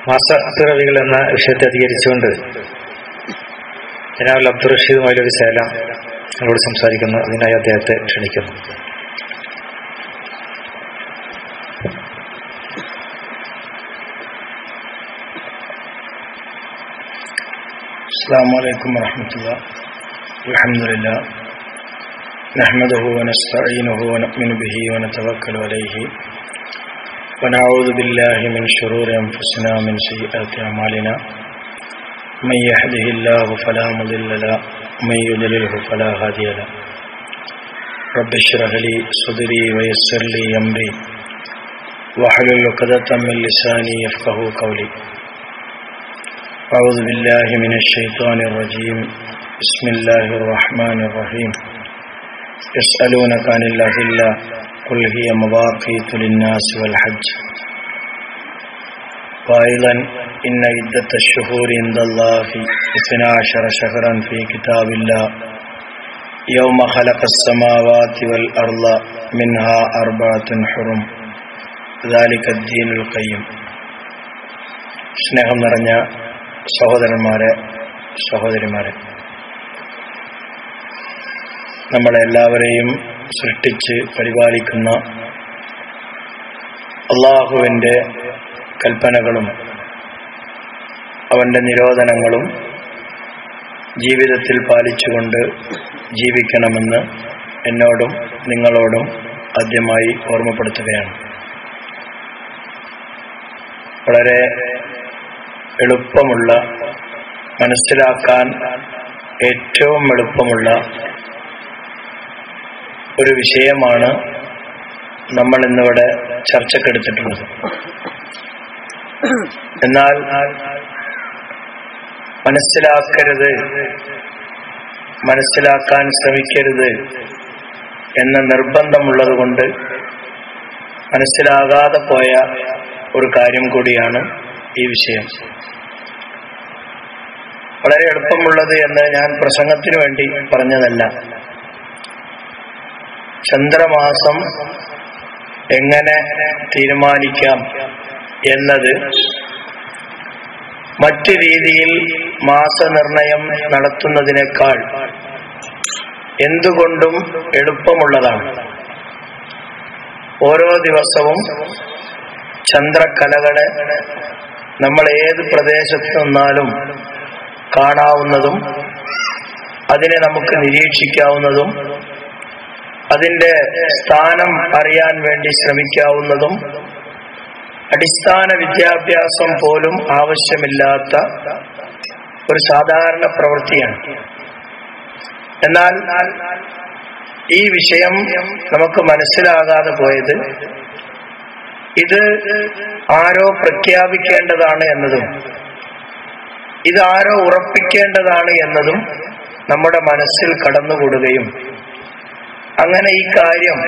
മാസപ്പിറവികൾ എന്ന വിഷയത്തെ അധികരിച്ചുകൊണ്ട് ജനാബ് അബ്ദുൾ റഷീദ് മൗലവി സലാം നമ്മളോട് സംസാരിക്കുന്നു. അതിനായി അദ്ദേഹത്തെ ക്ഷണിക്കുന്നു. അസ്സലാമു അലൈക്കും വറഹ്മത്തുള്ളാഹി. അൽഹംദുലില്ലാഹ് നഹ്മദുഹു വനസ്തഈനുഹു വനുഅ്മിനു ബിഹി വനതവക്കലു അലൈഹി വനഊദു ബില്ലാഹി മിൻ ശുറൂരി അൻഫുസിനാ വമിൻ സയ്യിആതി അഅ്മാലിനാ മൻ യഹ്ദിഹില്ലാഹു ഫലാ മുദില്ല ലഹു വമൻ യുദ്ലിൽഹു ഫലാ ഹാദിയ ലഹു. റബ്ബി ഇശ്റഹ് ലി സദ്രി വയസ്സിർ ലി അംരി വഹ്ലുൽ ഉഖ്ദതം മിൻ ലിസാനി യഫ്ഖഹു ഖൗലി. أعوذ بالله من الشيطان الرجيم. بسم الله الرحمن الرحيم. يسألونك عن الأهلة قل هي مواقيت للناس والحج وأيضا إن عدة الشهور عند الله 12 شهرا في كتاب الله يوم خلق السماوات والأرض منها 4 حرم ذلك الدين القيم. സ്നേഹം നിറഞ്ഞ സഹോദരന്മാരെ, സഹോദരിമാരെ, നമ്മളെല്ലാവരെയും സൃഷ്ടിച്ച് പരിപാലിക്കുന്ന അള്ളാഹുവിൻ്റെ കൽപ്പനകളും അവൻ്റെ നിരോധനങ്ങളും ജീവിതത്തിൽ പാലിച്ചുകൊണ്ട് ജീവിക്കണമെന്ന് എന്നോടും നിങ്ങളോടും ആദ്യമായി ഓർമ്മപ്പെടുത്തുകയാണ്. വളരെ എളുപ്പമുള്ള, മനസ്സിലാക്കാൻ ഏറ്റവും എളുപ്പമുള്ള ഒരു വിഷയമാണ് നമ്മൾ ഇന്നിവിടെ ചർച്ചക്കെടുത്തിട്ടുള്ളത്. എന്നാൽ മനസ്സിലാക്കരുത്, മനസ്സിലാക്കാൻ ശ്രമിക്കരുത് എന്ന നിർബന്ധമുള്ളത് കൊണ്ട് മനസ്സിലാകാതെ പോയ ഒരു കാര്യം കൂടിയാണ് ഈ വിഷയം. വളരെ എളുപ്പമുള്ളത് എന്ന് ഞാൻ പ്രസംഗത്തിനു വേണ്ടി പറഞ്ഞതല്ല. ചന്ദ്രമാസം എങ്ങനെ തീരുമാനിക്കാം എന്നത് മറ്റു രീതിയിൽ മാസനിർണയം നടത്തുന്നതിനേക്കാൾ എന്തുകൊണ്ടും എളുപ്പമുള്ളതാണ്. ഓരോ ദിവസവും ചന്ദ്രക്കലകളെ നമ്മൾ ഏത് പ്രദേശത്ത് നിന്നാലും കാണാവുന്നതും അതിനെ നമുക്ക് നിരീക്ഷിക്കാവുന്നതും അതിൻ്റെ സ്ഥാനം അറിയാൻ വേണ്ടി ശ്രമിക്കാവുന്നതും അടിസ്ഥാന വിദ്യാഭ്യാസം പോലും ആവശ്യമില്ലാത്ത ഒരു സാധാരണ പ്രവൃത്തിയാണ്. എന്നാൽ ഈ വിഷയം നമുക്ക് മനസ്സിലാകാതെ പോയത് ഇത് ആരോ പ്രഖ്യാപിക്കേണ്ടതാണ് എന്നതും ഇത് ആരോ ഉറപ്പിക്കേണ്ടതാണ് എന്നതും നമ്മുടെ മനസ്സിൽ കടന്നുകൂടുകയും അങ്ങനെ ഈ കാര്യം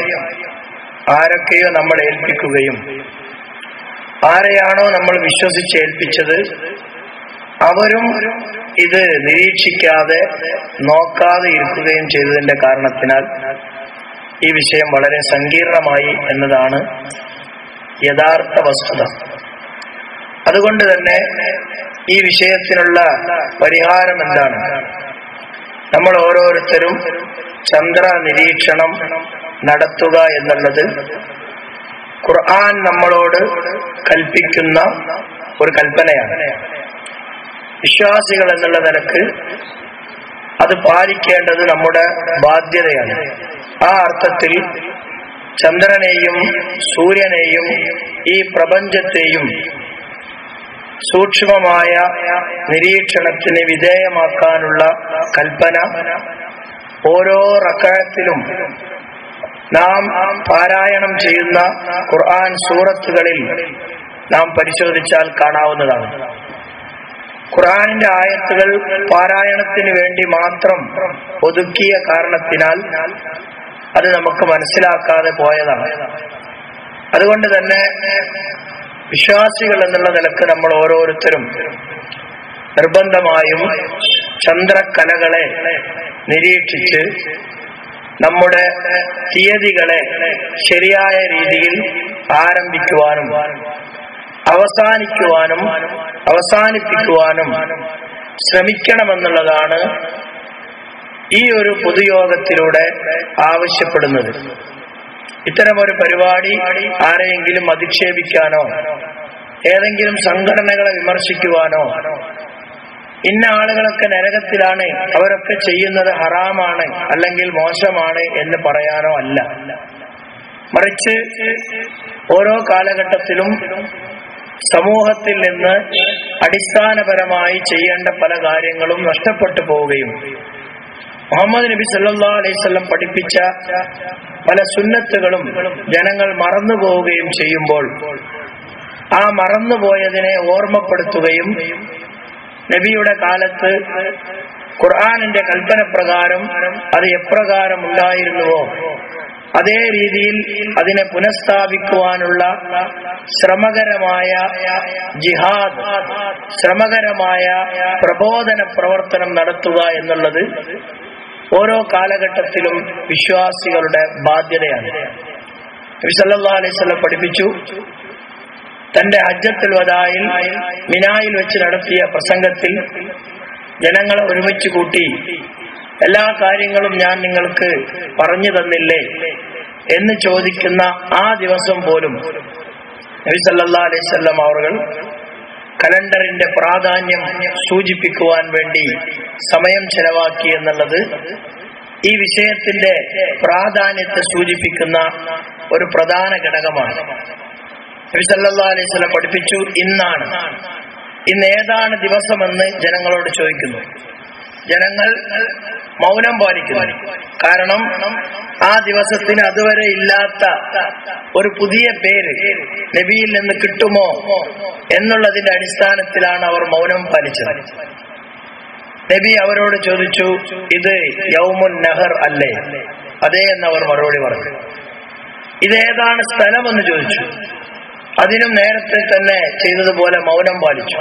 ആരൊക്കെയോ നമ്മൾ ഏൽപ്പിക്കുകയും ആരെയാണോ നമ്മൾ വിശ്വസിച്ചേൽപ്പിച്ചത് അവരും ഇത് നിരീക്ഷിക്കാതെ നോക്കാതെ ഇരിക്കുകയും ചെയ്തതിന്റെ കാരണത്തിനാൽ ഈ വിഷയം വളരെ സങ്കീർണമായി എന്നതാണ് യഥാർത്ഥ വസ്തുത. അതുകൊണ്ട് തന്നെ ഈ വിഷയത്തിനുള്ള പരിഹാരം എന്താണ്? നമ്മൾ ഓരോരുത്തരും ചന്ദ്ര നിരീക്ഷണം നടത്തുക എന്നുള്ളത് ഖുർആൻ നമ്മളോട് കൽപ്പിക്കുന്ന ഒരു കൽപ്പനയാണ്. വിശ്വാസികൾ എന്നുള്ള നിലക്ക് അത് പാലിക്കേണ്ടത് നമ്മുടെ ബാധ്യതയാണ്. ആ അർത്ഥത്തിൽ ചന്ദ്രനെയും സൂര്യനെയും ഈ പ്രപഞ്ചത്തെയും സൂക്ഷ്മമായ നിരീക്ഷണത്തിന് വിധേയമാക്കാനുള്ള കൽപ്പന ഓരോ റക്അത്തിലും നാം പാരായണം ചെയ്യുന്ന ഖുർആൻ സൂറത്തുകളിൽ നാം പരിശോധിച്ചാൽ കാണാവുന്നതാണ്. ഖുർആനിന്റെ ആയത്തുകൾ പാരായണത്തിന് വേണ്ടി മാത്രം ഒതുക്കിയ കാരണത്തിനാൽ അത് നമുക്ക് മനസ്സിലാക്കാതെ പോയതാണ്. അതുകൊണ്ട് തന്നെ വിശ്വാസികൾ എന്നുള്ള നിലക്ക് നമ്മൾ ഓരോരുത്തരും നിർബന്ധമായും ചന്ദ്രക്കലകളെ നിരീക്ഷിച്ച് നമ്മുടെ തീയതികളെ ശരിയായ രീതിയിൽ ആരംഭിക്കുവാനും അവസാനിപ്പിക്കുവാനും ശ്രമിക്കണമെന്നുള്ളതാണ് ഈ ഒരു പൊതുയോഗത്തിലൂടെ ആവശ്യപ്പെടുന്നത്. ഇത്തരമൊരു പരിപാടി ആരെയെങ്കിലും അധിക്ഷേപിക്കാനോ ഏതെങ്കിലും സംഘടനകളെ വിമർശിക്കുവാനോ ഇന്ന ആളുകളൊക്കെ നരകത്തിലാണ്, അവരൊക്കെ ചെയ്യുന്നത് ഹറാമാണ് അല്ലെങ്കിൽ മോശമാണ് എന്ന് പറയാനോ അല്ല. മറിച്ച് ഓരോ കാലഘട്ടത്തിലും സമൂഹത്തിൽ നിന്ന് അടിസ്ഥാനപരമായി ചെയ്യേണ്ട പല കാര്യങ്ങളും നഷ്ടപ്പെട്ടു പോവുകയും മുഹമ്മദ് നബി സല്ലല്ലാഹു അലൈഹി വസല്ലം പഠിപ്പിച്ച പല സുന്നത്തുകളും ജനങ്ങൾ മറന്നുപോവുകയും ചെയ്യുമ്പോൾ ആ മറന്നുപോയതിനെ ഓർമ്മപ്പെടുത്തുകയും നബിയുടെ കാലത്ത് ഖുർആനിന്റെ കൽപ്പന പ്രകാരം അത് എപ്രകാരം ഉണ്ടായിരുന്നുവോ അതേ രീതിയിൽ അതിനെ പുനഃസ്ഥാപിക്കുവാനുള്ള ശ്രമകരമായ ജിഹാദ്, ശ്രമകരമായ പ്രബോധന പ്രവർത്തനം നടത്തുക എന്നുള്ളത് ഓരോ കാലഘട്ടത്തിലും വിശ്വാസികളുടെ ബാധ്യതയാണ്. നബി സല്ലല്ലാഹു അലൈഹി വസല്ലം പഠിപ്പിച്ചു, തന്റെ ഹജ്ജത്തുൽ വദായിൽ മിനായിൽ വെച്ച് നടത്തിയ പ്രസംഗത്തിൽ ജനങ്ങളെ ഒരുമിച്ച് കൂട്ടി എല്ലാ കാര്യങ്ങളും ഞാൻ നിങ്ങൾക്ക് പറഞ്ഞു തന്നില്ലേ എന്ന് ചോദിക്കുന്ന ആ ദിവസം പോലും നബി സല്ലല്ലാഹു അലൈഹി വസല്ലം അവർ കലണ്ടറിന്റെ പ്രാധാന്യം സൂചിപ്പിക്കുവാൻ വേണ്ടി സമയം ചെലവാക്കി എന്നുള്ളത് ഈ വിഷയത്തിന്റെ പ്രാധാന്യത്തെ സൂചിപ്പിക്കുന്ന ഒരു പ്രധാന ഘടകമാണ്. നബി സല്ലല്ലാഹു അലൈഹി വസല്ലം പഠിപ്പിച്ചു, ഇന്ന് ഏതാണ് ദിവസമെന്ന് ജനങ്ങളോട് ചോദിക്കുന്നു. ജനങ്ങൾ മൗനം പാലിക്കുന്നു. കാരണം ആ ദിവസത്തിന് അതുവരെ ഇല്ലാത്ത ഒരു പുതിയ പേര് നബിയിൽ നിന്ന് കിട്ടുമോ എന്നുള്ളതിന്റെ അടിസ്ഥാനത്തിലാണ് അവർ മൗനം പാലിച്ചത്. നബി അവരോട് ചോദിച്ചു, ഇത് യൗമുൻ നഹർ അല്ലേ? അതേ എന്നവർ മറുപടി പറഞ്ഞു. ഇതേതാണ് സ്ഥലമെന്ന് ചോദിച്ചു. അതിനും നേരത്തെ തന്നെ ചെയ്തതുപോലെ മൗനം പാലിച്ചു.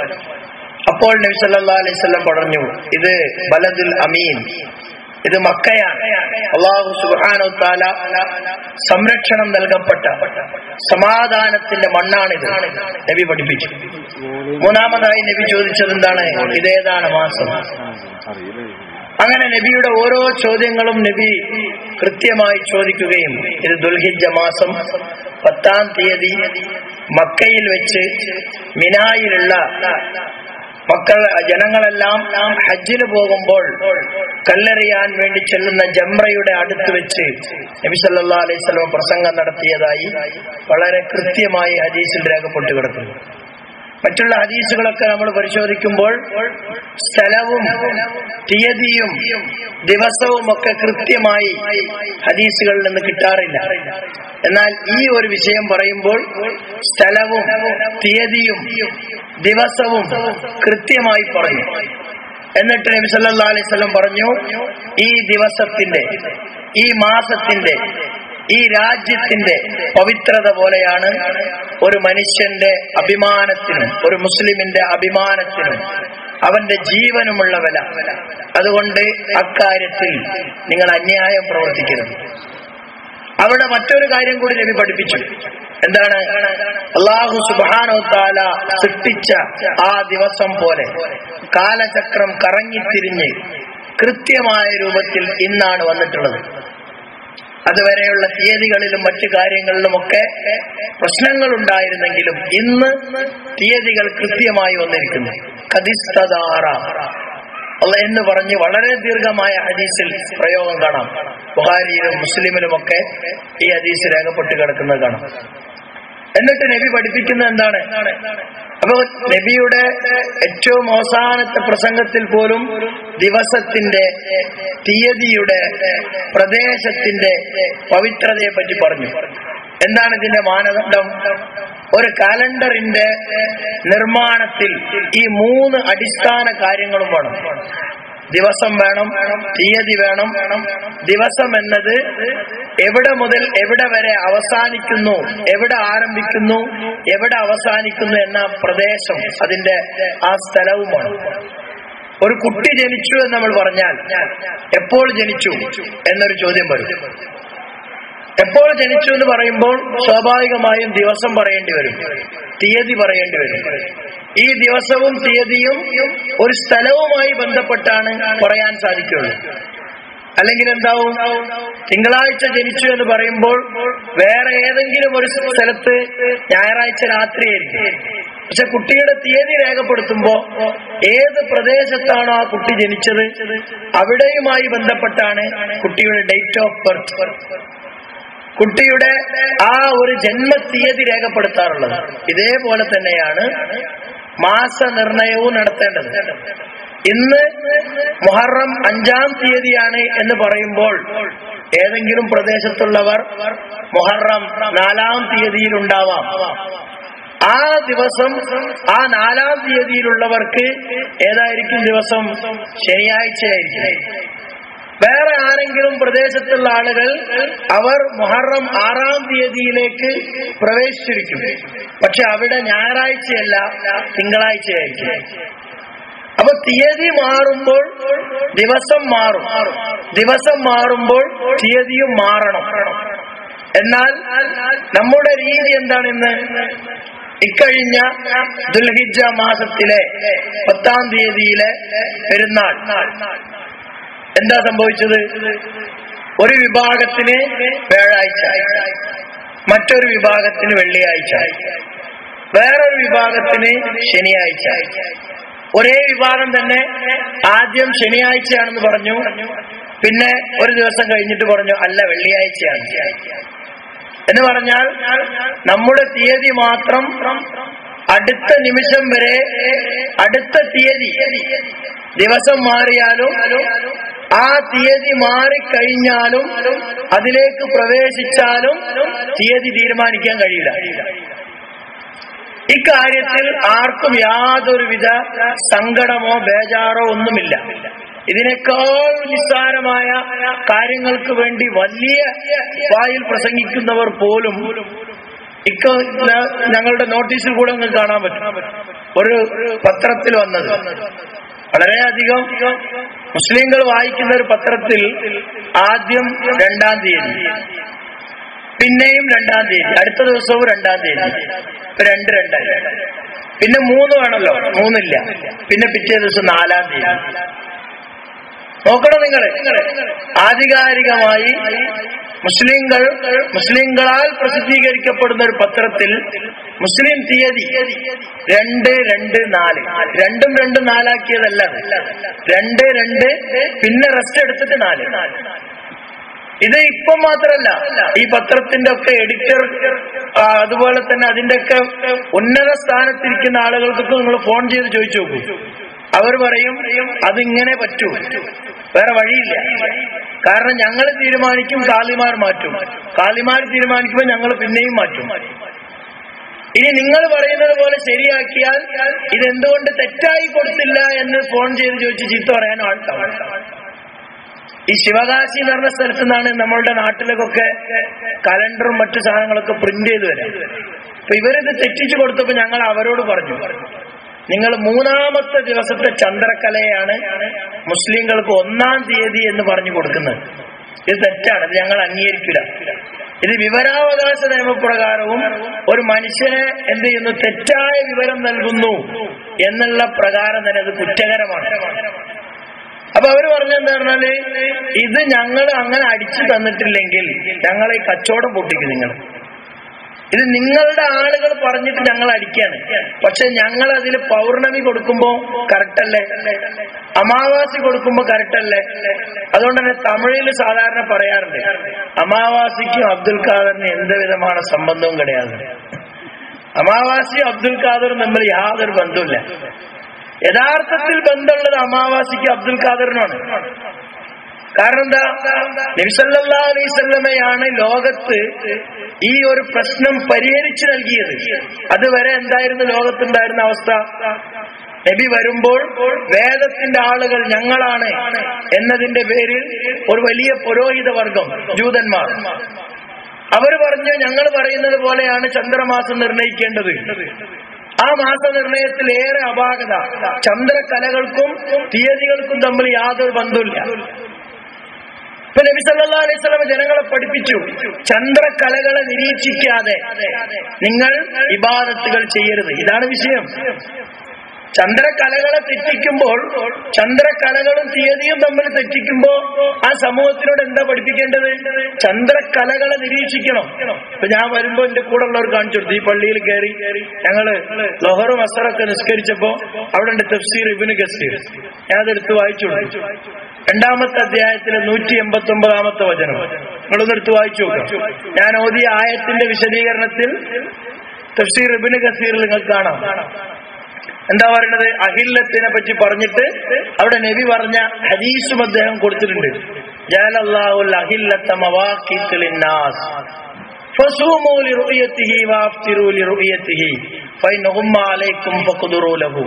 അപ്പോൾ നബി സല്ലല്ലാഹു അലൈഹി വസല്ലം പറഞ്ഞു, ഇത് ബലദുൽ അമീൻ, ഇത് മക്കയാണ്. അല്ലാഹു സുബ്ഹാനഹു തആല സംരക്ഷണം നൽകപ്പെട്ട സമാധാനത്തിന്റെ മണ്ണാണിത് നബി പഠിപ്പിച്ചു. മൂന്നാമതായി നബി ചോദിച്ചത് എന്താണ്? ഇതേതാണ് മാസം? അങ്ങനെ നബിയുടെ ഓരോ ചോദ്യങ്ങളും നബി കൃത്യമായി ചോദിക്കുകയും ഇത് ദുൽഹിജ്ജ മാസം 10-ാം തീയതി മക്കയിൽ വെച്ച് മിനായിലുള്ള ജനങ്ങളെല്ലാം ഹജ്ജിന് പോകുമ്പോൾ കല്ലെറിയാൻ വേണ്ടി ചെല്ലുന്ന ജംറയുടെ അടുത്ത് വെച്ച് നബി സല്ലല്ലാഹു അലൈഹി വസല്ലം പ്രസംഗം നടത്തിയതായി വളരെ കൃത്യമായി ഹദീസിൽ രേഖപ്പെട്ടു കിടക്കുന്നു. മറ്റുള്ള ഹദീസുകളൊക്കെ നമ്മൾ പരിശോധിക്കുമ്പോൾ സ്ഥലവും തീയതിയും ദിവസവും ഒക്കെ കൃത്യമായി ഹദീസുകളിൽ നിന്ന് കിട്ടാറില്ല. എന്നാൽ ഈ ഒരു വിഷയം പറയുമ്പോൾ സ്ഥലവും തീയതിയും ദിവസവും കൃത്യമായി പറയും. എന്നിട്ട് നബി സല്ലല്ലാഹു അലൈഹി വസല്ലം പറഞ്ഞു, ഈ ദിവസത്തിന്റെ, ഈ മാസത്തിന്റെ, ഈ രാജ്യത്തിന്റെ പവിത്രത പോലെയാണ് ഒരു മനുഷ്യന്റെ അഭിമാനത്തിനും ഒരു മുസ്ലിമിന്റെ അഭിമാനത്തിനും അവന്റെ ജീവനുമുള്ള വില. അതുകൊണ്ട് അക്കാര്യത്തിൽ നിങ്ങൾ അന്യായം പ്രവർത്തിക്കരുത്. അവിടെ മറ്റൊരു കാര്യം കൂടി നബി പഠിപ്പിച്ചു. എന്താണ്? അല്ലാഹു സുബ്ഹാനഹു തആല സൃഷ്ടിച്ച ആ ദിവസം പോലെ കാലചക്രം കറങ്ങിത്തിരിഞ്ഞ് കൃത്യമായ രൂപത്തിൽ ഇന്നാണ് വന്നിട്ടുള്ളത്. അതുവരെയുള്ള തീയതികളിലും മറ്റു കാര്യങ്ങളിലുമൊക്കെ പ്രശ്നങ്ങൾ ഉണ്ടായിരുന്നെങ്കിലും ഇന്ന് തീയതികൾ കൃത്യമായി വന്നിരിക്കുന്നു. ഖദിസ്തദാറ എന്ന് പറഞ്ഞ് വളരെ ദീർഘമായ ഹദീസിൽ പ്രയോഗം കാണാം. ബുഖാരിയിലും മുസ്ലിമിലുമൊക്കെ ഈ ഹദീസ് രേഖപ്പെട്ട് കിടക്കുന്നത് കാണാം. എന്നിട്ട് നബി പഠിപ്പിക്കുന്നത് എന്താണ്? അപ്പൊ നബിയുടെ ഏറ്റവും അവസാനത്തെ പ്രസംഗത്തിൽ പോലും ദിവസത്തിന്റെ, തീയതിയുടെ, പ്രദേശത്തിന്റെ പവിത്രതയെ പറ്റി പറഞ്ഞു. എന്താണ് ഇതിന്റെ മാനദണ്ഡം? ഒരു കാലണ്ടറിന്റെ നിർമ്മാണത്തിൽ ഈ 3 അടിസ്ഥാന കാര്യങ്ങളും വേണം. ദിവസം വേണം, തീയതി വേണം. ദിവസം എന്നത് എവിടെ മുതൽ എവിടെ വരെ അവസാനിക്കുന്നു, എവിടെ ആരംഭിക്കുന്നു, എവിടെ അവസാനിക്കുന്നു എന്ന പ്രദേശം, അതിന്റെ ആ സ്ഥലവും വേണം. ഒരു കുട്ടി ജനിച്ചു എന്ന് നമ്മൾ പറഞ്ഞാൽ എപ്പോൾ ജനിച്ചു എന്നൊരു ചോദ്യം വരും. എപ്പോൾ ജനിച്ചു എന്ന് പറയുമ്പോൾ സ്വാഭാവികമായും ദിവസം പറയേണ്ടി വരും, തീയതി പറയേണ്ടി വരും. ഈ ദിവസവും തീയതിയും ഒരു സ്ഥലവുമായി ബന്ധപ്പെട്ടാണ് പറയാൻ സാധിക്കുള്ളൂ. അല്ലെങ്കിൽ എന്താവും, തിങ്കളാഴ്ച ജനിച്ചു എന്ന് പറയുമ്പോൾ വേറെ ഏതെങ്കിലും ഒരു സ്ഥലത്ത് ഞായറാഴ്ച രാത്രിയായിരിക്കും. പക്ഷെ കുട്ടിയുടെ തീയതി രേഖപ്പെടുത്തുമ്പോ ഏത് പ്രദേശത്താണോ ആ കുട്ടി ജനിച്ചത് അവിടെയുമായി ബന്ധപ്പെട്ടാണ് കുട്ടിയുടെ ഡേറ്റ് ഓഫ് ബർത്ത്, കുട്ടിയുടെ ആ ഒരു ജന്മതീയതി രേഖപ്പെടുത്താറുള്ളത്. ഇതേപോലെ തന്നെയാണ് മാസനിർണയവും നടത്തേണ്ടത്. ഇന്ന് മുഹറം 5-ാം തീയതിയാണ് എന്ന് പറയുമ്പോൾ ഏതെങ്കിലും പ്രദേശത്തുള്ളവർ മുഹറം 4-ാം തീയതിയിൽ ഉണ്ടാവാം. ആ ദിവസം ആ 4-ാം തീയതിയിലുള്ളവർക്ക് ഏതായിരിക്കും ദിവസം? ശനിയാഴ്ചയായിരിക്കും. വേറെ ആരെങ്കിലും പ്രദേശത്തുള്ള ആളുകൾ അവർ മുഹറം 6-ാം തീയതിയിലേക്ക് പ്രവേശിച്ചിരിക്കും. പക്ഷെ അവിടെ ഞായറാഴ്ചയല്ല, തിങ്കളാഴ്ചയായിരിക്കും. അപ്പൊ തീയതി മാറുമ്പോൾ ദിവസം മാറും, ദിവസം മാറുമ്പോൾ തീയതിയും മാറണം. എന്നാൽ നമ്മുടെ രീതി എന്താണ്? ഇന്ന് ഇക്കഴിഞ്ഞ ദുൽഹിജ്ജ മാസത്തിലെ 10-ാം തീയതിയിലെ പെരുന്നാൾ എന്താ സംഭവിച്ചത്? ഒരു വിഭാഗത്തിന് വ്യാഴാഴ്ച, മറ്റൊരു വിഭാഗത്തിന് വെള്ളിയാഴ്ച, വേറൊരു വിഭാഗത്തിന് ശനിയാഴ്ച. ഒരേ വിഭാഗം തന്നെ ആദ്യം ശനിയാഴ്ചയാണെന്ന് പറഞ്ഞു, പിന്നെ ഒരു ദിവസം കഴിഞ്ഞിട്ട് പറഞ്ഞു അല്ല വെള്ളിയാഴ്ചയാണ് എന്ന് പറഞ്ഞാൽ നമ്മുടെ തീയതി മാത്രം അടുത്ത നിമിഷം വരെ, അടുത്ത തീയതി ദിവസം മാറിയാലും ആ തീയതി മാറിക്കഴിഞ്ഞാലും അതിലേക്ക് പ്രവേശിച്ചാലും തീയതി തീരുമാനിക്കാൻ കഴിയില്ല. ഇക്കാര്യത്തിൽ ആർക്കും യാതൊരുവിധ സങ്കടമോ ബേജാറോ ഒന്നുമില്ല. ഇതിനേക്കാൾ നിസ്സാരമായ കാര്യങ്ങൾക്ക് വേണ്ടി വലിയ വായിൽ പ്രസംഗിക്കുന്നവർ പോലും ഞങ്ങളുടെ നോട്ടീസിൽ കൂടെ നിങ്ങൾക്ക് കാണാൻ പറ്റും. ഒരു പത്രത്തിൽ വന്നത് വളരെയധികം മുസ്ലിങ്ങൾ വായിക്കുന്ന ഒരു പത്രത്തിൽ ആദ്യം 2-ാം തീയതി, പിന്നെയും 2-ാം തീയതി, അടുത്ത ദിവസവും 2-ാം തീയതി, ഇപ്പൊ 2 പിന്നെ 3 വേണമല്ലോ, 3 ഇല്ല, പിന്നെ പിറ്റേ ദിവസം 4-ാം തീയതി. നോക്കണം നിങ്ങൾ, ആധികാരികമായി മുസ്ലിങ്ങളാൽ പ്രസിദ്ധീകരിക്കപ്പെടുന്ന ഒരു പത്രത്തിൽ മുസ്ലിം തീയതി 2-2-4, 2-2-4 ആക്കിയതല്ല, 2-2 പിന്നെ റെസ്റ്റ് എടുത്തിട്ട് 4. ഇത് ഇപ്പം മാത്രല്ല, ഈ പത്രത്തിന്റെ ഒക്കെ എഡിറ്റർ, അതുപോലെ തന്നെ അതിന്റെ ഒക്കെ ഉന്നത സ്ഥാനത്തിരിക്കുന്ന ആളുകൾക്കൊക്കെ നിങ്ങൾ ഫോൺ ചെയ്ത് ചോദിച്ചു നോക്കൂ. അവർ പറയും അതിങ്ങനെ പറ്റൂ, വേറെ വഴിയില്ല. കാരണം ഞങ്ങൾ തീരുമാനിക്കും, കാളിമാർ മാറ്റും, കാളിമാർ തീരുമാനിക്കുമ്പോൾ ഞങ്ങൾ പിന്നെയും മാറ്റും. ഇനി നിങ്ങൾ പറയുന്നത് പോലെ ശരിയാക്കിയാൽ ഇതെന്തുകൊണ്ട് തെറ്റായി കൊടുത്തില്ല എന്ന് ഫോൺ ചെയ്ത് ചോദിച്ച് ചീത്ത പറയാൻ ആൾക്കാർ. ഈ ശിവകാശി എന്ന് പറഞ്ഞ സ്ഥലത്തു നിന്നാണ് നമ്മളുടെ നാട്ടിലേക്കൊക്കെ കലണ്ടറും മറ്റു സാധനങ്ങളൊക്കെ പ്രിന്റ് ചെയ്ത് വരാം. അപ്പൊ ഇവരിത് തെറ്റിച്ചു കൊടുത്തപ്പോ ഞങ്ങൾ അവരോട് പറഞ്ഞു, നിങ്ങൾ 3-ാമത്തെ ദിവസത്തെ ചന്ദ്രക്കലയാണ് മുസ്ലിങ്ങൾക്ക് 1-ാം തീയതി എന്ന് പറഞ്ഞു കൊടുക്കുന്നത്. ഇത് തെറ്റാണ്, ഇത് ഞങ്ങൾ അംഗീകരിക്കില്ല. ഇത് വിവരാവകാശ നിയമപ്രകാരവും ഒരു മനുഷ്യനെ എന്ത് ചെയ്യുന്നു, തെറ്റായ വിവരം നൽകുന്നു എന്നുള്ള പ്രകാരം തന്നെ അത് കുറ്റകരമാണ്. അപ്പൊ അവര് പറഞ്ഞെന്താ പറഞ്ഞാല്, ഇത് ഞങ്ങൾ അങ്ങനെ അടിച്ചു തന്നിട്ടില്ലെങ്കിൽ ഞങ്ങളെ ഈ കച്ചവടം പൊട്ടിക്കും. ഇത് നിങ്ങളുടെ ആളുകൾ പറഞ്ഞിട്ട് ഞങ്ങൾ അടിക്കാണ്. പക്ഷെ ഞങ്ങൾ അതിൽ പൗർണമി കൊടുക്കുമ്പോ കറക്റ്റല്ലേ, അമാവാസി കൊടുക്കുമ്പോ കറക്റ്റല്ലേ. അതുകൊണ്ട് തന്നെ തമിഴിൽ സാധാരണ പറയാറുണ്ട്, അമാവാസിക്കും അബ്ദുൽ ഖാദറിന് എന്ത് വിധമാണ് സംബന്ധവും കിടയാതെ. അമാവാസിയും അബ്ദുൽ ഖാദറും തമ്മിൽ യാതൊരു ബന്ധവുമില്ല. യഥാർത്ഥത്തിൽ ബന്ധമുള്ളത് അമാവാസിക്കും അബ്ദുൽ ഖാദറിനാണ്. കാരണം എന്താ, നബി സല്ലല്ലാഹു അലൈഹി വസല്ലമയാണ് ലോകത്ത് ഈ ഒരു പ്രശ്നം പരിഹരിച്ചു നൽകിയത്. അതുവരെ എന്തായിരുന്നു ലോകത്തുണ്ടായിരുന്ന അവസ്ഥ? നബി വരുമ്പോൾ വേദത്തിന്റെ ആളുകൾ ഞങ്ങളാണ് എന്നതിന്റെ പേരിൽ ഒരു വലിയ പുരോഹിത വർഗം, ജൂതന്മാർ, അവർ പറഞ്ഞു ഞങ്ങൾ പറയുന്നത് പോലെയാണ് ചന്ദ്രമാസം നിർണയിക്കേണ്ടത്. ആ മാസനിർണയത്തിൽ ഏറെ അപാകത, ചന്ദ്രകലകൾക്കും തീയതികൾക്കും തമ്മിൽ യാതൊരു ബന്ധമില്ല. ഇപ്പൊ നബി സല്ലല്ലാഹു അലൈഹി വസല്ലം ജനങ്ങളെ പഠിപ്പിച്ചു, ചന്ദ്രക്കലകളെ നിരീക്ഷിക്കാതെ നിങ്ങൾ ഇബാദത്തുകൾ ചെയ്യരുത്. ഇതാണ് വിഷയം. ചന്ദ്രക്കലകളെ തെറ്റിക്കുമ്പോൾ, ചന്ദ്രക്കലകളും തീയതിയും തമ്മിൽ തെറ്റിക്കുമ്പോ ആ സമൂഹത്തിനോട് എന്താ പഠിപ്പിക്കേണ്ടത്? ചന്ദ്രക്കലകളെ നിരീക്ഷിക്കണം. ഇപ്പൊ ഞാൻ വരുമ്പോ എന്റെ കൂടെ ഉള്ളവർ കാണിച്ചു കൊടുത്തു. ഈ പള്ളിയിൽ കയറി ഞങ്ങള് ലൊഹറും അസറൊക്കെ നിസ്കരിച്ചപ്പോ അവിടെ ഉണ്ട് തഫ്സീർ ഇബ്നു കസീർ. ഞാൻ അതെടുത്ത് വായിച്ചു കൊടുത്തു. 2-ാമത്തെ അധ്യായത്തിലെ 189-ാമത്തെ വചനം നിങ്ങളൊന്ന് എടുത്ത് വായിച്ചു നോക്കാം. ഞാൻ ഓതിയ ആയത്തിന്റെ വിശദീകരണത്തിൽ തഫ്സീർ ഇബ്നു കസീറിൽ നിങ്ങൾക്ക് കാണാം. എന്താ പറയണത്? അഹില്ലത്തിനെ പറ്റി പറഞ്ഞിട്ട് അവിടെ നബി പറഞ്ഞ ഹദീസും അദ്ദേഹം കൊടുത്തിട്ടുണ്ട്. ജഅലല്ലാഹുൽ അഹില്ലത മവാഖീത ലിന്നാസ് ഫസൂമൂ ലിറുയതിഹി വഅഫ്തിറൂ ലിറുയതിഹി ഫഇന്നഹും അലൈക്കും ഫഖ്ദുറൂ ലഹു.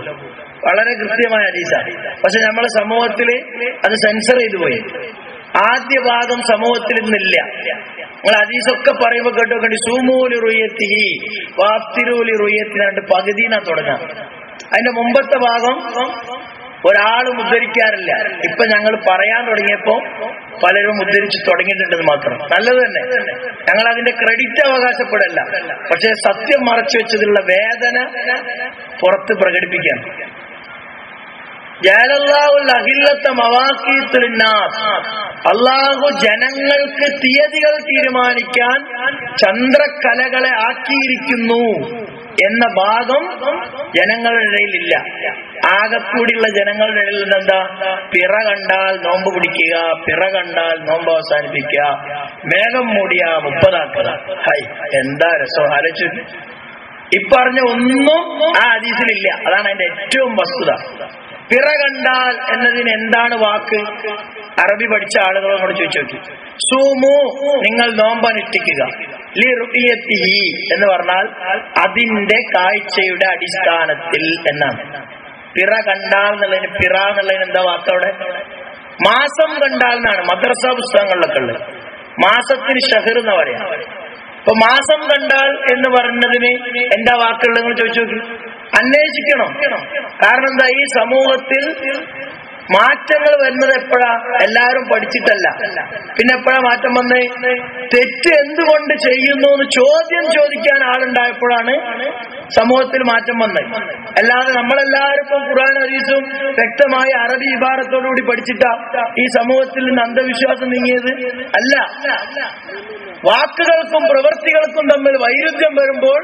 വളരെ കൃത്യമായ ഹദീസാണ്. പക്ഷെ നമ്മളെ സമൂഹത്തില് അത് സെൻസർ ചെയ്തു പോയി. ആദ്യ ഭാഗം സമൂഹത്തിൽ ഇന്നില്ല. നിങ്ങൾ ഹദീസൊക്കെ പറയുമ്പോ കേട്ടോക്കണ്ടി സൂമൂ ലിറുയതിഹി വഅഫ്തിറൂ ലിറുയതിഹി പകുതിനാ തുടങ്ങാം. അതിന്റെ മുമ്പത്തെ ഭാഗം ഒരാളും ഉദ്ധരിക്കാറില്ല. ഇപ്പൊ ഞങ്ങൾ പറയാൻ തുടങ്ങിയപ്പോ പലരും ഉദ്ധരിച്ച് തുടങ്ങിയിട്ടുണ്ടെന്ന് മാത്രം. നല്ലത് തന്നെ, ഞങ്ങൾ അതിന്റെ ക്രെഡിറ്റ് അവകാശപ്പെടല്ല. പക്ഷെ സത്യം മറച്ചു വെച്ചതിലുള്ള വേദന പുറത്ത് പ്രകടിപ്പിക്കാൻ. അള്ളാഹു ജനങ്ങൾക്ക് തീയതികൾ തീരുമാനിക്കാൻ ചന്ദ്രക്കലകളെ ആക്കിയിരിക്കുന്നു എന്ന ഭാഗം ജനങ്ങളുടെ ഇടയിലില്ല. ആകെക്കൂടിയുള്ള ജനങ്ങളുടെ ഇടയിൽ എന്താ? പിറ കണ്ടാൽ നോമ്പ് പിടിക്കുക, പിറ കണ്ടാൽ നോമ്പ് അവസാനിപ്പിക്കുക, മേഘം മൂടിയ 30 ഹൈ എന്താ രസം ആലോചിച്ചു. ഇപ്പറഞ്ഞ ഒന്നും ആ ഹദീസിലില്ല. അതാണ് അതിന്റെ ഏറ്റവും വസ്തുത. പിറ കണ്ടാൽ എന്നതിന് എന്താണ് വാക്ക്? അറബി പഠിച്ച ആളുകളോട് ചോദിച്ചു നോക്കി. സൂമു, നിങ്ങൾ നോമ്പനുഷ്ഠിക്കുക. ലിറുയതിഹി എന്ന് പറഞ്ഞാൽ അതിന്റെ കാഴ്ചയുടെ അടിസ്ഥാനത്തിൽ എന്നാണ്. പിറ കണ്ടാൽ എന്നുള്ളതിന്, പിറ എന്നുള്ളതിന് എന്താ വാക്കവിടെ? മാസം കണ്ടാൽ എന്നാണ് മദ്രസ പുസ്തകങ്ങളിലൊക്കെ ഉള്ളത്. മാസത്തിന് ഷഹർ എന്ന് പറയാം. ഇപ്പൊ മാസം കണ്ടാൽ എന്ന് പറഞ്ഞതിന് എന്താ വാക്കുള്ളതെന്ന് ചോദിച്ചു നോക്കി. അന്വേഷിക്കണം. കാരണം എന്താ? ഈ സമൂഹത്തിൽ മാറ്റങ്ങൾ വരുന്നത് എപ്പോഴാ? എല്ലാവരും പഠിച്ചിട്ടല്ല. പിന്നെ എപ്പോഴാ മാറ്റം വന്നേ? തെറ്റ് എന്തുകൊണ്ട് ചെയ്യുന്നു എന്ന് ചോദ്യം ചോദിക്കാൻ ആളുണ്ടായപ്പോഴാണ് സമൂഹത്തിൽ മാറ്റം വന്നത്. അല്ലാതെ നമ്മളെല്ലാവരും ഇപ്പം ഖുർആൻ ഹദീസും വ്യക്തമായ അറബി ഇബാറത്തോടുകൂടി പഠിച്ചിട്ടാ ഈ സമൂഹത്തിൽ നിന്ന് അന്ധവിശ്വാസം നീങ്ങിയത് അല്ല. വാക്കുകൾക്കും പ്രവൃത്തികൾക്കും തമ്മിൽ വൈരുദ്ധ്യം വരുമ്പോൾ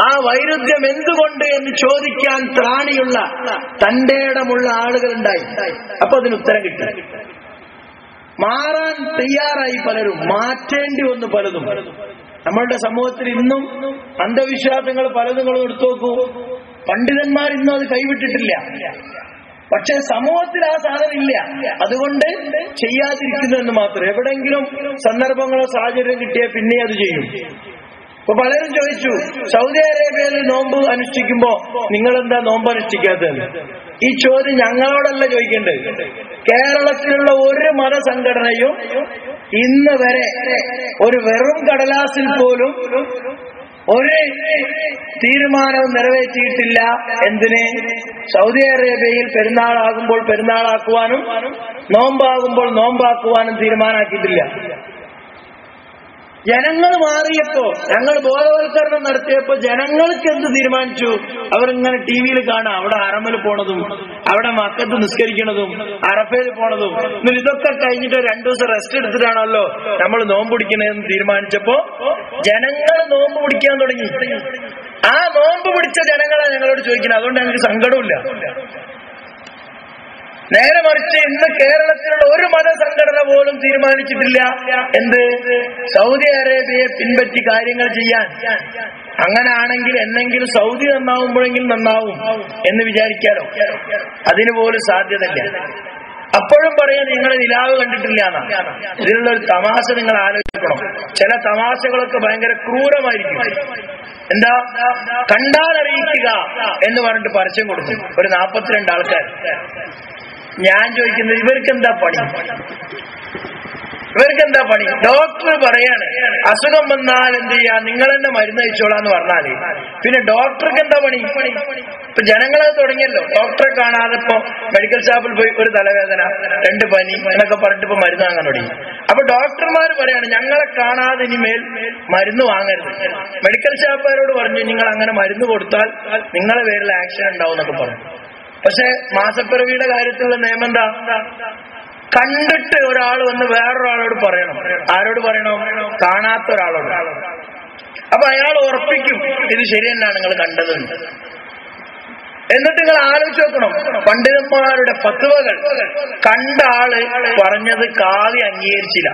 ആ വൈരുദ്ധ്യം എന്തുകൊണ്ട് എന്ന് ചോദിക്കാൻ ത്രാണിയുള്ള തന്റെ ഇടമുള്ള ആളുകൾ ഉണ്ടായി. അപ്പൊ അതിന് ഉത്തരം കിട്ടി. മാറാൻ തയ്യാറായി പലരും, മാറ്റേണ്ടി വന്നു പലതും. നമ്മളുടെ സമൂഹത്തിൽ ഇന്നും അന്ധവിശ്വാസങ്ങൾ പലതും എടുത്തു നോക്കൂ. പണ്ഡിതന്മാർ ഇന്നും അത് കൈവിട്ടിട്ടില്ല. പക്ഷെ സമൂഹത്തിൽ ആ സാധനം ഇല്ല. അതുകൊണ്ട് ചെയ്യാതിരിക്കുന്നു എന്ന് മാത്രം. എവിടെയെങ്കിലും സന്ദർഭങ്ങളോ സാഹചര്യം കിട്ടിയാൽ പിന്നെ അത് ചെയ്യും. ഇപ്പൊ പലരും ചോദിച്ചു, സൗദി അറേബ്യയിൽ നോമ്പ് അനുഷ്ഠിക്കുമ്പോ നിങ്ങളെന്താ നോമ്പ് അനുഷ്ഠിക്കാത്തത്? ഈ ചോദ്യം ഞങ്ങളോടല്ല ചോദിക്കേണ്ടത്. കേരളത്തിലുള്ള ഒരു മതസംഘടനയും ഇന്ന് വരെ ഒരു വെറും കടലാസിൽ പോലും ഒരു തീരുമാനവും നിറവേറ്റിയിട്ടില്ല. എന്തിന്? സൗദി അറേബ്യയിൽ പെരുന്നാളാകുമ്പോൾ പെരുന്നാളാക്കുവാനും നോമ്പാകുമ്പോൾ നോമ്പാക്കുവാനും തീരുമാനമാക്കിയിട്ടില്ല. ജനങ്ങൾ മാറിയപ്പോ, ഞങ്ങൾ ബോധവൽക്കരണം നടത്തിയപ്പോ ജനങ്ങൾക്ക് എന്ത് തീരുമാനിച്ചു? അവരിങ്ങനെ ടിവിയിൽ കാണാം, അവിടെ ഹറമിൽ പോണതും അവിടെ മക്കത്ത് നിസ്കരിക്കണതും അറഫയിൽ പോണതും. ഇതൊക്കെ കഴിഞ്ഞിട്ട് 2 ദിവസം റെസ്റ്റ് എടുത്തിട്ടാണല്ലോ നമ്മൾ നോമ്പ് പിടിക്കണതെന്ന് തീരുമാനിച്ചപ്പോ ജനങ്ങൾ നോമ്പ് പിടിക്കാൻ തുടങ്ങി. ആ നോമ്പ് പിടിച്ച ജനങ്ങളെ ഞങ്ങളോട് ചോദിക്കുന്നത്. അതുകൊണ്ട് ഞങ്ങൾക്ക് സങ്കടമില്ല. നേരെ മറിച്ച് ഇന്ന് കേരളത്തിലുള്ള ഒരു മതസംഘടന പോലും തീരുമാനിച്ചിട്ടില്ല എന്ത്? സൗദി അറേബ്യയെ പിൻപറ്റി കാര്യങ്ങൾ ചെയ്യാൻ. അങ്ങനെയാണെങ്കിൽ എന്നെങ്കിലും സൗദി നന്നാവുമ്പോഴെങ്കിലും നന്നാവും എന്ന് വിചാരിക്കാലോ. അതിന് പോലും സാധ്യതയില്ല. അപ്പോഴും പറയാൻ നിങ്ങൾ നിലാവ് കണ്ടിട്ടില്ല എന്നാ. ഇതിലുള്ള ഒരു തമാശ നിങ്ങൾ ആലോചിക്കണം. ചില തമാശകളൊക്കെ ഭയങ്കര ക്രൂരമായിരിക്കും. എന്താ? കണ്ടാൽ അറിയിക്കുക എന്ന് പറഞ്ഞിട്ട് പരസ്യം കൊടുക്കും ഒരു 42 ആൾക്കാർ. ഞാൻ ചോദിക്കുന്നത്, ഇവർക്കെന്താ പണി? ഡോക്ടർ പറയാണ് അസുഖം വന്നാൽ എന്ത് ചെയ്യാ, നിങ്ങൾ തന്നെ മരുന്ന് കഴിച്ചോളാന്ന് പറഞ്ഞാല് പിന്നെ ഡോക്ടർക്ക് എന്താ പണി? ഇപ്പൊ ജനങ്ങളത് തുടങ്ങിയല്ലോ. ഡോക്ടറെ കാണാതെ ഇപ്പൊ മെഡിക്കൽ ഷോപ്പിൽ പോയി ഒരു തലവേദന, 2 പനി എന്നൊക്കെ പറഞ്ഞിട്ട് ഇപ്പൊ മരുന്ന് വാങ്ങാൻ തുടങ്ങി. അപ്പൊ ഡോക്ടർമാർ പറയാണ് ഞങ്ങളെ കാണാതെ ഇനിമേൽ മരുന്ന് വാങ്ങരുത്. മെഡിക്കൽ ഷോപ്പുകാരോട് പറഞ്ഞു നിങ്ങൾ അങ്ങനെ മരുന്ന് കൊടുത്താൽ നിങ്ങളെ പേരിൽ ആക്ഷൻ ഉണ്ടാവും എന്നൊക്കെ പറഞ്ഞു. പക്ഷെ മാസപ്പിറവിയുടെ കാര്യത്തിലുള്ള നിയമം എന്താ? കണ്ടിട്ട് ഒരാൾ വന്ന് വേറൊരാളോട് പറയണം. ആരോട് പറയണം? കാണാത്ത ഒരാളോട്. അപ്പൊ അയാൾ ഉറപ്പിക്കും ഇത് ശരി തന്നെയാണ് നിങ്ങൾ കണ്ടതെന്ന്. എന്നിട്ട് നിങ്ങൾ ആലോചിച്ച് നോക്കണം, പണ്ഡിതന്മാരുടെ ഫത്വകൾ കണ്ട ആള് പറഞ്ഞത് കാവി അംഗീകരിച്ചില്ല.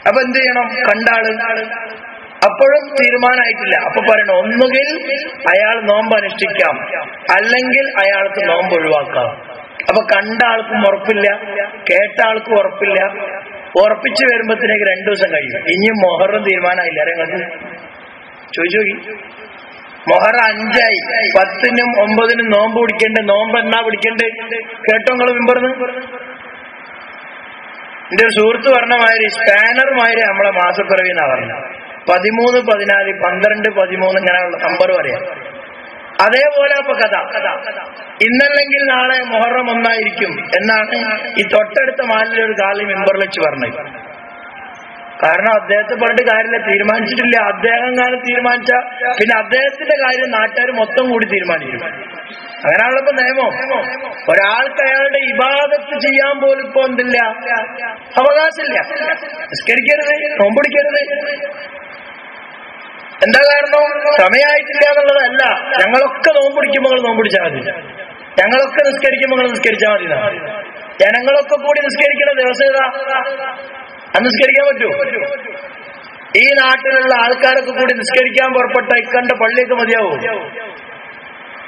അപ്പൊ എന്ത് ചെയ്യണം? കണ്ട ആള് അപ്പോഴും തീരുമാനമായിട്ടില്ല. അപ്പൊ പറയണം ഒന്നുകിൽ അയാൾ നോമ്പ് അനുഷ്ഠിക്കാം, അല്ലെങ്കിൽ അയാൾക്ക് നോമ്പ് ഒഴിവാക്കാം. അപ്പൊ കണ്ട ആൾക്കും ഉറപ്പില്ല, കേട്ട ആൾക്കും ഉറപ്പില്ല. ഉറപ്പിച്ചു വരുമ്പോഴത്തേക്ക് 2 ദിവസം കഴിയും. ഇനിയും മൊഹറം തീരുമാനമായില്ല. നിങ്ങൾക്ക് ചോദിച്ചു നോക്കി, മൊഹറം 5 ആയി, 10-നും 9-നും നോമ്പ് പിടിക്കണ്ടേ? നോമ്പ് എന്നാ പിടിക്കണ്ടേ? കേട്ടോ നിങ്ങള് മിമ്പർന്ന്? എന്റെ ഒരു സുഹൃത്ത് പറഞ്ഞ മാതിരി സ്പാനറുമാതിരി നമ്മളെ മാസപ്പിറവി എന്നാ പറഞ്ഞത്. 13, 14, 12, 13 ഇങ്ങനെയുള്ള നമ്പർ പറയാം. അതേപോലെ അപ്പൊ കഥ ഇന്നല്ലെങ്കിൽ നാളെ മൊഹറം 1 എന്നാണ് ഈ തൊട്ടടുത്ത മാലിലൊരു കാലി മെമ്പറിൽ വെച്ച് പറഞ്ഞത്. കാരണം അദ്ദേഹത്തെ പറഞ്ഞിട്ട് കാര്യമില്ല, തീരുമാനിച്ചിട്ടില്ല. അദ്ദേഹം കാലം തീരുമാനിച്ച പിന്നെ അദ്ദേഹത്തിന്റെ കാര്യം നാട്ടുകാർ മൊത്തം കൂടി തീരുമാനിക്കും. അങ്ങനെയാണല്ലോ നിയമം. ഒരാൾക്ക് അയാളുടെ ഇബാദത്ത് ചെയ്യാൻ പോലും ഇപ്പൊ എന്തില്ല, അവകാശമില്ല. നിസ്കരിക്കരുത്, നോമ്പുടിക്കരുത്. എന്താ കാരണം? സമയമായിട്ടില്ല എന്നുള്ളതല്ല. ഞങ്ങളൊക്കെ നോമ്പുടിക്കുമ്പോൾ നോമ്പുടിച്ചാൽ മതി, ഞങ്ങളൊക്കെ നിസ്കരിക്കുമ്പോൾ നിസ്കരിച്ചാൽ മതി. ജനങ്ങളൊക്കെ കൂടി നിസ്കരിക്കുന്ന ദിവസം ഏതാ? അന്ന് നിസ്കരിക്കാൻ പറ്റുമോ? ഈ നാട്ടിലുള്ള ആൾക്കാരൊക്കെ കൂടി നിസ്കരിക്കാൻ പുറപ്പെട്ട ഇക്കണ്ട പള്ളിയൊക്കെ മതിയാവോ?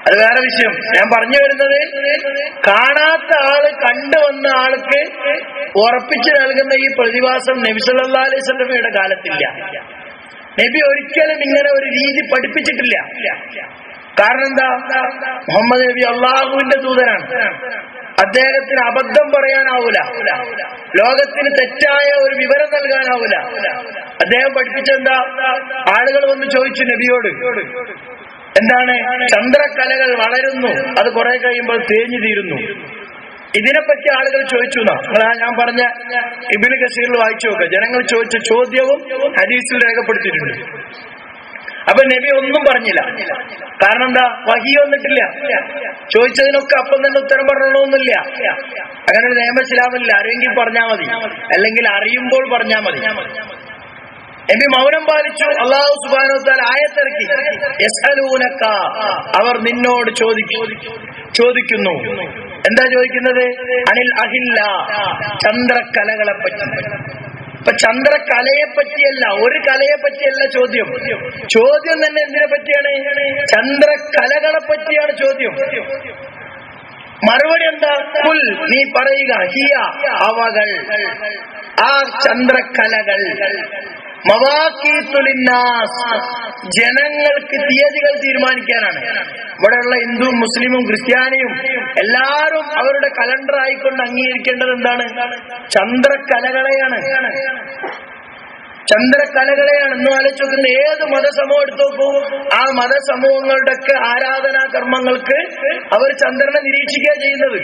അത് വേറെ വിഷയം. ഞാൻ പറഞ്ഞു വരുന്നത്, കാണാത്ത ആള് കണ്ടുവന്ന ആൾക്ക് ഉറപ്പിച്ചു നൽകുന്ന ഈ പ്രതിഭാസം നബി സല്ലല്ലാഹു അലൈഹി വസല്ലമയുടെ കാലത്തില്ല. നബി ഒരിക്കലും ഇങ്ങനെ ഒരു രീതി പഠിപ്പിച്ചിട്ടില്ല. കാരണം എന്താ? മുഹമ്മദ് നബി അള്ളാഹുവിന്റെ ദൂതനാണ്. അദ്ദേഹത്തിന് അബദ്ധം പറയാനാവൂല, ലോകത്തിന് തെറ്റായ ഒരു വിവരം നൽകാനാവൂല. അദ്ദേഹം പഠിപ്പിച്ചെന്താ? ആളുകൾ വന്ന് ചോദിച്ചു നബിയോട്, എന്താണ്? ചന്ദ്രക്കലകൾ വളരുന്നു, അത് കുറെ കഴിയുമ്പോൾ തേഞ്ഞു തീരുന്നു. ഇതിനെപ്പറ്റി ആളുകൾ ചോദിച്ചു എന്നാ ഞാൻ പറഞ്ഞ ഇബ്നു കസീറിൽ വായിച്ചു നോക്കുക. ജനങ്ങൾ ചോദിച്ച ചോദ്യവും ഹദീസിൽ രേഖപ്പെടുത്തിയിട്ടുണ്ട്. അപ്പൊ നബി ഒന്നും പറഞ്ഞില്ല. കാരണം എന്താ? വഹി വന്നിട്ടില്ല. ചോദിച്ചതിനൊക്കെ അപ്പം തന്നെ ഉത്തരം പറഞ്ഞണമെന്നില്ല. അങ്ങനെ ഒരു നിയമം ഇസ്ലാമില്ല. അറിയെങ്കിൽ പറഞ്ഞാൽ മതി, അല്ലെങ്കിൽ അറിയുമ്പോൾ പറഞ്ഞാൽ മതി. നബി മൗനം പാലിച്ചു. അല്ലാഹു സുബ്ഹാനഹു വ തആല ആയത്തിറക്കി, യസ്അലൂനക, അവർ നിന്നോട് ചോദിക്കുന്നു. എന്താ ചോദിക്കുന്നത്? അനിൽ അഹില്ല, ചന്ദ്രക്കലകളെ പറ്റി. ഇപ്പൊ ചന്ദ്രകലയെ പറ്റിയല്ല, ഒരു കലയെ പറ്റിയല്ല ചോദ്യം. ചോദ്യം തന്നെ എന്തിനെ പറ്റിയാണ്? ചന്ദ്രകലകളെ പറ്റിയാണ് ചോദ്യം. മറുപടി എന്താ? കുൽ, നീ പറയുക, ഹിയ, അവകൾ, ആ ചന്ദ്രകലകൾ, മവാഖീത്തുൽ നാസ്, ജനങ്ങൾക്ക് തീയതികൾ തീരുമാനിക്കാനാണ്. ഇവിടെയുള്ള ഹിന്ദുവും മുസ്ലിമും ക്രിസ്ത്യാനിയും എല്ലാവരും അവരുടെ കലണ്ടർ ആയിക്കൊണ്ട് അംഗീകരിക്കേണ്ടത് എന്താണ്? ചന്ദ്രകലകളെയാണ്. ചന്ദ്രകലകളെയാണ്. ഇന്ന് ആലോചിച്ച് നോക്കുന്ന ഏത് മതസമൂഹം എടുത്തു നോക്കൂ, ആ മതസമൂഹങ്ങളുടെ ഒക്കെ ആരാധനാ കർമ്മങ്ങൾക്ക് അവർ ചന്ദ്രനെ നിരീക്ഷിക്കുക ചെയ്യുന്നത്.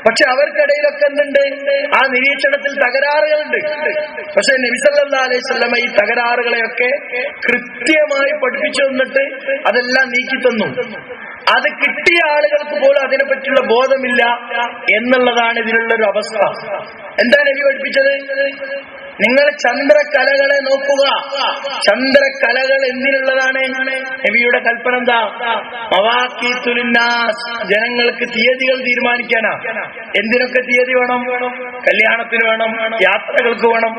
പക്ഷെ അവർക്കിടയിലൊക്കെ എന്തുണ്ട്? ആ നിരീക്ഷണത്തിൽ തകരാറുകളുണ്ട്. പക്ഷെ നബി സല്ലല്ലാഹു അലൈഹി വസല്ലം ഈ തകരാറുകളെയൊക്കെ കൃത്യമായി പഠിപ്പിച്ചു തന്നിട്ട് അതെല്ലാം നീക്കി തന്നു. അത് കിട്ടിയ ആളുകൾക്ക് പോലും അതിനെപ്പറ്റിയുള്ള ബോധമില്ല എന്നുള്ളതാണ് ഇതിനുള്ളൊരു അവസ്ഥ. എന്താ നബി പഠിപ്പിച്ചത്? നിങ്ങൾ ചന്ദ്രകലകളെ നോക്കുക. ചന്ദ്രകലകൾ എന്തിനുള്ളതാണ്? നബിയുടെ കൽപ്പന എന്താ? മവാഖീത്തുൽ നാസ്, ജനങ്ങൾക്ക് തീയതികൾ തീരുമാനിക്കാനാ. എന്തിനൊക്കെ തീയതി വേണം? കല്യാണത്തിന് വേണം, യാത്രകൾക്ക് വേണം,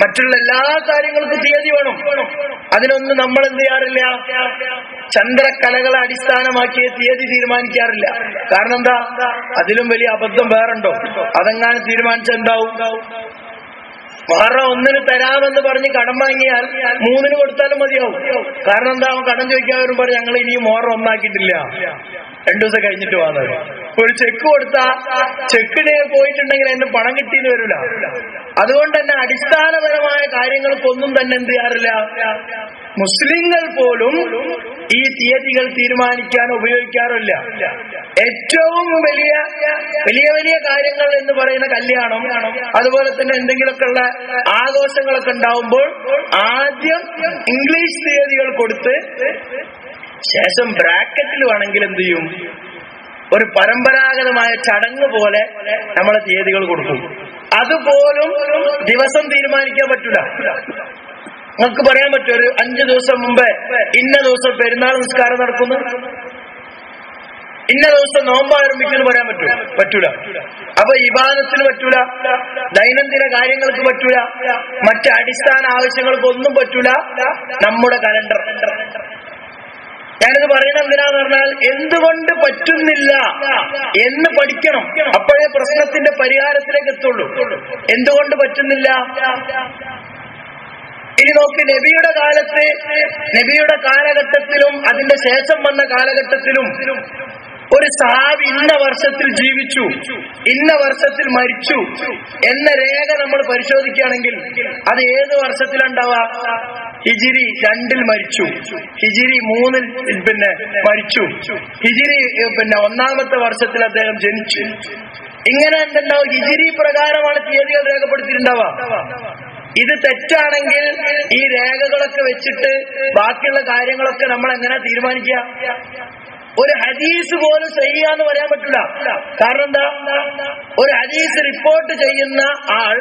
മറ്റുള്ള എല്ലാ കാര്യങ്ങൾക്കും തീയതി വേണം. അതിനൊന്നും നമ്മൾ എന്ത് ചെയ്യാറില്ല? ചന്ദ്രകലകളെ അടിസ്ഥാനമാക്കിയ തീയതി തീരുമാനിക്കാറില്ല. കാരണം എന്താ? അതിലും വലിയ അബദ്ധം വേറുണ്ടോ? അതെങ്ങാനും തീരുമാനിച്ചെന്താവും? മുഹറം 1 തരാമെന്ന് പറഞ്ഞ് കടം വാങ്ങിയാൽ 3 കൊടുത്താലും മതിയാവും. കാരണം എന്താ? കടം ചോദിക്കാൻ വരുമ്പോൾ ഞങ്ങൾ ഇനിയും മുഹറം 1 ആക്കിയിട്ടില്ല, 2 ദിവസം കഴിഞ്ഞിട്ട് വന്നത്. ഒരു ചെക്ക് കൊടുത്താ ചെക്കിന് പോയിട്ടുണ്ടെങ്കിൽ അതിന് പണം കിട്ടിയെന്ന് വരില്ല. അതുകൊണ്ട് തന്നെ അടിസ്ഥാനപരമായ കാര്യങ്ങൾക്കൊന്നും തന്നെ എന്ത് ചെയ്യാറില്ല. മുസ്ലിങ്ങൾ പോലും ഈ തീയതികൾ തീരുമാനിക്കാൻ ഉപയോഗിക്കാറില്ല. ഏറ്റവും വലിയ വലിയ വലിയ കാര്യങ്ങൾ എന്ന് പറയുന്ന കല്യാണം, അതുപോലെ തന്നെ എന്തെങ്കിലുമൊക്കെ ഉള്ള ആഘോഷങ്ങളൊക്കെ ഉണ്ടാവുമ്പോൾ ആദ്യം ഇംഗ്ലീഷ് തീയതികൾ കൊടുത്ത് ശേഷം ബ്രാക്കറ്റിൽ വേണമെങ്കിൽ എന്ത് ചെയ്യും, ഒരു പരമ്പരാഗതമായ ചടങ്ങ് പോലെ നമ്മളെ തീയതികൾ കൊടുക്കും. അതുപോലും ദിവസം തീരുമാനിക്കാൻ പറ്റൂല. നമുക്ക് പറയാൻ പറ്റും ഒരു 5 ദിവസം മുമ്പേ ഇന്ന ദിവസം പെരുന്നാൾ നിസ്കാരം നടക്കുന്നു, ഇന്ന ദിവസം നോമ്പ് ആരംഭിക്കുന്നു പറയാൻ പറ്റൂല. അപ്പൊ ഇബാദത്തിന് പറ്റൂല, ദൈനംദിന കാര്യങ്ങൾക്ക് പറ്റൂല, മറ്റ് അടിസ്ഥാന ആവശ്യങ്ങൾക്ക് ഒന്നും പറ്റൂല നമ്മുടെ കലണ്ടർ. ഞാനിത് പറയുന്നത് എന്തിനാന്ന് പറഞ്ഞാൽ എന്തുകൊണ്ട് പറ്റുന്നില്ല എന്ന് പഠിക്കണം. അപ്പോഴേ പ്രശ്നത്തിന്റെ പരിഹാരത്തിലേക്ക് എത്തുള്ളൂ. എന്തുകൊണ്ട് പറ്റുന്നില്ല? ഇനി നോക്ക്, നബിയുടെ കാലത്ത്, നബിയുടെ കാലഘട്ടത്തിലും അതിന്റെ ശേഷം വന്ന കാലഘട്ടത്തിലും ഒരു സഹാബി ഇന്ന വർഷത്തിൽ ജീവിച്ചു, ഇന്ന വർഷത്തിൽ മരിച്ചു എന്ന രേഖ നമ്മൾ പരിശോധിക്കുകയാണെങ്കിൽ അത് ഏത് വർഷത്തിലുണ്ടാവുക? ഹിജിരി 2 മരിച്ചു, ഹിജിരി 3 മരിച്ചു, ഹിജിരി 1 വർഷത്തിൽ അദ്ദേഹം ജനിച്ചു. ഇങ്ങനെ എന്തുണ്ടാവും? ഹിജിരി പ്രകാരമാണ് തീയതികൾ രേഖപ്പെടുത്തിയിട്ടുണ്ടാവുക. ഇത് തെറ്റാണെങ്കിൽ ഈ രേഖകളൊക്കെ വെച്ചിട്ട് ബാക്കിയുള്ള കാര്യങ്ങളൊക്കെ നമ്മൾ എങ്ങനെ തീരുമാനിക്കുക? ഒരു ഹദീസ് പോലും സഹിയാന്ന് പറയാൻ പറ്റില്ല. കാരണം എന്താ? ഒരു ഹദീസ് റിപ്പോർട്ട് ചെയ്യുന്ന ആൾ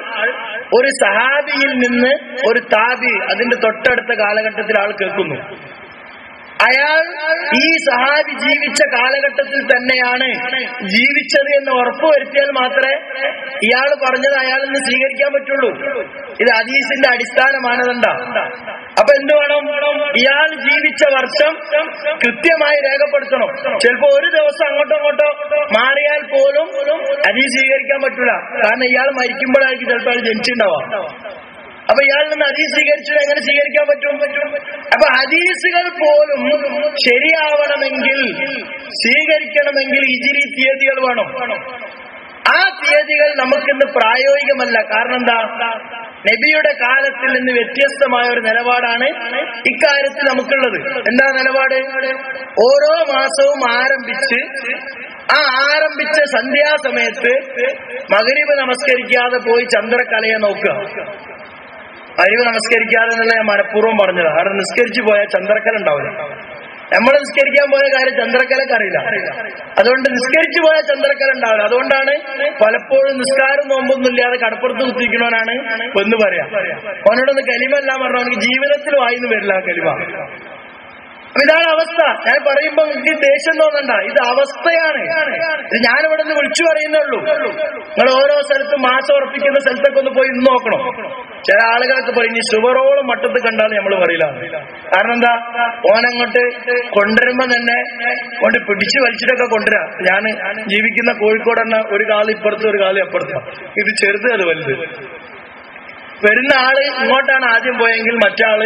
ഒരു സഹാബിയിൽ നിന്ന് ഒരു താബി, അതിന്റെ തൊട്ടടുത്ത കാലഘട്ടത്തിൽ ആൾ കേൾക്കുന്നു. അയാൾ ഈ സഹാബി ജീവിച്ച കാലഘട്ടത്തിൽ തന്നെയാണ് ജീവിച്ചത് എന്ന് ഉറപ്പുവരുത്തിയാൽ മാത്രമേ ഇയാൾ പറഞ്ഞത് അയാളിൽ നിന്ന് സ്വീകരിക്കാൻ പറ്റുള്ളൂ. ഇത് ഹദീസിന്റെ അടിസ്ഥാന മാനദണ്ഡം. അപ്പൊ എന്ത് വേണം? ഇയാൾ ജീവിച്ച വർഷം കൃത്യമായി രേഖപ്പെടുത്തണം. ചിലപ്പോ ഒരു ദിവസം അങ്ങോട്ടോ ഇങ്ങോട്ടോ മാറിയാൽ പോലും ഹദീസ് സ്വീകരിക്കാൻ പറ്റൂല. കാരണം ഇയാൾ മരിക്കുമ്പോഴായിരിക്കും ചിലപ്പോൾ അയാൾ ജനിച്ചിട്ടുണ്ടാവാം. അപ്പൊ ഇയാളിൽ നിന്ന് ഹദീസ് സ്വീകരിച്ചാൽ എങ്ങനെ സ്വീകരിക്കാൻ പറ്റും? അപ്പൊ ഹദീസുകൾ പോലും ശരിയാവണമെങ്കിൽ, സ്വീകരിക്കണമെങ്കിൽ ഹിജ്രി തീയതികൾ വേണം. ആ തീയതികൾ നമുക്കിന്ന് പ്രായോഗികമല്ല. കാരണം എന്താ? നബിയുടെ കാലത്തിൽ നിന്ന് വ്യത്യസ്തമായ ഒരു നിലപാടാണ് ഇക്കാര്യത്തിൽ നമുക്കുള്ളത്. എന്താ നിലപാട്? ഓരോ മാസവും ആരംഭിച്ച് ആരംഭിച്ച സന്ധ്യാസമയത്ത് മഗ്രിബ് നമസ്കരിക്കാതെ പോയി ചന്ദ്രക്കലയെ നോക്കുക. മഗ്രിബ് നമസ്കരിക്കാതെ എന്നുള്ള ഞാൻ മനഃപൂർവ്വം പറഞ്ഞതാണ്. കാരണം നിസ്കരിച്ചു പോയാൽ ചന്ദ്രക്കല ഉണ്ടാവില്ല. നമ്മൾ നിസ്കരിക്കാൻ പോയ കാര്യം ചന്ദ്രക്കലക്ക് അറിയില്ല. അതുകൊണ്ട് നിസ്കരിച്ചു പോയാൽ ചന്ദ്രക്കല ഉണ്ടാവില്ല. അതുകൊണ്ടാണ് പലപ്പോഴും നിസ്കാരം നോമ്പൊന്നും ഇല്ലാതെ കടപ്പുറത്ത് കുത്തിരിക്കണവനാണ് എന്ന് പറയാം. അവനോടൊന്ന് കലിമല്ല പറഞ്ഞാൽ അവനക്ക് ജീവിതത്തിൽ വായിന്ന് വരില്ല ആ കലിമ. ഇതാണ് അവസ്ഥ. ഞാൻ പറയുമ്പോ എനിക്ക് ദേഷ്യം തോന്നണ്ട, ഇത് അവസ്ഥയാണ്. ഇത് ഞാനിവിടെ നിന്ന് വിളിച്ചു പറയുന്നുള്ളൂ. നിങ്ങൾ ഓരോ സ്ഥലത്തും മാസം ഉറപ്പിക്കുന്ന സ്ഥലത്തൊക്കെ ഒന്ന് പോയി ഇന്ന് നോക്കണം. ചില ആളുകളൊക്കെ പറയും ഈ ഷുഗറോളം മട്ടത്ത് കണ്ടാൽ നമ്മൾ പറയില്ല. കാരണം എന്താ? ഓനങ്ങോട്ട് കൊണ്ടുവരുമ്പോ തന്നെ കൊണ്ട് പിടിച്ചു വലിച്ചിട്ടൊക്കെ കൊണ്ടുവരാം. ഞാൻ ജീവിക്കുന്ന കോഴിക്കോട് തന്നെ ഒരു കാല് ഇപ്പുറത്ത് ഒരു കാല് അപ്പുറത്ത്. ഇത് ചെറുത് അത് വലുത്. വരുന്ന ആള് ഇങ്ങോട്ടാണ് ആദ്യം പോയെങ്കിൽ മറ്റാള്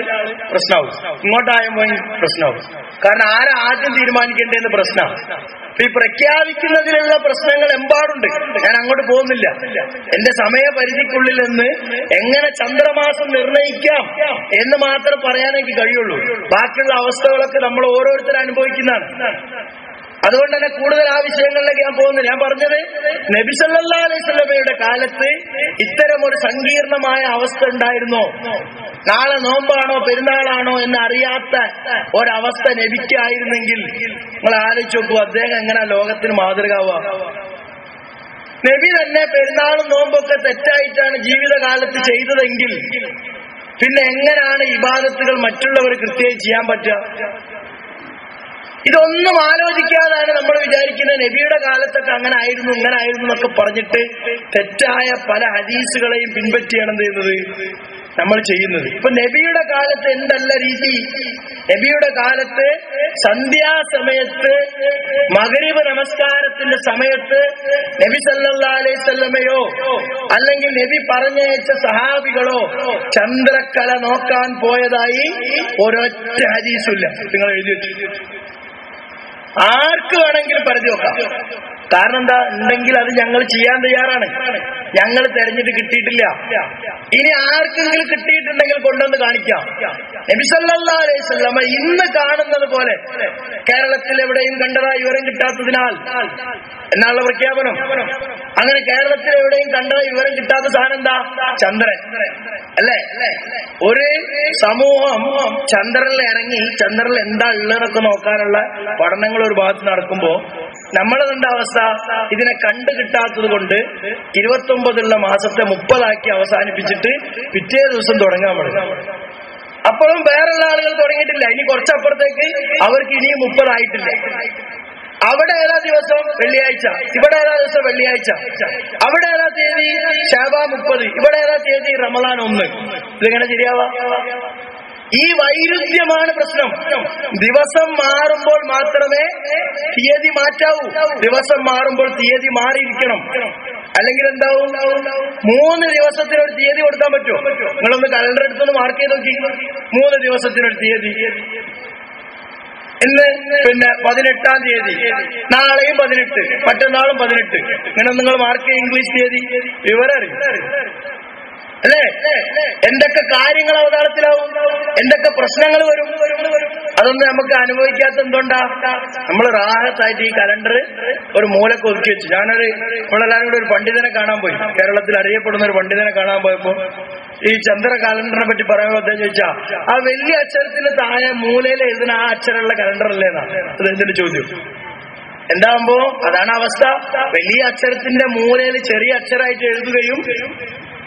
പ്രശ്നമാവും, ഇങ്ങോട്ടായും പോയെങ്കിൽ പ്രശ്നമാവും. കാരണം ആരാ ആദ്യം തീരുമാനിക്കേണ്ടതെന്ന് പ്രശ്നമാണ്. ഈ പ്രഖ്യാപിക്കുന്നതിലുള്ള പ്രശ്നങ്ങൾ എമ്പാടുണ്ട്. ഞാൻ അങ്ങോട്ട് പോകുന്നില്ല. എന്റെ സമയപരിധിക്കുള്ളിൽ നിന്ന് എങ്ങനെ ചന്ദ്രമാസം നിർണയിക്കാം എന്ന് മാത്രം പറയാൻ എനിക്ക് കഴിയുള്ളൂ. ബാക്കിയുള്ള അവസ്ഥകളൊക്കെ നമ്മൾ ഓരോരുത്തരും അനുഭവിക്കുന്നതാണ്. അതുകൊണ്ട് തന്നെ കൂടുതൽ ആ വിഷയങ്ങളിലേക്ക് ഞാൻ പോകുന്നില്ല. ഞാൻ പറഞ്ഞത് നബി സല്ലല്ലാഹു അലൈഹി വസല്ലമയുടെ കാലത്ത് ഇത്തരം ഒരു സങ്കീർണമായ അവസ്ഥ ഉണ്ടായിരുന്നോ? നാളെ നോമ്പാണോ പെരുന്നാളാണോ എന്ന് അറിയാത്ത ഒരവസ്ഥ നബിക്കായിരുന്നെങ്കിൽ നിങ്ങൾ ആലോചിച്ച് നോക്കൂ, അദ്ദേഹം എങ്ങനെ ലോകത്തിന് മാതൃകാവുക? നബി തന്നെ പെരുന്നാളും നോമ്പൊക്കെ തെറ്റായിട്ടാണ് ജീവിതകാലത്ത് ചെയ്തതെങ്കിൽ പിന്നെ എങ്ങനെയാണ് ഇബാദത്തുകൾ മറ്റുള്ളവർ കൃത്യമായി ചെയ്യാൻ പറ്റുക? ഇതൊന്നും ആലോചിക്കാതാണ് നമ്മൾ വിചാരിക്കുന്നത് നബിയുടെ കാലത്തൊക്കെ അങ്ങനെ ആയിരുന്നു ഇങ്ങനെ ആയിരുന്നു എന്നൊക്കെ പറഞ്ഞിട്ട് തെറ്റായ പല ഹദീസുകളെയും പിൻപറ്റിയാണ് എന്ത് ചെയ്യുന്നത് നമ്മൾ ചെയ്യുന്നത്. ഇപ്പൊ നബിയുടെ കാലത്ത് എന്തല്ല രീതി? നബിയുടെ കാലത്ത് സന്ധ്യാസമയത്ത് മഗ്രിബ് നമസ്കാരത്തിന്റെ സമയത്ത് നബി സല്ലല്ലാഹു അലൈഹി വസല്ലമയോ അല്ലെങ്കിൽ നബി പറഞ്ഞയച്ച സഹാബികളോ ചന്ദ്രക്കല നോക്കാൻ പോയതായി ഒരൊറ്റ ഹദീസുമില്ല. നിങ്ങൾ എഴുതി വെച്ചു. ആർക്ക് വേണമെങ്കിലും പരിധി നോക്കാം. കാരണം എന്താ? ഉണ്ടെങ്കിൽ അത് ഞങ്ങൾ ചെയ്യാൻ തയ്യാറാണ്. ഞങ്ങൾ തെരഞ്ഞിട്ട് കിട്ടിയിട്ടില്ല. ഇനി ആർക്കെങ്കിലും കിട്ടിയിട്ടുണ്ടെങ്കിൽ കൊണ്ടുവന്ന് കാണിക്കാം. നബി സല്ലല്ലാഹു അലൈഹി വസല്ലം ഇന്ന് കാണുന്നത് പോലെ കേരളത്തിൽ എവിടെയും കണ്ടതായി വിവരം കിട്ടാത്തതിനാൽ എന്നുള്ള പ്രഖ്യാപനം. അങ്ങനെ കേരളത്തിൽ എവിടെയും കണ്ടതായി വിവരം കിട്ടാത്ത സാധനം എന്താ? ചന്ദ്രൻ അല്ലേ? ഒരു സമൂഹം ചന്ദ്രനിൽ ഇറങ്ങി ചന്ദ്രനിൽ എന്താ ഉള്ളതെന്നൊക്കെ നോക്കാനുള്ള പഠനങ്ങൾ ഒരു ഭാഗത്ത് നടക്കുമ്പോ നമ്മളെന്താ അവസ്ഥ? ഇതിനെ കണ്ടു കിട്ടാത്തത് കൊണ്ട് 29 മാസത്തെ 30 അവസാനിപ്പിച്ചിട്ട് പിറ്റേ ദിവസം തുടങ്ങാൻ നമ്മൾ. അപ്പോഴും വേറെയുള്ള ആളുകൾ തുടങ്ങിയിട്ടില്ല. ഇനി കുറച്ചപ്പുറത്തേക്ക് അവർക്ക് ഇനിയും 30 ആയിട്ടില്ല. അവിടെ ഏതാ ദിവസം? വെള്ളിയാഴ്ച. ഇവിടെ ഏതാ ദിവസം? വെള്ളിയാഴ്ച. അവിടെ ഏതാ തീയതി? ശഅബാൻ 30. ഇവിടെ ഏതാ തീയതി? റമളാൻ 1. ഇതെങ്ങനെ ശരിയാവാ? ഈ വൈരുദ്ധ്യമാണ് പ്രശ്നം. ദിവസം മാറുമ്പോൾ മാത്രമേ തീയതി മാറ്റാവൂ. ദിവസം മാറുമ്പോൾ തീയതി മാറിയിരിക്കണം. അല്ലെങ്കിൽ എന്താവും? 3 ദിവസത്തിനൊരു തീയതി കൊടുക്കാൻ പറ്റുമോ? നിങ്ങളൊന്ന് കലണ്ടർ എടുത്തൊന്ന് മാർക്ക് ചെയ്ത് നോക്കി. 3 ദിവസത്തിനൊരു തീയതി. ഇന്ന് 18-ാം തീയതി, നാളെയും 18, മറ്റന്നാളും 18. ഇങ്ങനെ നിങ്ങൾ മാർക്ക് ചെയ്യും. ഇംഗ്ലീഷ് തീയതി വിവരം അറിയും അല്ലേ? എന്തൊക്കെ കാര്യങ്ങൾ അവതാളത്തിലാവും, എന്തൊക്കെ പ്രശ്നങ്ങൾ വരും. അതൊന്നും നമുക്ക് അനുഭവിക്കാത്ത എന്തുകൊണ്ടാ? നമ്മൾ റാഹത്തായിട്ട് ഈ കലണ്ടർ ഒരു മൂലക്ക് ഒതുക്കി വെച്ചു. നമ്മളെല്ലാരും കൂടെ ഒരു പണ്ഡിതനെ കാണാൻ പോയി. കേരളത്തിൽ അറിയപ്പെടുന്ന ഒരു പണ്ഡിതനെ കാണാൻ പോയപ്പോ ഈ ചന്ദ്ര കലണ്ടറിനെ പറ്റി പറയുമ്പോൾ അദ്ദേഹം ചോദിച്ചാ, ആ വലിയ അക്ഷരത്തിന് താഴെ മൂലയിൽ എഴുതുന്ന ആ അക്ഷരമുള്ള കലണ്ടർ അല്ലേന്നാ അദ്ദേഹത്തിന്റെ ചോദ്യം. എന്താകുമ്പോ അതാണ് അവസ്ഥ. വലിയ അക്ഷരത്തിന്റെ മൂലയിൽ ചെറിയ അക്ഷരമായിട്ട് എഴുതുകയും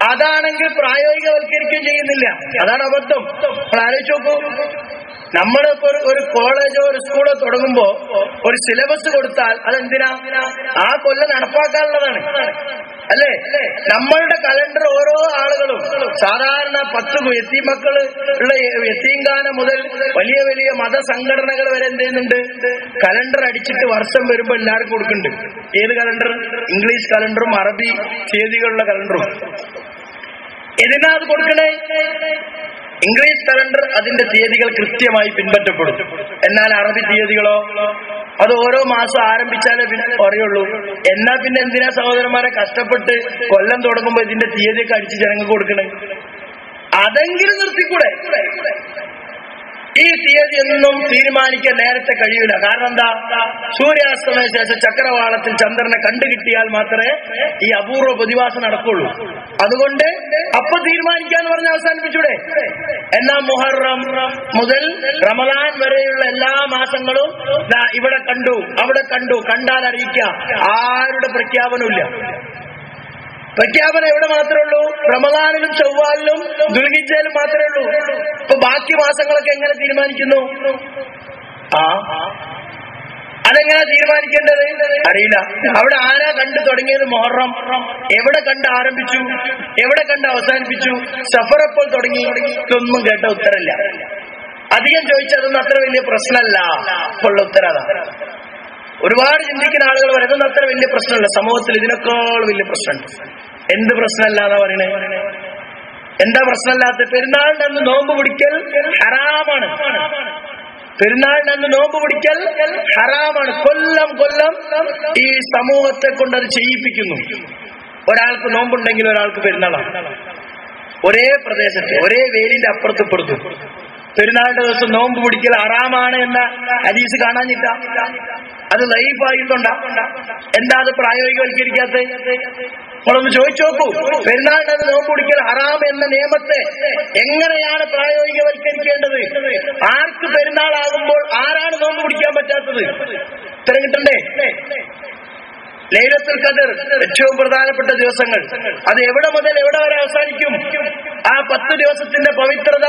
അതാണെങ്കിൽ പ്രായോഗികവൽക്കരിക്കുകയും ചെയ്യുന്നില്ല. അതാണ് അബദ്ധം. നമ്മൾ ആലോചിച്ച് നോക്കൂ. നമ്മളിപ്പോ ഒരു കോളേജോ ഒരു സ്കൂളോ തുടങ്ങുമ്പോ ഒരു സിലബസ് കൊടുത്താൽ അതെന്തിനാ? ആ കൊല്ലം നടപ്പാക്കാനുള്ളതാണ് അല്ലേ? നമ്മളുടെ കലണ്ടർ ഓരോ ആളുകളും സാധാരണ 10 യത്തീമക്കള് ഉള്ള യത്തീംഖാന മുതൽ വലിയ വലിയ മതസംഘടനകൾ വരെ എന്ത് ചെയ്യുന്നുണ്ട്? കലണ്ടർ അടിച്ചിട്ട് വർഷം വരുമ്പോ എല്ലാവർക്കും കൊടുക്കുന്നുണ്ട്. ഏത് കലണ്ടർ? ഇംഗ്ലീഷ് കലണ്ടറും അറബി തീയതികളുള്ള കലണ്ടറും. എന്തിനാ അത് കൊടുക്കണേ? ഇംഗ്ലീഷ് കലണ്ടർ അതിന്റെ തീയതികൾ കൃത്യമായി പിൻപറ്റപ്പെടും. എന്നാൽ അറബി തീയതികളോ അത് ഓരോ മാസം ആരംഭിച്ചാലേ അറിയുള്ളൂ. എന്നാ പിന്നെ എന്തിനാ സഹോദരന്മാരെ കഷ്ടപ്പെട്ട് കൊല്ലം തുടങ്ങുമ്പോ ഇതിന്റെ തീയതിയൊക്കെ അടിച്ച് ജനങ്ങൾക്ക് കൊടുക്കണേ? അതെങ്കിലും നിർത്തിക്കൂടെ? ഈ തീയതി എന്നും തീരുമാനിക്കാൻ നേരത്തെ കഴിയില്ല. കാരണം എന്താ? സൂര്യാസ്തമയ ശേഷം ചക്രവാളത്തിൽ ചന്ദ്രനെ കണ്ടുകിട്ടിയാൽ മാത്രമേ ഈ അപൂർവ പ്രതിഭാസം നടക്കുള്ളൂ. അതുകൊണ്ട് അപ്പൊ തീരുമാനിക്കാന്ന് പറഞ്ഞ് അവസാനിപ്പിച്ചൂടെ? എന്നാ മുഹറം മുതൽ റമളാൻ വരെയുള്ള എല്ലാ മാസങ്ങളും ഇവിടെ കണ്ടു അവിടെ കണ്ടു, കണ്ടാൽ അറിയിക്കാം. ആരുടെ പ്രഖ്യാപനമില്ല. പ്രഖ്യാപനം എവിടെ മാത്രമേ ഉള്ളൂ? റമളാനിലും ശവ്വാലിലും ദുൽഹിജ്ജയിലും മാത്രമേ ഉള്ളൂ. ഇപ്പൊ ബാക്കി മാസങ്ങളൊക്കെ എങ്ങനെ തീരുമാനിക്കുന്നു? അതെങ്ങനെ തീരുമാനിക്കേണ്ടത്? അറിയില്ല. അവിടെ ആരാ കണ്ടു തുടങ്ങിയത്? മുഹറം. എവിടെ കണ്ട് ആരംഭിച്ചു? എവിടെ കണ്ട് അവസാനിപ്പിച്ചു? സഫർ എപ്പോൾ തുടങ്ങി? ഇതൊന്നും കേട്ട ഉത്തരമില്ല. അധികം ചോദിച്ചതൊന്നും അത്ര വലിയ പ്രശ്നമല്ല. ഉള്ള ഉത്തരം അതാ. ഒരുപാട് ചിന്തിക്കുന്ന ആളുകൾ പറയുന്നത് അത്ര വലിയ പ്രശ്നമല്ല. സമൂഹത്തിൽ ഇതിനേക്കാൾ വലിയ പ്രശ്നമുണ്ട്. എന്ത് പ്രശ്നമല്ലാന്നാ പറയണേ? എന്താ പ്രശ്നമല്ലാത്ത? പെരുന്നാളിന്റെ അന്ന് നോമ്പ് പിടിക്കൽ ഹറാമാണ്. പെരുന്നാളിന്റെ അന്ന് നോമ്പ് പിടിക്കൽ ഹറാമാണ്. കൊല്ലം കൊല്ലം ഈ സമൂഹത്തെ കൊണ്ട് അത് ചെയ്യിപ്പിക്കുന്നു. ഒരാൾക്ക് നോമ്പുണ്ടെങ്കിൽ ഒരാൾക്ക് പെരുന്നാളാണ്. ഒരേ പ്രദേശത്ത് ഒരേ വേലിന്റെ അപ്പുറത്തിപ്പുറത്തു പെരുന്നാളിന്റെ ദിവസം നോമ്പ് പിടിക്കൽ ഹറാമാണ് എന്ന ഹദീസ് കാണാനില്ല. അത് ലൈഫായിട്ടുണ്ടാ? എന്താ അത് പ്രായോഗികവൽക്കരിക്കാത്ത? നമ്മളൊന്ന് ചോദിച്ചു നോക്കൂ. പെരുന്നാളിന്റെ നോമ്പ് പിടിക്കൽ ഹറാം എന്ന നിയമത്തെ എങ്ങനെയാണ് പ്രായോഗികവൽക്കരിക്കേണ്ടത്? ആർക്ക് പെരുന്നാളാകുമ്പോൾ ആരാണ് നോമ്പ് പിടിക്കാൻ പറ്റാത്തത്? ഉത്തരം കിട്ടണ്ടേ? ലൈലത്തുൽ ഖദർ ഏറ്റവും പ്രധാനപ്പെട്ട ദിവസങ്ങൾ. അത് എവിടെ മുതൽ എവിടെ വരെ അവസാനിക്കും? ആ 10 ദിവസത്തിന്റെ പവിത്രത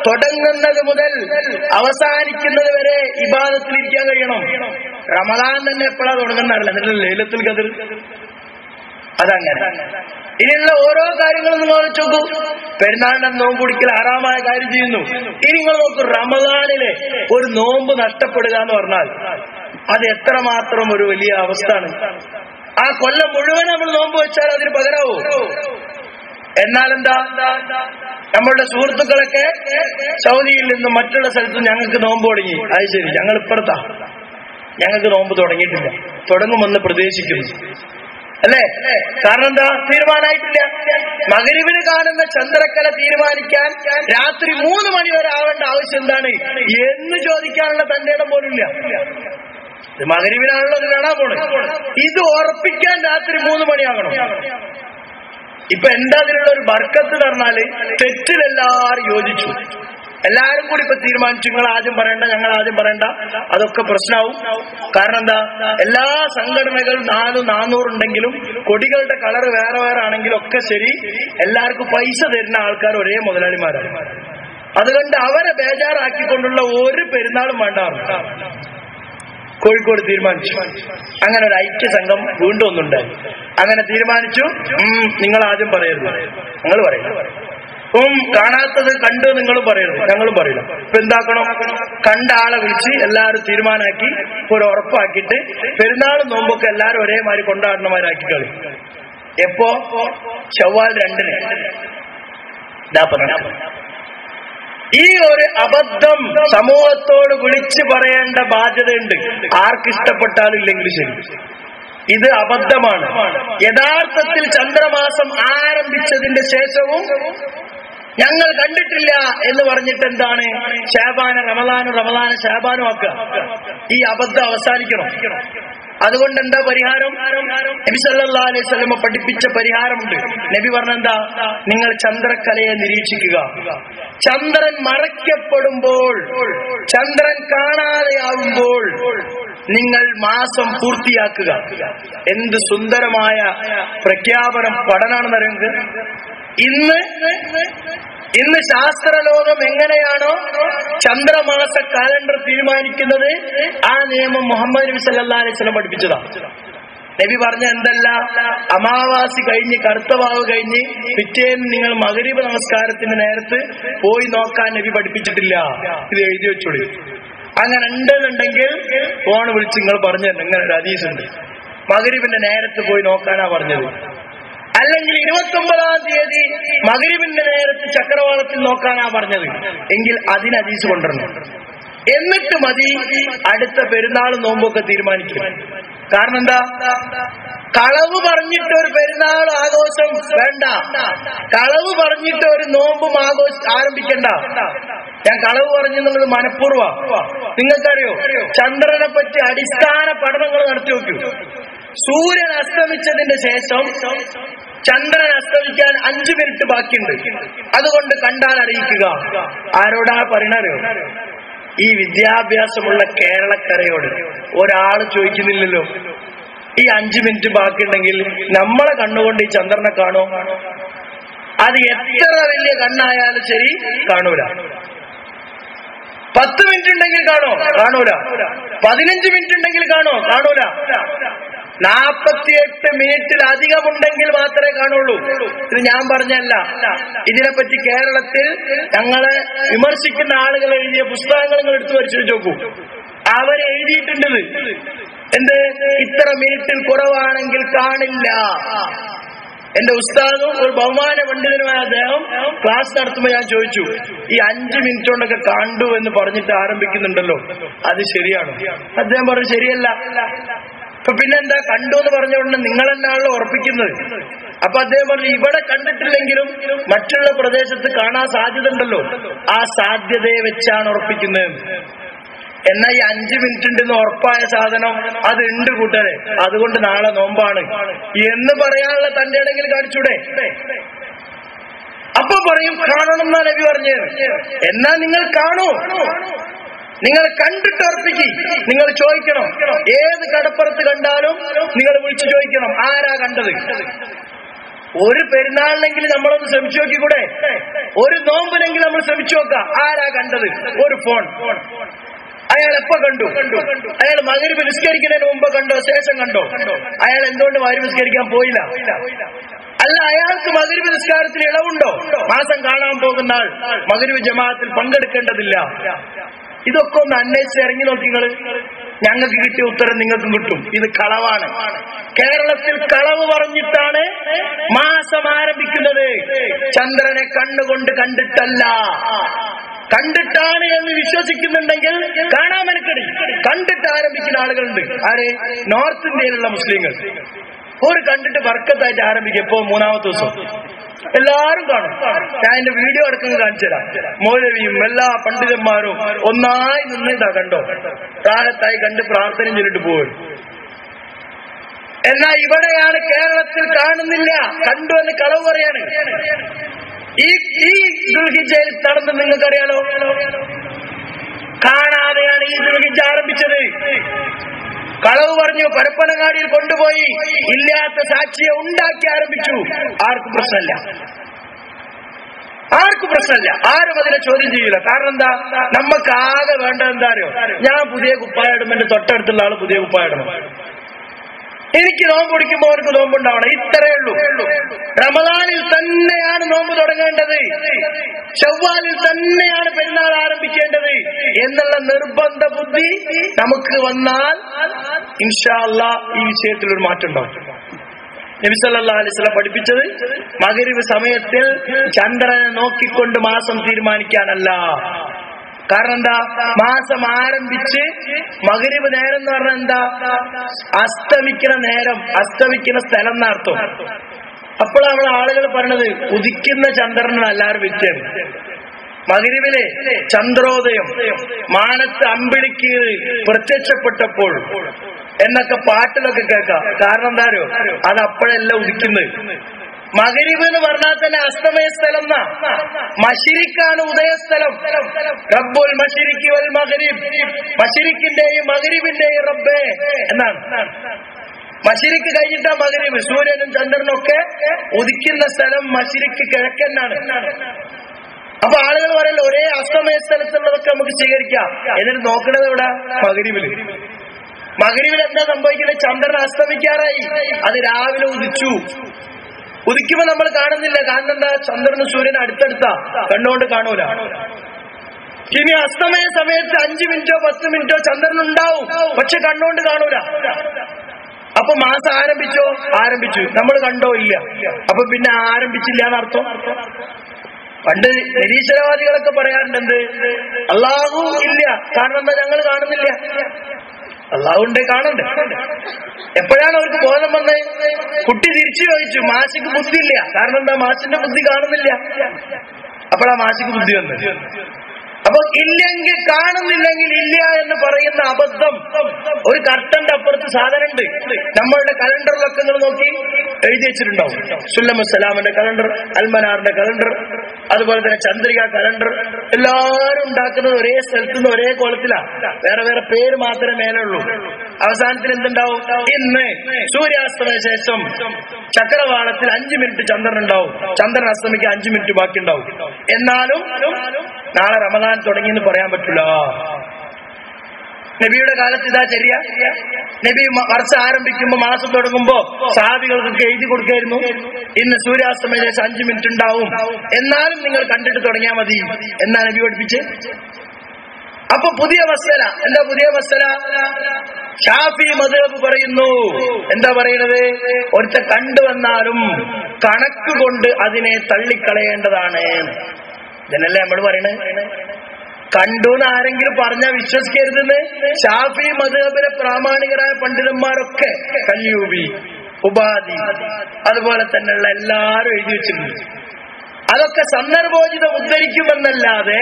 തുടങ്ങുന്നത് മുതൽ അവസാനിക്കുന്നത് വരെ ഇബാദത്തിലിരിക്കാൻ കഴിയണം. റമളാൻ തന്നെ എപ്പോഴാ തുടങ്ങുന്നതല്ല, എന്നിട്ട് ലൈലത്തുൽ ഖദർ. അതങ്ങനെ. ഇനിയുള്ള ഓരോ കാര്യങ്ങളും നിങ്ങൾ ആലോചിച്ച് നോക്കൂ. പെരുന്നാളിന്റെ നോമ്പ് പിടിക്കൽ ഹറാമായ കാര്യം ചെയ്യുന്നു. ഇനി നിങ്ങൾ നോക്കൂ, റമളാനിലെ ഒരു നോമ്പ് നഷ്ടപ്പെടുക എന്ന് പറഞ്ഞാൽ അത് എത്രമാത്രം ഒരു വലിയ അവസ്ഥയാണ്. ആ കൊല്ലം മുഴുവൻ നമ്മൾ നോമ്പ് വെച്ചാൽ അതിന് പകരാവോ? എന്നാലെന്താ, നമ്മളുടെ സുഹൃത്തുക്കളൊക്കെ സൗദിയിൽ നിന്നും മറ്റുള്ള സ്ഥലത്തും ഞങ്ങൾക്ക് നോമ്പ് തുടങ്ങി. അത് ശരി, ഞങ്ങൾ ഇപ്പുറത്താ. ഞങ്ങൾക്ക് നോമ്പ് തുടങ്ങിയിട്ടില്ല, തുടങ്ങുമെന്ന് പ്രതീക്ഷിക്കുന്നു. അല്ലേ? കാരണം എന്താ? തീരുമാനമായിട്ടില്ല. മഗ്‌രിബിന് കാണുന്ന ചന്ദ്രക്കല തീരുമാനിക്കാൻ രാത്രി 3 മണി വരെ ആവേണ്ട ആവശ്യം എന്താണ് എന്ന് ചോദിക്കാനുള്ള തന്റെ ഇടം പോലും ഇല്ല. മഗ്‌രിബിനാണല്ലോ ഇത് കാണാൻ പോണത്. ഇത് ഉറപ്പിക്കാൻ രാത്രി 3 മണിയാകണം. ഇപ്പൊ എന്താ അതിനുള്ള ഒരു ബർക്കത്ത് പറഞ്ഞാല് തെറ്റിലെല്ലാരും യോജിച്ചു. എല്ലാരും കൂടി ഇപ്പൊ തീരുമാനിച്ചു, നിങ്ങൾ ആദ്യം പറയണ്ട, ഞങ്ങൾ ആദ്യം പറയണ്ട, അതൊക്കെ പ്രശ്നമാവും. കാരണം എന്താ? എല്ലാ സംഘടനകൾ 400 ഉണ്ടെങ്കിലും കൊടികളുടെ കളർ വേറെ വേറെ ആണെങ്കിലും ഒക്കെ ശരി, എല്ലാവർക്കും പൈസ തരുന്ന ആൾക്കാർ ഒരേ മുതലാളിമാരാണ്. അതുകൊണ്ട് അവരെ ബേജാറാക്കിക്കൊണ്ടുള്ള ഒരു പെരുന്നാളും വേണ്ടാറുണ്ട്. കോഴിക്കോട് തീരുമാനിച്ചു. അങ്ങനെ ഒരു ഐക്യ സംഘം വീണ്ടും ഒന്നുണ്ടായി. അങ്ങനെ തീരുമാനിച്ചു, നിങ്ങൾ ആദ്യം പറയരുത്, ഞങ്ങൾ പറയില്ല. കാണാത്തത് കണ്ട് നിങ്ങളും പറയരുത്, ഞങ്ങളും പറയില്ല. ഇപ്പൊ എന്താക്കണം? കണ്ട ആളെ വിളിച്ച് എല്ലാവരും തീരുമാനാക്കി ഒരു ഉറപ്പാക്കിയിട്ട് പെരുന്നാളും നോമ്പൊക്കെ എല്ലാരും ഒരേമാതിരി കൊണ്ടാടുന്നമാരാക്കി കളി. എപ്പോ? ശവ്വാൽ 2-ന്. ഈ ഒരു അബദ്ധം സമൂഹത്തോട് വിളിച്ചു പറയേണ്ട ബാധ്യതയുണ്ട്, ആർക്കിഷ്ടപ്പെട്ടാലും ഇല്ലെങ്കിലും ശരി. ഇത് അബദ്ധമാണ്. യഥാർത്ഥത്തിൽ ചന്ദ്രമാസം ആരംഭിച്ചതിന്റെ ശേഷവും ഞങ്ങൾ കണ്ടിട്ടില്ല എന്ന് പറഞ്ഞിട്ട് എന്താണ് ശഅബാന റമളാനും റമളാന ശഅബാനും ആക്കുക? ഈ അബദ്ധം അവസാനിക്കണം. അതുകൊണ്ട് എന്താ പരിഹാരം? നബി സല്ലല്ലാഹു അലൈഹി വസല്ലം പഠിപ്പിച്ച പരിഹാരമുണ്ട്. നബി പറഞ്ഞെന്താ? നിങ്ങൾ ചന്ദ്രക്കലയെ നിരീക്ഷിക്കുക. ചന്ദ്രൻ മറയ്ക്കപ്പെടുമ്പോൾ, ചന്ദ്രൻ കാണാതെയാവുമ്പോൾ നിങ്ങൾ മാസം പൂർത്തിയാക്കുക. എന്ത് സുന്ദരമായ പ്രഖ്യാപനം, പഠനാണെന്ന് അറിയുന്നത്. ഇന്ന് ശാസ്ത്രലോകം എങ്ങനെയാണോ ചന്ദ്രമാസ കാലണ്ടർ തീരുമാനിക്കുന്നത്, ആ നിയമം മുഹമ്മദ് നബി സല്ലല്ലാഹു അലൈഹി വസല്ലം പഠിപ്പിച്ചതാണ്. നബി പറഞ്ഞ എന്തല്ല, അമാവാസി കഴിഞ്ഞ് കറുത്തവാവ് കഴിഞ്ഞ് പിറ്റേന്ന് നിങ്ങൾ മഗ്‌രിബ് നമസ്കാരത്തിന്റെ നേരത്ത് പോയി നോക്കാൻ നബി പഠിപ്പിച്ചിട്ടില്ല. ഇത് എഴുതി വെച്ചോളി. അങ്ങനെ ഉണ്ടെന്നുണ്ടെങ്കിൽ ഫോൺ വിളിച്ച് നിങ്ങൾ പറഞ്ഞു തന്നെ, ഇങ്ങനെ ഒരു ഹദീസുണ്ട്, മഗ്‌രിബിന്റെ നേരത്ത് പോയി നോക്കാനാ പറഞ്ഞത്. അല്ലെങ്കിൽ 29-ാം തീയതി മഗ്‌രിബിന്റെ നേരത്ത് ചക്രവാളത്തിൽ നോക്കാനാ പറഞ്ഞത് എങ്കിൽ അതിന് ഹദീസ് കൊണ്ടുവരണം. എന്നിട്ട് മതി അടുത്ത പെരുന്നാൾ നോമ്പൊക്കെ തീരുമാനിക്കും. കാരണം എന്താ? കളവ് പറഞ്ഞിട്ട് ഒരു പെരുന്നാൾ ആഘോഷം വേണ്ട, കളവ് പറഞ്ഞിട്ട് ഒരു നോമ്പും ആരംഭിക്കണ്ട. ഞാൻ കളവ് പറഞ്ഞെന്നുള്ളത് മനഃപൂർവ്വം. നിങ്ങൾക്കറിയോ, ചന്ദ്രനെ പറ്റി അടിസ്ഥാന പഠനങ്ങൾ നടത്തി നോക്കൂ. സൂര്യൻ അസ്തമിച്ചതിന്റെ ശേഷം ചന്ദ്രൻ അസ്തമിക്കാൻ 5 മിനിറ്റ് ബാക്കിയുണ്ട്. അതുകൊണ്ട് കണ്ടാൽ അറിയിക്കുക. ആരോടാ പറയണറിയോ? ഈ വിദ്യാഭ്യാസമുള്ള കേരളക്കരയോട്. ഒരാള് ചോദിക്കുന്നില്ലല്ലോ, ഈ 5 മിനിറ്റ് ബാക്കിയുണ്ടെങ്കിൽ നമ്മളെ കണ്ണുകൊണ്ട് ഈ ചന്ദ്രനെ കാണോ? അത് എത്ര വലിയ കണ്ണായാലും ശരി കാണൂല. 10 മിനിറ്റ് ഉണ്ടെങ്കിൽ കാണോ? കാണൂല. 15 മിനിറ്റ് ഉണ്ടെങ്കിൽ കാണോ? കാണൂല. 48 മിനിറ്റിലധികമുണ്ടെങ്കിൽ മാത്രമേ കാണുള്ളൂ. ഇത് ഞാൻ പറഞ്ഞല്ല. ഇതിനെപ്പറ്റി കേരളത്തിൽ ഞങ്ങളെ വിമർശിക്കുന്ന ആളുകൾ എഴുതിയ പുസ്തകങ്ങൾ നിങ്ങൾ എടുത്തു പരിശോധിച്ച് നോക്കൂ. അവരെ എഴുതിയിട്ടുണ്ട് എന്ത്, ഇത്ര മിനിറ്റിൽ കുറവാണെങ്കിൽ കാണില്ല. എന്റെ ഉസ്താദും ഒരു ബഹുമാന പണ്ഡിതനുമായ അദ്ദേഹം ക്ലാസ് നടത്തുമ്പോൾ ഞാൻ ചോദിച്ചു, ഈ 5 മിനിറ്റ് കൊണ്ടൊക്കെ കണ്ടു എന്ന് പറഞ്ഞിട്ട് ആരംഭിക്കുന്നുണ്ടല്ലോ, അത് ശരിയാണോ? അദ്ദേഹം പറഞ്ഞു ശരിയല്ല. അപ്പൊ പിന്നെന്താ, കണ്ടു എന്ന് പറഞ്ഞുകൊണ്ട് നിങ്ങൾ തന്നെയാണല്ലോ ഉറപ്പിക്കുന്നത്. അപ്പൊ അദ്ദേഹം പറഞ്ഞു, ഇവിടെ കണ്ടിട്ടില്ലെങ്കിലും മറ്റുള്ള പ്രദേശത്ത് കാണാൻ സാധ്യത ഉണ്ടല്ലോ, ആ സാധ്യതയെ വെച്ചാണ് ഉറപ്പിക്കുന്നത്. എന്നാ ഈ 5 മിനിറ്റ് ഉണ്ടെന്ന് ഉറപ്പായ സാധനം അത് ഉണ്ട് കൂട്ടരെ, അതുകൊണ്ട് നാളെ നോമ്പാണ് എന്ന് പറയാനുള്ള തന്റെ ഇടയിൽ കാണിച്ചൂടെ? അപ്പൊ പറയും കാണണം എന്നാ നബി പറഞ്ഞത്. എന്നാ നിങ്ങൾ കാണൂ, നിങ്ങൾ കണ്ടിട്ട് ഉറപ്പിക്ക്. നിങ്ങൾ ചോദിക്കണം, ഏത് കടപ്പുറത്ത് കണ്ടാലും നിങ്ങൾ വിളിച്ചു ചോദിക്കണം, ആരാ കണ്ടത്? ഒരു പെരുന്നാളിനെങ്കിലും നമ്മളൊന്ന് ശ്രമിച്ചു നോക്കിക്കൂടെ? ഒരു നോമ്പിനെങ്കിലും നമ്മൾ ശ്രമിച്ചു നോക്കാം, ആരാ കണ്ടത്? ഒരു ഫോൺ. അയാൾ എപ്പോ കണ്ടു? അയാൾ മഗ്‌രിബ് നിസ്കരിക്കുന്നതിന് മുമ്പ് കണ്ടോ, ശേഷം കണ്ടോ? അയാൾ എന്തുകൊണ്ട് മഗ്‌രിബ് നിസ്കരിക്കാൻ പോയില്ല? അല്ല, അയാൾക്ക് മഗ്‌രിബ് നിസ്കാരത്തിൽ ഇളവുണ്ടോ? മാസം കാണാൻ പോകുന്ന ആൾ മഗ്‌രിബ് ജമാഅത്തിൽ പങ്കെടുക്കേണ്ടതില്ല. ഇതൊക്കെ ഒന്ന് അന്വേഷിച്ച് ഇറങ്ങി നോക്കി നിങ്ങൾ. ഞങ്ങൾക്ക് കിട്ടിയ ഉത്തരം നിങ്ങൾക്കും കിട്ടും. ഇത് കളവാണ്. കേരളത്തിൽ കളവ് പറഞ്ഞിട്ടാണ് മാസം ആരംഭിക്കുന്നത്. ചന്ദ്രനെ കണ്ണുകൊണ്ട് കണ്ടിട്ടല്ല, കണ്ടിട്ടാണ് എന്ന് വിശ്വസിക്കുന്നുണ്ടെങ്കിൽ കാണാൻ മെനക്കെടി. കണ്ടിട്ട് ആരംഭിക്കുന്ന ആളുകളുണ്ട്. ആര്? നോർത്ത് ഇന്ത്യയിലുള്ള മുസ്ലിങ്ങൾ. ഒരു കണ്ടിട്ട് ബർക്കത്തായിട്ട് ആരംഭിക്കും. എപ്പോ? മൂന്നാമത്തെ ദിവസം എല്ലാരും കാണും. ഞാൻ എന്റെ വീഡിയോ അടക്കം കാണിച്ചു തരാം. മൗലവിയും എല്ലാ പണ്ഡിതന്മാരും ഒന്നായി നിന്നിട്ടാ കണ്ടോ, പ്രായത്തായി കണ്ട് പ്രാർത്ഥനയും ചൊല്ലിട്ട് പോകും. എന്നാൽ ഇവിടെയാണ് കേരളത്തിൽ കാണുന്നില്ല. കണ്ടു എന്ന് കളവ് പറയാണ്. ഈ ദുൽഹിജ്ജയിൽ നടന്ന് നിങ്ങൾക്കറിയാലോ, കാണാതെയാണ് ഈ ദുൽഹിജ്ജ ആരംഭിച്ചത്. കളവ് പറഞ്ഞു, പരപ്പനങ്ങാടിയിൽ കൊണ്ടുപോയി ഇല്ലാത്ത സാക്ഷിയെ ഉണ്ടാക്കി ആരംഭിച്ചു. ആർക്കും പ്രശ്നമില്ല, ആർക്കും പ്രശ്നമില്ല. ആരും അതിനെ ചോദ്യം ചെയ്യില്ല. കാരണം എന്താ? നമുക്ക് ആകെ വേണ്ടത് എന്താ അറിയോ? ഞാൻ പുതിയ കുപ്പായിടും, എന്റെ തൊട്ടടുത്തുള്ള ആള് പുതിയ കുപ്പായിടണം, എനിക്ക് നോമ്പ് പിടിക്കുമ്പോൾ അവർക്ക് നോമ്പുണ്ടാവണം. ഇത്രയേ ഉള്ളൂ. റമദാനിൽ തന്നെയാണ് നോമ്പ് തുടങ്ങേണ്ടത്, ശവ്വാലിൽ തന്നെയാണ് പെരുന്നാൾ ആരംഭിക്കേണ്ടത് എന്നുള്ള നിർബന്ധ ബുദ്ധി നമുക്ക് വന്നാൽ ഇൻഷാ അല്ലാഹ് ഈ വിഷയത്തിൽ ഒരു മാറ്റം ഉണ്ടാവും. നബി സല്ലല്ലാഹു അലൈഹി വസല്ലം പഠിപ്പിച്ചത് മഗ്രിബ് സമയത്തിൽ ചന്ദ്രനെ നോക്കിക്കൊണ്ട് മാസം തീരുമാനിക്കാനല്ല. കാരണം എന്താ? മാസം ആരംഭിച്ച് മഗ്രിബ് നേരം എന്ന് പറഞ്ഞാൽ എന്താ? അസ്തമിക്കുന്ന നേരം, അസ്തമിക്കുന്ന സ്ഥലം എന്നർത്ഥം. അപ്പോഴാണ് ആളുകൾ പറഞ്ഞത് ഉദിക്കുന്ന ചന്ദ്രനാണ് എല്ലാവരും വ്യത്യാസം. മഗ്രിബിലെ ചന്ദ്രോദയം, മാനത്ത് അമ്പിളിക്ക് പ്രത്യക്ഷപ്പെട്ടപ്പോൾ എന്നൊക്കെ പാട്ടിലൊക്കെ കേൾക്കാം. കാരണം എന്താ അറിയോ? അത് അപ്പോഴല്ല ഉദിക്കുന്നത്. മഗ്രിബ് എന്ന് പറഞ്ഞാൽ തന്നെ അസ്തമയ സ്ഥലം എന്നാ. മശ്രിക്കാണ് ഉദയസ്ഥലം. റബ്ബുൽ മശ്രിക്കി വൽ മഗ്രിബ്, മശ്രിക്കിന്റെയും മഗ്രിബിന്റെയും റബ്ബേ എന്നാണ്. മശ്രിക്ക് കഴിഞ്ഞിട്ടാ മഗ്രിബ്. സൂര്യനും ചന്ദ്രനും ഒക്കെ ഉദിക്കുന്ന സ്ഥലം മശ്രിക്ക് കിഴക്കെന്നാണ്. അപ്പൊ ആളുകൾ പറയല്ലോ ഒരേ അസ്തമയ സ്ഥലത്തുള്ളതൊക്കെ നമുക്ക് സ്വീകരിക്കാം. എന്നിട്ട് നോക്കണത് ഇവിടെ മഗ്രിബില്. മഗ്രിബിൽ എന്താ സംഭവിക്കുന്നത്? ചന്ദ്രൻ അസ്തമിക്കാറായി, അത് രാവിലെ ഉദിച്ചു. ഉദിക്കുമ്പോ നമ്മൾ കാണുന്നില്ല. കാരണം എന്താ? ചന്ദ്രനും സൂര്യനും അടുത്തടുത്താ, കണ്ണുകൊണ്ട് കാണൂല. ഇനി അസ്തമയ സമയത്ത് 5 മിനിറ്റോ 10 മിനിറ്റോ ചന്ദ്രൻ ഉണ്ടാവും, പക്ഷെ കണ്ണുകൊണ്ട് കാണൂല. അപ്പൊ മാസം ആരംഭിച്ചോ? ആരംഭിച്ചു. നമ്മൾ കണ്ടോ? ഇല്ല. അപ്പൊ പിന്നെ ആരംഭിച്ചില്ല എന്നർത്ഥം. പണ്ട് നിരീശ്വരവാദികളൊക്കെ പറയാറുണ്ട് എന്ത്? അല്ലാഹു ഇല്ല. കാരണം എന്താ? ഞങ്ങൾ കാണുന്നില്ല. അല്ലാഹുണ്ട്, കാണണ്ടേ? എപ്പോഴാണ് അവർക്ക് ബോധം വന്നത്? കുട്ടി തിരിച്ചു ചോദിച്ചു, മാഷിക്ക് ബുദ്ധി ഇല്ല. കാരണം എന്താ? മാഷിന്റെ ബുദ്ധി കാണുന്നില്ല. അപ്പോഴാ മാഷിക്ക് ബുദ്ധി വന്നത്. അപ്പൊ ഇല്ലെങ്കിൽ, കാണുന്നില്ലെങ്കിൽ ഇല്ല എന്ന് പറയുന്ന അബദ്ധം. ഒരു കർട്ടന്റെ അപ്പുറത്ത് സാധനമുണ്ട്. നമ്മളുടെ കലണ്ടറിലൊക്കെ നിങ്ങൾ നോക്കി എഴുതി വെച്ചിട്ടുണ്ടാവും. സുല്ലമുസ്സലാമിന്റെ കലണ്ടർ, അൽമനാറിന്റെ കലണ്ടർ, അതുപോലെ തന്നെ ചന്ദ്രിക കലണ്ടർ. എല്ലാവരും ഉണ്ടാക്കുന്നത് ഒരേ സ്ഥലത്ത് നിന്ന് ഒരേ കോലത്തിലാണ്. വേറെ വേറെ പേര് മാത്രമേ മേലുള്ളൂ. അവസാനത്തിൽ എന്തുണ്ടാവും? ഇന്ന് സൂര്യാസ്തമയ ശേഷം ചക്രവാളത്തിൽ 5 മിനിറ്റ് ചന്ദ്രൻ ഉണ്ടാവും. ചന്ദ്രൻ അസ്തമിക്ക് 5 മിനിറ്റ് ബാക്കി ഉണ്ടാവും. എന്നാലും നാളെ റമദാൻ തുടങ്ങിയെന്ന് പറയാൻ പറ്റില്ല. നബിയുടെ കാലത്ത് ഇതാ ചര്യ. നബി വർഷം ആരംഭിക്കുമ്പോ, മാസം തുടങ്ങുമ്പോ സഹാബികൾക്കൊക്കെ എഴുതി കൊടുക്കായിരുന്നു, ഇന്ന് സൂര്യാസ്തമയ ശേഷം 5 മിനിറ്റ് ഉണ്ടാവും, എന്നാലും നിങ്ങൾ കണ്ടിട്ട് തുടങ്ങിയാൽ മതി എന്നാ നബി പഠിപ്പിച്ച്. അപ്പൊ പുതിയ മസല എന്താ? പുതിയ മസല ഷാഫി മദ്ഹബ് പറയുന്നു. എന്താ പറയുന്നത്? ഒരുത്ത കണ്ടുവന്നാലും കണക്ക് കൊണ്ട് അതിനെ തള്ളിക്കളയേണ്ടതാണ്. ഇതിനല്ലേ നമ്മൾ പറയണത്? കണ്ടുന്ന് ആരെങ്കിലും പറഞ്ഞാൽ വിശ്വസിക്കരുതെന്ന് ഷാഫി മദ്ഹബിലെ പ്രാമാണികരായ പണ്ഡിതന്മാരൊക്കെ, കല്യൂബി, ഉപാധി, അതുപോലെ തന്നെയുള്ള എല്ലാവരും എഴുതി വെച്ചിട്ടുണ്ട്. അതൊക്കെ സന്ദർഭോചിതം ഉദ്ധരിക്കുമെന്നല്ലാതെ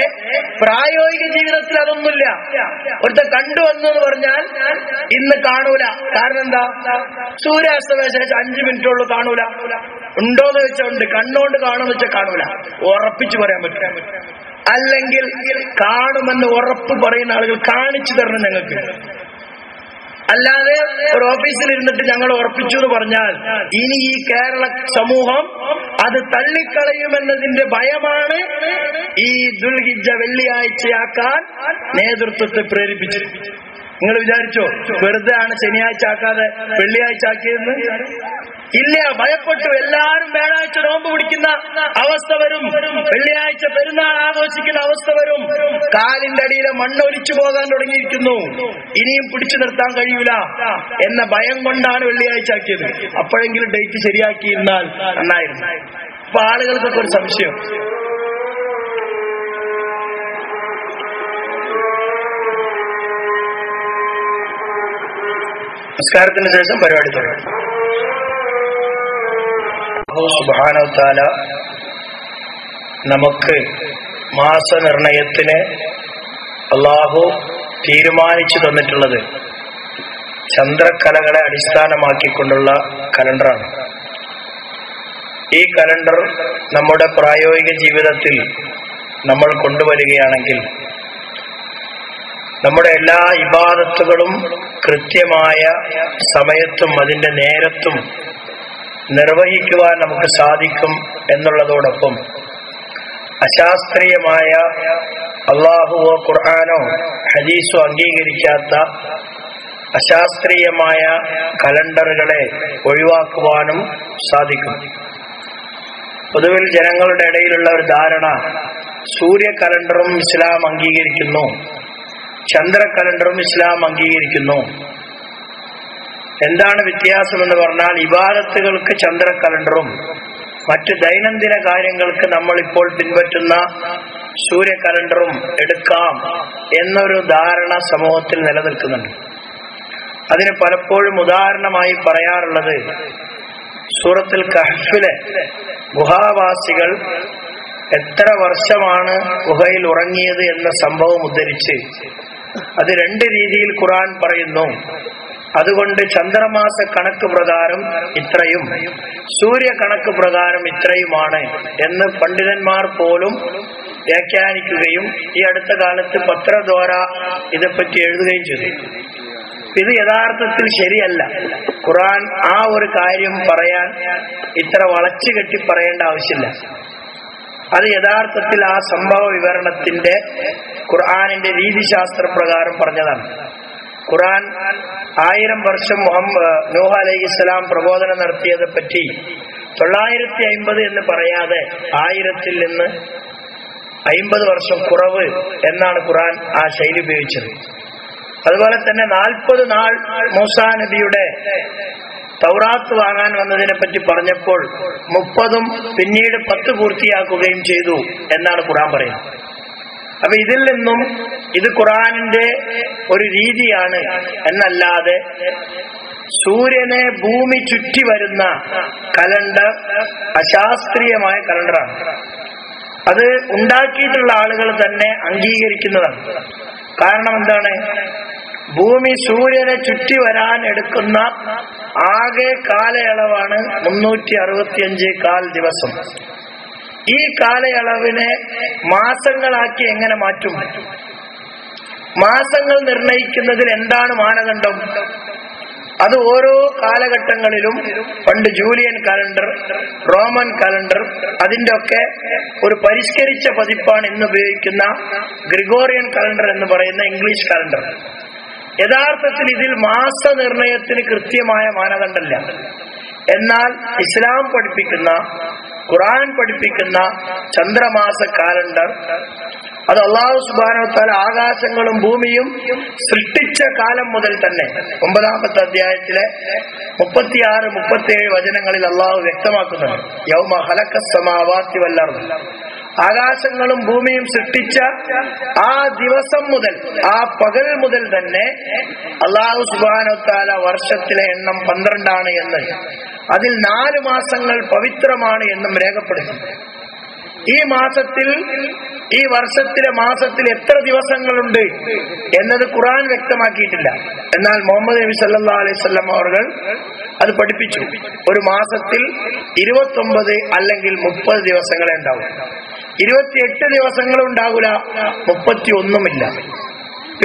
പ്രായോഗിക ജീവിതത്തിൽ അതൊന്നുമില്ല. ഒരുത്ത കണ്ടുവന്നു എന്ന് പറഞ്ഞാൽ ഇന്ന് കാണൂല. കാരണം എന്താ? സൂര്യാസ്തമയ ശേഷം 5 മിനിറ്റുള്ളൂ, കാണൂല. ഉണ്ടോന്ന് വെച്ചാൽ ഉണ്ട്, കണ്ണുകൊണ്ട് കാണുമെന്ന് വെച്ചാൽ കാണൂല. ഉറപ്പിച്ചു പറയാൻ പറ്റും. അല്ലെങ്കിൽ കാണുമെന്ന് ഉറപ്പ് പറയുന്ന ആളുകൾ കാണിച്ചു തരണം ഞങ്ങൾക്ക്. അല്ലാതെ ഒരു ഓഫീസിൽ ഇരുന്നിട്ട് ഞങ്ങൾ ഉറപ്പിച്ചു എന്ന് പറഞ്ഞാൽ ഇനി ഈ കേരള സമൂഹം അത് തള്ളിക്കളയുമെന്നതിന്റെ ഭയമാണ് ഈ ദുൽഹിജ്ജ വെള്ളിയാഴ്ചയാക്കാൻ നേതൃത്വത്തെ പ്രേരിപ്പിച്ചത്. നിങ്ങൾ വിചാരിച്ചോ വെറുതെ ആണ് ശനിയാഴ്ച ആക്കാതെ വെള്ളിയാഴ്ച ആക്കിയെന്ന്? ഇല്ല, ഭയപ്പെട്ടു. എല്ലാവരും വ്യാഴാഴ്ച നോമ്പ് പിടിക്കുന്ന അവസ്ഥ വരും, വെള്ളിയാഴ്ച പെരുന്നാൾ ആഘോഷിക്കുന്ന അവസ്ഥ വരും. കാലിന്റെ അടിയിലെ മണ്ണൊലിച്ചു പോകാൻ തുടങ്ങിയിരിക്കുന്നു, ഇനിയും പിടിച്ചു നിർത്താൻ കഴിയൂല എന്ന ഭയം കൊണ്ടാണ് വെള്ളിയാഴ്ച ആക്കിയത്. അപ്പോഴെങ്കിലും ഡേറ്റ് ശരിയാക്കിയിരുന്നാൽ നന്നായിരുന്നു. അപ്പൊ ആളുകൾക്കൊക്കെ ഒരു സംശയം, നിസ്കാരത്തിന് ശേഷം പരിപാടി തുടങ്ങും. അല്ലാഹു സുബ്ഹാനഹു വ തആല നമുക്ക് മാസനിർണയത്തിന് അല്ലാഹു തീരുമാനിച്ചു തന്നിട്ടുള്ളത് ചന്ദ്രക്കലകളെ അടിസ്ഥാനമാക്കിക്കൊണ്ടുള്ള കലണ്ടറാണ്. ഈ കലണ്ടർ നമ്മുടെ പ്രായോഗിക ജീവിതത്തിൽ നമ്മൾ കൊണ്ടുവരികയാണെങ്കിൽ നമ്മുടെ എല്ലാ ഇബാദത്തുകളും കൃത്യമായ സമയത്തും അതിന്റെ നേരത്തും നിർവഹിക്കുവാൻ നമുക്ക് സാധിക്കും എന്നുള്ളതോടൊപ്പം അശാസ്ത്രീയമായ അല്ലാഹുവോ ഖുർആനോ ഹദീസോ അംഗീകരിക്കാത്ത അശാസ്ത്രീയമായ കലണ്ടറുകളെ ഒഴിവാക്കുവാനും സാധിക്കും. പൊതുവിൽ ജനങ്ങളുടെ ഇടയിലുള്ള ഒരു ധാരണ സൂര്യ കലണ്ടറും ഇസ്ലാം അംഗീകരിക്കുന്നു, ചന്ദ്ര കലണ്ടറും ഇസ്ലാം അംഗീകരിക്കുന്നു. എന്താണ് വ്യത്യാസം എന്ന് പറഞ്ഞാൽ, ഇബാദത്തുകൾക്ക് ചന്ദ്ര കലണ്ടറും മറ്റ് ദൈനംദിന കാര്യങ്ങൾക്ക് നമ്മൾ ഇപ്പോൾ പിൻപറ്റുന്ന സൂര്യ കലണ്ടറും എടുക്കാം എന്നൊരു ധാരണ സമൂഹത്തിൽ നിലനിൽക്കുന്നുണ്ട്. അതിന് പലപ്പോഴും ഉദാഹരണമായി പറയാറുള്ളത് സൂറത്തുൽ കഹ്ഫിലെ ഗുഹാവാസികൾ എത്ര വർഷമാണ് ഗുഹയിൽ ഉറങ്ങിയത് എന്ന സംഭവം ഉദ്ധരിച്ച് അത് രണ്ട് രീതിയിൽ ഖുർആൻ പറയുന്നു. അതുകൊണ്ട് ചന്ദ്രമാസ കണക്ക് പ്രകാരം ഇത്രയും, സൂര്യ കണക്ക് പ്രകാരം ഇത്രയുമാണ് എന്ന് പണ്ഡിതന്മാർ പോലും വ്യാഖ്യാനിക്കുകയും ഈ അടുത്ത കാലത്ത് പത്രദ്വാര ഇതേപ്പറ്റി എഴുതുകയും ചെയ്തു. ഇത് യഥാർത്ഥത്തിൽ ശരിയല്ല. ഖുർആൻ ആ ഒരു കാര്യം പറയാൻ ഇത്ര വളച്ചു കെട്ടി പറയേണ്ട ആവശ്യമില്ല. അത് യഥാർത്ഥത്തിൽ ആ സംഭവ വിവരണത്തിന്റെ ഖുർആനിന്റെ രീതിശാസ്ത്ര പ്രകാരം പറഞ്ഞതാണ്. ഖുർആൻ 1000 വർഷം നൂഹ് അലൈഹിസ്സലാം പ്രബോധനം നടത്തിയതെ പറ്റി 950 എന്ന് പറയാതെ 1000-ൽ നിന്ന് 50 വർഷം കുറവ് എന്നാണ് ഖുർആൻ ആ ശൈലി ഉപയോഗിച്ചത്. അതുപോലെ തന്നെ 40 നാൾ മൂസാ നബിയുടെ തൗറാത്ത് വാങ്ങാൻ വന്നതിനെ പറ്റി പറഞ്ഞപ്പോൾ 30 പിന്നീട് 10 പൂർത്തിയാക്കുകയും ചെയ്തു എന്നാണ് ഖുർആൻ പറയുന്നത്. അപ്പൊ ഇതിൽ നിന്നും ഇത് ഖുർആനിന്റെ ഒരു രീതിയാണ് എന്നല്ലാതെ സൂര്യനെ ഭൂമി ചുറ്റി വരുന്ന കലണ്ടർ അശാസ്ത്രീയമായ കലണ്ടറാണ്. അത് ഉണ്ടാക്കിയിട്ടുള്ള ആളുകൾ തന്നെ അംഗീകരിക്കുന്നതാണ്. കാരണം എന്താണ്? ഭൂമി സൂര്യനെ ചുറ്റി വരാൻ എടുക്കുന്ന ആകെ കാലയളവാണ് 365 ദിവസം. ഈ കാലയളവിനെ മാസങ്ങളാക്കി എങ്ങനെ മാറ്റും? മാസങ്ങൾ നിർണയിക്കുന്നതിൽ എന്താണ് മാനദണ്ഡം? അത് ഓരോ കാലഘട്ടങ്ങളിലും പണ്ട് ജൂലിയൻ കലണ്ടർ, റോമൻ കലണ്ടർ, അതിന്റെ ഒക്കെ ഒരു പരിഷ്കരിച്ച പതിപ്പാണ് ഇന്ന് ഉപയോഗിക്കുന്ന ഗ്രിഗോറിയൻ കലണ്ടർ എന്ന് പറയുന്ന ഇംഗ്ലീഷ് കലണ്ടർ. യഥാർത്ഥത്തിൽ ഇതിൽ മാസനിർണയത്തിന് കൃത്യമായ മാനദണ്ഡമില്ല. എന്നാൽ ഇസ്ലാം പഠിപ്പിക്കുന്ന, ഖുർആൻ പഠിപ്പിക്കുന്ന ചന്ദ്രമാസ കാലണ്ടർ അത് അല്ലാഹു സുബ്ഹാനഹു വ തആല ആകാശങ്ങളും ഭൂമിയും സൃഷ്ടിച്ച കാലം മുതൽ തന്നെ 9-ാമത്തെ അധ്യായത്തിലെ 36, 37 വചനങ്ങളിൽ അല്ലാഹു വ്യക്തമാക്കുന്നുണ്ട്. യൗമ ഖലഖസ് സമാവാതി വൽ അർദ്, ആകാശങ്ങളും ഭൂമിയും സൃഷ്ടിച്ച ആ ദിവസം മുതൽ, ആ പകൽ മുതൽ തന്നെ അല്ലാഹു സുബ്ഹാനഹു വ തആല വർഷത്തിലെ എണ്ണം 12 ആണ് എന്ന്, അതിൽ 4 മാസങ്ങൾ പവിത്രമാണ് എന്നും രേഖപ്പെടുത്തി. ഈ മാസത്തിൽ, ഈ വർഷത്തിലെ മാസത്തിൽ എത്ര ദിവസങ്ങളുണ്ട് എന്നത് ഖുർആൻ വ്യക്തമാക്കിയിട്ടില്ല. എന്നാൽ മുഹമ്മദ് നബി സല്ലല്ലാഹു അലൈഹി വസല്ലം അവർ അത് പഠിപ്പിച്ചു. ഒരു മാസത്തിൽ 29 അല്ലെങ്കിൽ 30 ദിവസങ്ങളെ ഉണ്ടാവും. 28 ദിവസങ്ങളും ഉണ്ടാകൂല, 31-ഉമില്ല.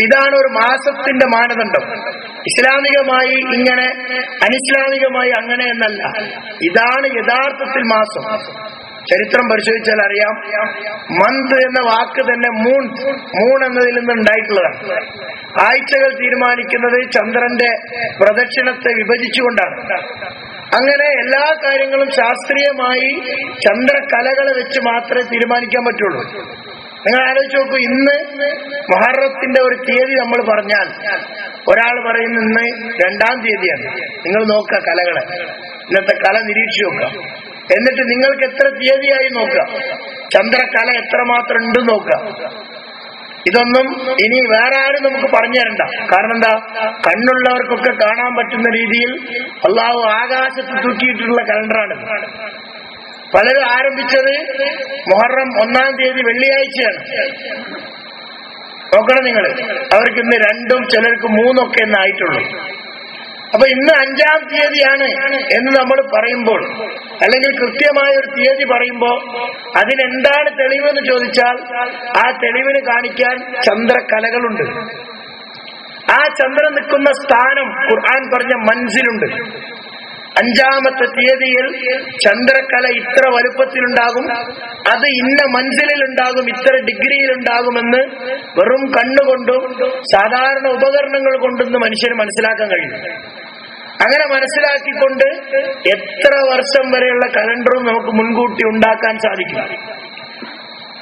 ഇതാണ് ഒരു മാസത്തിന്റെ മാനദണ്ഡം. ഇസ്ലാമികമായി ഇങ്ങനെ, അനിസ്ലാമികമായി അങ്ങനെ എന്നല്ല. ഇതാണ് യഥാർത്ഥത്തിൽ മാസം. ചരിത്രം പരിശോധിച്ചാൽ അറിയാം, മന്ത് എന്ന വാക്ക് തന്നെ മൂൺ എന്നതിൽ നിന്ന് ഉണ്ടായിട്ടുള്ളതാണ്. ആഴ്ചകൾ തീരുമാനിക്കുന്നത് ചന്ദ്രന്റെ പ്രദക്ഷിണത്തെ വിഭജിച്ചുകൊണ്ടാണ്. അങ്ങനെ എല്ലാ കാര്യങ്ങളും ശാസ്ത്രീയമായി ചന്ദ്രകലകളെ വെച്ച് മാത്രമേ തീരുമാനിക്കാൻ പറ്റുള്ളൂ. നിങ്ങൾ ആലോചിച്ച് നോക്കൂ, ഇന്ന് മുഹറത്തിന്റെ ഒരു തീയതി നമ്മൾ പറഞ്ഞാൽ ഒരാൾ പറയുന്ന ഇന്ന് 2-ാം തീയതിയാണ്. നിങ്ങൾ നോക്കുക കലകളെ, ഇന്നത്തെ കല നിരീക്ഷിച്ചു നോക്കുക. എന്നിട്ട് നിങ്ങൾക്ക് എത്ര തീയതിയായി നോക്കുക, ചന്ദ്രകല എത്രമാത്രം ഉണ്ട് നോക്കുക. ഇതൊന്നും ഇനി വേറെ ആരും നമുക്ക് പറഞ്ഞു തരണ്ട. കാരണം എന്താ, കണ്ണുള്ളവർക്കൊക്കെ കാണാൻ പറ്റുന്ന രീതിയിൽ അള്ളാഹു ആകാശത്ത് തൂക്കിയിട്ടുള്ള കലണ്ടറാണ്. പലരും ആരംഭിച്ചത് മുഹറം 1-ാം തീയതി വെള്ളിയാഴ്ചയാണ്. നോക്കണം നിങ്ങൾ, അവർക്ക് ഇന്ന് 2, ചിലർക്ക് 3 എന്നായിട്ടുള്ളൂ. അപ്പൊ ഇന്ന് 5-ാം തീയതിയാണ് എന്ന് നമ്മൾ പറയുമ്പോൾ, അല്ലെങ്കിൽ കൃത്യമായ ഒരു തീയതി പറയുമ്പോൾ അതിനെന്താണ് തെളിവെന്ന് ചോദിച്ചാൽ, ആ തെളിവിന് കാണിക്കാൻ ചന്ദ്രക്കലകളുണ്ട്. ആ ചന്ദ്രൻ നിൽക്കുന്ന സ്ഥാനം ഖുർആൻ പറഞ്ഞ മൻസിലുണ്ട്. 5-ാമത്തെ തീയതിയിൽ ചന്ദ്രക്കല ഇത്ര വലുപ്പത്തിലുണ്ടാകും, അത് ഇന്ന മൻസിലുണ്ടാകും, ഇത്ര ഡിഗ്രിയിലുണ്ടാകുമെന്ന് വെറും കണ്ണുകൊണ്ടും സാധാരണ ഉപകരണങ്ങൾ കൊണ്ടൊന്നും മനുഷ്യന് മനസ്സിലാക്കാൻ കഴിയും. അങ്ങനെ മനസ്സിലാക്കിക്കൊണ്ട് എത്ര വർഷം വരെയുള്ള കലണ്ടറും നമുക്ക് മുൻകൂട്ടി ഉണ്ടാക്കാൻ സാധിക്കും.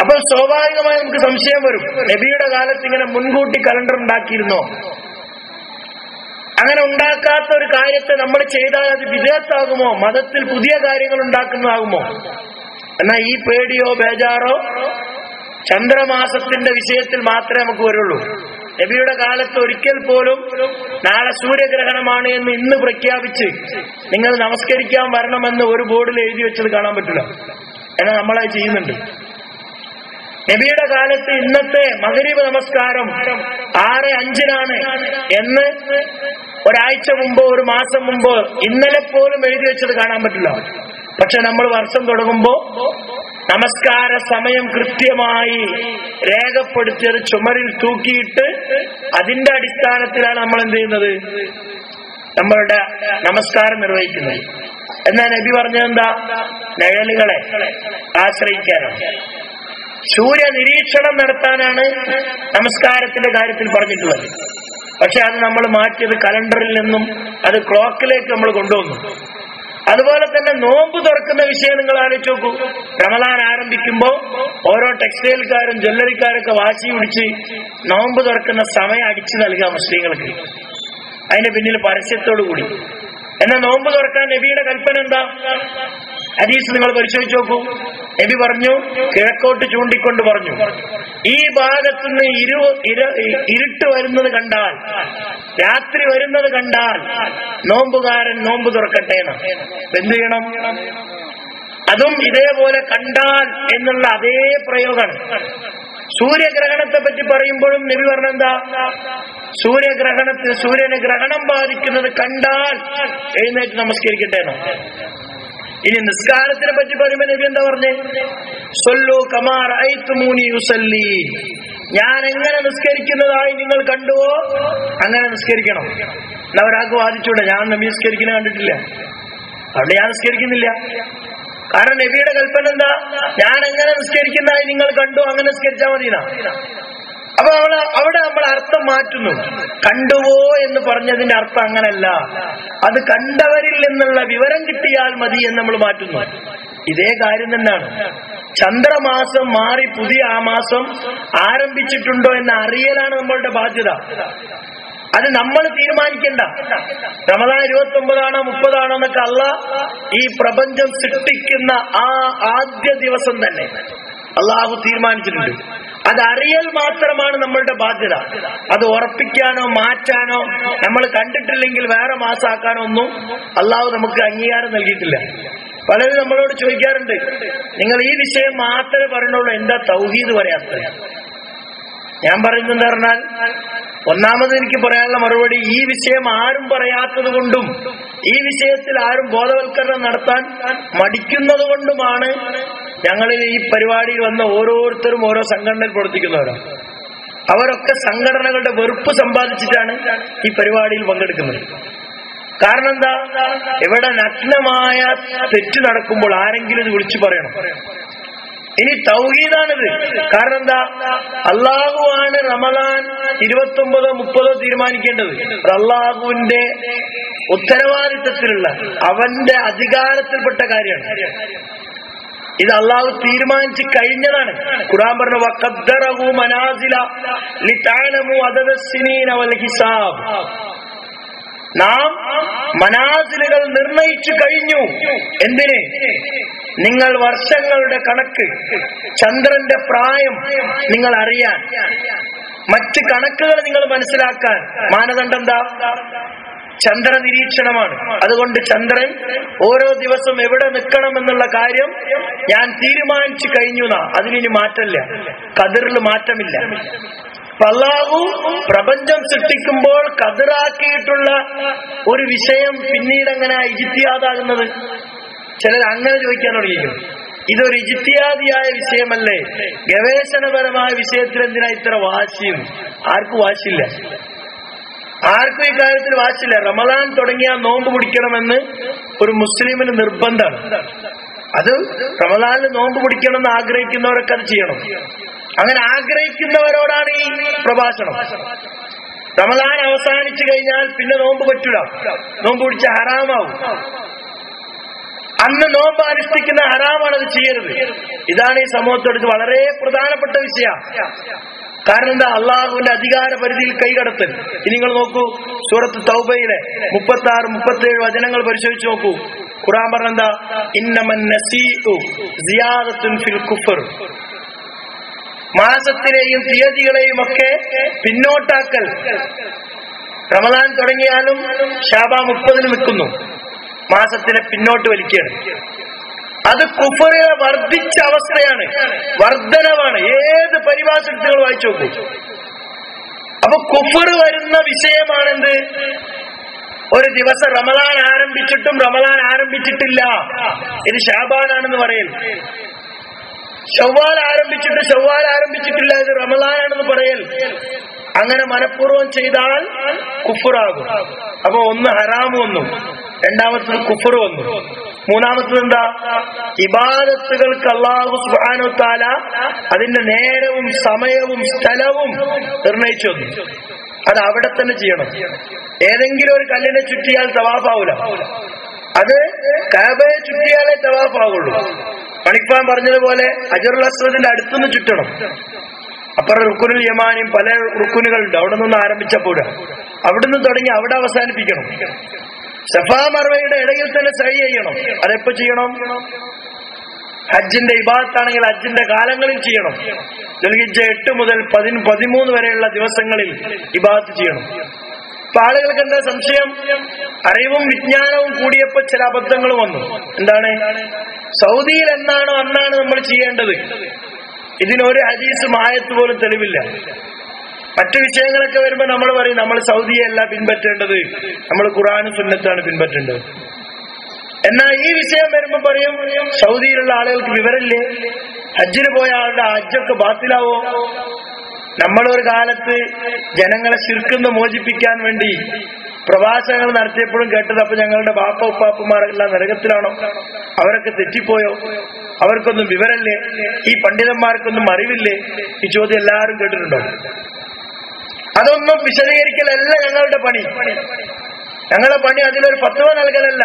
അപ്പോൾ സ്വാഭാവികമായി നമുക്ക് സംശയം വരും, നബിയുടെ കാലത്ത് ഇങ്ങനെ മുൻകൂട്ടി കലണ്ടർ ഉണ്ടാക്കിയിരുന്നോ? അങ്ങനെ ഉണ്ടാക്കാത്ത ഒരു കാര്യത്തെ നമ്മൾ ചെയ്താൽ അത് വിദേഹത്താകുമോ? മതത്തിൽ പുതിയ കാര്യങ്ങൾ ഉണ്ടാക്കുന്നതാകുമോ? എന്നാൽ ഈ പേടിയോ ബേജാറോ ചന്ദ്രമാസത്തിന്റെ വിഷയത്തിൽ മാത്രമേ നമുക്ക് വരുള്ളൂ. നബിയുടെ കാലത്ത് ഒരിക്കൽ പോലും നാളെ സൂര്യഗ്രഹണമാണ് എന്ന് ഇന്ന് പ്രഖ്യാപിച്ച് നിങ്ങൾ നമസ്കരിക്കാൻ വരണമെന്ന് ഒരു ബോർഡിൽ എഴുതി വെച്ചത് കാണാൻ പറ്റില്ല. എന്നാൽ നമ്മളത് ചെയ്യുന്നുണ്ട്. നബിയുടെ കാലത്ത് ഇന്നത്തെ മഗ്രിബ് നമസ്കാരം 6:05 എന്ന് ഒരാഴ്ച മുമ്പോ ഒരു മാസം മുമ്പോ ഇന്നലെ പോലും എഴുതി വെച്ചത് കാണാൻ പറ്റില്ല. പക്ഷെ നമ്മൾ വർഷം തുടങ്ങുമ്പോ നമസ്കാര സമയം കൃത്യമായി രേഖപ്പെടുത്തിയത് ചുമരിൽ തൂക്കിയിട്ട് അതിന്റെ അടിസ്ഥാനത്തിലാണ് നമ്മൾ എന്ത് ചെയ്യുന്നത്, നമ്മളുടെ നമസ്കാരം നിർവഹിക്കുന്നത്. എന്നാൽ നബി പറഞ്ഞതെന്താ? നിഴലുകളെ ആശ്രയിക്കാനാണ്, സൂര്യ നിരീക്ഷണം നടത്താനാണ് നമസ്കാരത്തിന്റെ കാര്യത്തിൽ പറഞ്ഞിട്ടുള്ളത്. പക്ഷെ അത് നമ്മൾ മാറ്റിയത് കലണ്ടറിൽ നിന്നും അത് ക്ലോക്കിലേക്ക് നമ്മൾ കൊണ്ടുവന്നു. അതുപോലെ തന്നെ നോമ്പ് തുറക്കുന്ന വിഷയം നിങ്ങൾ ആലോചിച്ച് നോക്കൂ. റമദാൻ ആരംഭിക്കുമ്പോ ഓരോ ടെക്സ്റ്റൈൽക്കാരും ജ്വല്ലറിക്കാരൊക്കെ വാശി പിടിച്ച് നോമ്പ് തുറക്കുന്ന സമയം അടിച്ചു നൽകുക മുസ്ലിങ്ങൾക്ക്, അതിന്റെ പിന്നിൽ പരസ്യത്തോടു കൂടി. എന്നാൽ നോമ്പ് തുറക്കാൻ നബിയുടെ കൽപ്പന എന്താ? ഹദീസ് നിങ്ങൾ പരിശോധിച്ച് നോക്കൂ. നബി പറഞ്ഞു, കിഴക്കോട്ട് ചൂണ്ടിക്കൊണ്ട് പറഞ്ഞു, ഈ ഭാഗത്തുനിന്ന് ഇരുട്ട് വരുന്നത് കണ്ടാൽ, രാത്രി വരുന്നത് കണ്ടാൽ നോമ്പുകാരൻ നോമ്പ് തുറക്കട്ടെ എന്ന്. എന്ത് ചെയ്യണം? അതും ഇതേപോലെ കണ്ടാൽ എന്നുള്ള അതേ പ്രയോഗമാണ്. സൂര്യഗ്രഹണത്തെ പറ്റി പറയുമ്പോഴും നബി പറഞ്ഞെന്താ? സൂര്യന് ഗ്രഹണം ബാധിക്കുന്നത് കണ്ടാൽ എഴുന്നേറ്റ് നമസ്കരിക്കട്ടെ എന്നോ. ഇനി നിസ്കാരത്തിനെ പറ്റി പറയുമ്പോൾ നബി എന്താ പറഞ്ഞേ? സല്ലു കമാ റഅയ്തുമൂനി യുസല്ലി, ഞാൻ എങ്ങനെ നിസ്കരിക്കുന്നതായി നിങ്ങൾ കണ്ടുവോ അങ്ങനെ നിസ്കരിക്കണം. എന്നാ ഒരാൾക്ക് വാദിച്ചൂടെ, ഞാൻ നബി നിസ്കരിക്കുന്നത് കണ്ടിട്ടില്ല, അവിടെ ഞാൻ നിസ്കരിക്കുന്നില്ല. കാരണം നബിയുടെ കൽപ്പന എന്താ? ഞാൻ എങ്ങനെ നിസ്കരിക്കുന്നതായി നിങ്ങൾ കണ്ടു, അങ്ങനെ നിസ്കരിച്ചാൽ മതിനാ. അപ്പൊ അവിടെ നമ്മൾ അർത്ഥം മാറ്റുന്നു. കണ്ടുവോ എന്ന് പറഞ്ഞതിന്റെ അർത്ഥം അങ്ങനല്ല, അത് കണ്ടവരിൽ നിന്നുള്ള വിവരം കിട്ടിയാൽ മതി എന്ന് നമ്മൾ മാറ്റുന്നു. ഇതേ കാര്യം തന്നെയാണ്. ചന്ദ്രമാസം മാറി പുതിയ ആ മാസം ആരംഭിച്ചിട്ടുണ്ടോ എന്ന് അറിയലാണ് നമ്മളുടെ ബാധ്യത. അത് നമ്മൾ തീരുമാനിക്കണ്ട. റമദാൻ 29 30 എന്നൊക്കെ അള്ളാഹ് ഈ പ്രപഞ്ചം സൃഷ്ടിക്കുന്ന ആ ആദ്യ ദിവസം തന്നെ അള്ളാഹു തീരുമാനിച്ചിട്ടുണ്ട്. അത് അറിയൽ മാത്രമാണ് നമ്മളുടെ ബാധ്യത. അത് ഉറപ്പിക്കാനോ മാറ്റാനോ, നമ്മൾ കണ്ടിട്ടില്ലെങ്കിൽ വേറെ മാസാക്കാനോ ഒന്നും അള്ളാഹു നമുക്ക് അംഗീകാരം നൽകിയിട്ടില്ല. പലരും നമ്മളോട് ചോദിക്കാറുണ്ട്, നിങ്ങൾ ഈ വിഷയം മാത്രമേ പറഞ്ഞുള്ളൂ, എന്താ തൗഹീദ് പറയാത്തത്? ഞാൻ പറയുന്നത് എന്താ പറഞ്ഞാൽ, ഒന്നാമത് എനിക്ക് പറയാനുള്ള മറുപടി, ഈ വിഷയം ആരും പറയാത്തത് കൊണ്ടും ഈ വിഷയത്തിൽ ആരും ബോധവൽക്കരണം നടത്താൻ മടിക്കുന്നത് കൊണ്ടുമാണ് ഞങ്ങളിൽ ഈ പരിപാടിയിൽ വന്ന ഓരോരുത്തരും ഓരോ സംഘടനയിൽ പ്രവർത്തിക്കുന്നവരാണ്. അവരൊക്കെ സംഘടനകളുടെ വെറുപ്പ് സമ്പാദിച്ചിട്ടാണ് ഈ പരിപാടിയിൽ പങ്കെടുക്കുന്നത്. കാരണം എന്താ? ഇവിടെ നഗ്നമായ തെറ്റ് നടക്കുമ്പോൾ ആരെങ്കിലും ഇത് വിളിച്ചു പറയണം. ഇനി തൗഹീദാണിത്. കാരണം എന്താ? അള്ളാഹുവാണ് റമദാൻ 29 30 തീരുമാനിക്കേണ്ടത്. അള്ളാഹുവിന്റെ ഉത്തരവാദിത്തത്തിലുള്ള, അവന്റെ അധികാരത്തിൽപ്പെട്ട കാര്യമാണ്. ഇത് അള്ളാഹു തീരുമാനിച്ചു കഴിഞ്ഞതാണ്. ഖുർആൻ പറഞ്ഞു, വഖദ്ദറഹു മനാസില ലിതഅലമു അദദസ്സിനീന വൽ ഹിസാബ്. നാം മനാസിലുകൾ നിർണയിച്ചു കഴിഞ്ഞു. എന്തിന്? നിങ്ങൾ വർഷങ്ങളുടെ കണക്ക്, ചന്ദ്രന്റെ പ്രായം നിങ്ങൾ അറിയാൻ. മറ്റ് കണക്കുകൾ നിങ്ങൾ മനസ്സിലാക്കാൻ മാനദണ്ഡം എന്താ? ചന്ദ്ര നിരീക്ഷണമാണ്. അതുകൊണ്ട് ചന്ദ്രൻ ഓരോ ദിവസം എവിടെ നിൽക്കണം എന്നുള്ള കാര്യം ഞാൻ തീരുമാനിച്ചു കഴിഞ്ഞു. അതിലിനി മാറ്റമില്ല, ഖദറിൽ മാറ്റമില്ല. അല്ലാഹു പ്രപഞ്ചം സൃഷ്ടിക്കുമ്പോൾ ഖദറാക്കിയിട്ടുള്ള ഒരു വിഷയം പിന്നീട് എങ്ങനെ ഇജ്തിഹാദാകുന്നത്? ചിലർ അങ്ങനെ ചോദിക്കാൻ തുടങ്ങിയിരിക്കുന്നു. ഇതൊരു ഇജ്തിഹാദിയായ വിഷയമല്ലേ, ഗവേഷണപരമായ വിഷയത്തിൽ എന്തിനാ ഇത്ര വാശിയും? ആർക്കും വാശിയില്ല, ആർക്കും ഈ കാര്യത്തിൽ വാശില്ല. റമദാൻ തുടങ്ങിയാൽ നോമ്പ് പിടിക്കണമെന്ന് ഒരു മുസ്ലിമിന് നിർബന്ധമാണ്. അത് റമദാനിൽ നോമ്പ് പിടിക്കണമെന്ന് ആഗ്രഹിക്കുന്നവരൊക്കെ അത് ചെയ്യണം. അങ്ങനെ ആഗ്രഹിക്കുന്നവരോടാണ് ഈ പ്രഭാഷണം. റമദാൻ അവസാനിച്ചു കഴിഞ്ഞാൽ പിന്നെ നോമ്പ് പറ്റൂല, നോമ്പ് പിടിച്ച ഹറാമാവും. അന്ന് നോമ്പ് അനുഷ്ഠിക്കുന്ന ഹറാമാണ്, അത് ചെയ്യരുത്. ഇതാണ് ഈ സമൂഹത്തോട് വളരെ പ്രധാനപ്പെട്ട വിഷയം. കാരണം എന്താ? അള്ളാഹുവിന്റെ അധികാര പരിധിയിൽ കൈകടത്തൽ. ഇനി നിങ്ങൾ നോക്കൂ, സൂറത്ത് തൗബയിലെ 36, 37 വചനങ്ങൾ പരിശോധിച്ച് നോക്കൂ. ഖുർആൻ പറഞ്ഞെന്താ? ഇന്നമൻ നസീഉ സിയാദത്തുൻ ഫിൽ കുഫർ. മാസത്തിലെയും തീയതികളെയും ഒക്കെ പിന്നോട്ടാക്കൽ. റമദാൻ തുടങ്ങിയാലും ശഅബാൻ 30 നിൽക്കുന്നു, മാസത്തിനെ പിന്നോട്ട് വലിക്കുകയാണ്. അത് കുഫറിനെ വർദ്ധിച്ച അവസ്ഥയാണ്, വർധനവാണ്. ഏത് പരിഭാഷ നിങ്ങൾ വായിച്ചു നോക്കൂ. അപ്പൊ കുഫർ വരുന്ന വിഷയമാണെന്ത്? ഒരു ദിവസം റമദാൻ ആരംഭിച്ചിട്ടും റമദാൻ ആരംഭിച്ചിട്ടില്ല, ഇത് ശഅബാനാണെന്ന് പറയൽ. ശവ്വാൽ ആരംഭിച്ചിട്ട് ശവ്വാൽ ആരംഭിച്ചിട്ടില്ല, ഇത് റമദാനാണെന്ന് പറയൽ. അങ്ങനെ മനഃപൂർവ്വം ചെയ്താൽ കുഫറാകും. അപ്പൊ ഒന്ന് ഹറാമ് വന്നു, രണ്ടാമത്തത് കുഫർ വന്നു, മൂന്നാമത്തത് എന്താ? ഇബാദത്തുകൾക്ക് അല്ലാഹു സുബ്ഹാനഹു വ തആല അതിന്റെ നേരവും സമയവും സ്ഥലവും നിർണയിച്ചു തന്നു. അത് അവിടെ തന്നെ ചെയ്യണം. ഏതെങ്കിലും ഒരു കല്ലിനെ ചുറ്റിയാൽ തവാഫാവൂല, അത് കഅബയെ ചുറ്റിയാലേ തവാഫാവുള്ളൂ. മണിക്വാൻ പറഞ്ഞതുപോലെ ഹജറുൽ അസ്വദിന്റെ അടുത്തുനിന്ന് ചുറ്റണം. അപ്പുറം റുക്കുനുൽ യമാനിയും പല റുക്കുനുകളുണ്ട്, അവിടെ നിന്ന് ആരംഭിച്ചപ്പോഴാ, അവിടുന്ന് തുടങ്ങി അവിടെ അവസാനിപ്പിക്കണം. സഫാ മർവയുടെ ഇടയിൽ തന്നെ സഅയ് ചെയ്യണം. അതെപ്പോ ചെയ്യണം? ഹജ്ജിന്റെ ഇബാദത്താണെങ്കിൽ ഹജ്ജിന്റെ കാലങ്ങളിൽ ചെയ്യണം. ദുൽഹിജ്ജ 8 മുതൽ 13 വരെയുള്ള ദിവസങ്ങളിൽ ഇബാദത്ത് ചെയ്യണം. അപ്പൊ ആളുകൾക്ക് എന്താ സംശയം? അറിവും വിജ്ഞാനവും കൂടിയപ്പോ ചില അബദ്ധങ്ങൾ വന്നു. എന്താണ്? സൗദിയിൽ എന്നാണോ അന്നാണ് നമ്മൾ ചെയ്യേണ്ടത്. ഇതിനൊരു ഹദീസും ആയത്ത് പോലും തെളിവില്ല. മറ്റു വിഷയങ്ങളൊക്കെ വരുമ്പോ നമ്മൾ പറയും നമ്മൾ സൗദിയല്ല പിൻപറ്റേണ്ടത്, നമ്മൾ ഖുർആനും സുന്നത്താണ് പിൻപറ്റേണ്ടത്. എന്നാൽ ഈ വിഷയം വരുമ്പോ പറയും സൗദിയിലുള്ള ആളുകൾക്ക് വിവരമില്ലേ, ഹജ്ജിന് പോയ ആളുടെ ഹജ്ജൊക്കെ ബാത്തിലാവോ? നമ്മളൊരു കാലത്ത് ജനങ്ങളെ ശിർക്കിന്ന് മോചിപ്പിക്കാൻ വേണ്ടി പ്രഭാഷണങ്ങൾ നടത്തിയപ്പോഴും കേട്ടത്, അപ്പൊ ഞങ്ങളുടെ ബാപ്പ ഉപ്പാപ്പന്മാരെല്ലാം നരകത്തിലാണോ? അവരൊക്കെ തെറ്റിപ്പോയോ? അവർക്കൊന്നും വിവരല്ലേ? ഈ പണ്ഡിതന്മാർക്കൊന്നും അറിവില്ലേ? ഈ ചോദ്യം എല്ലാവരും കേട്ടിട്ടുണ്ടോ? അതൊന്നും വിശദീകരിക്കലല്ല ഞങ്ങളുടെ പണി. ഞങ്ങളുടെ പണി അതിലൊരു ഫത്വ നൽകലല്ല.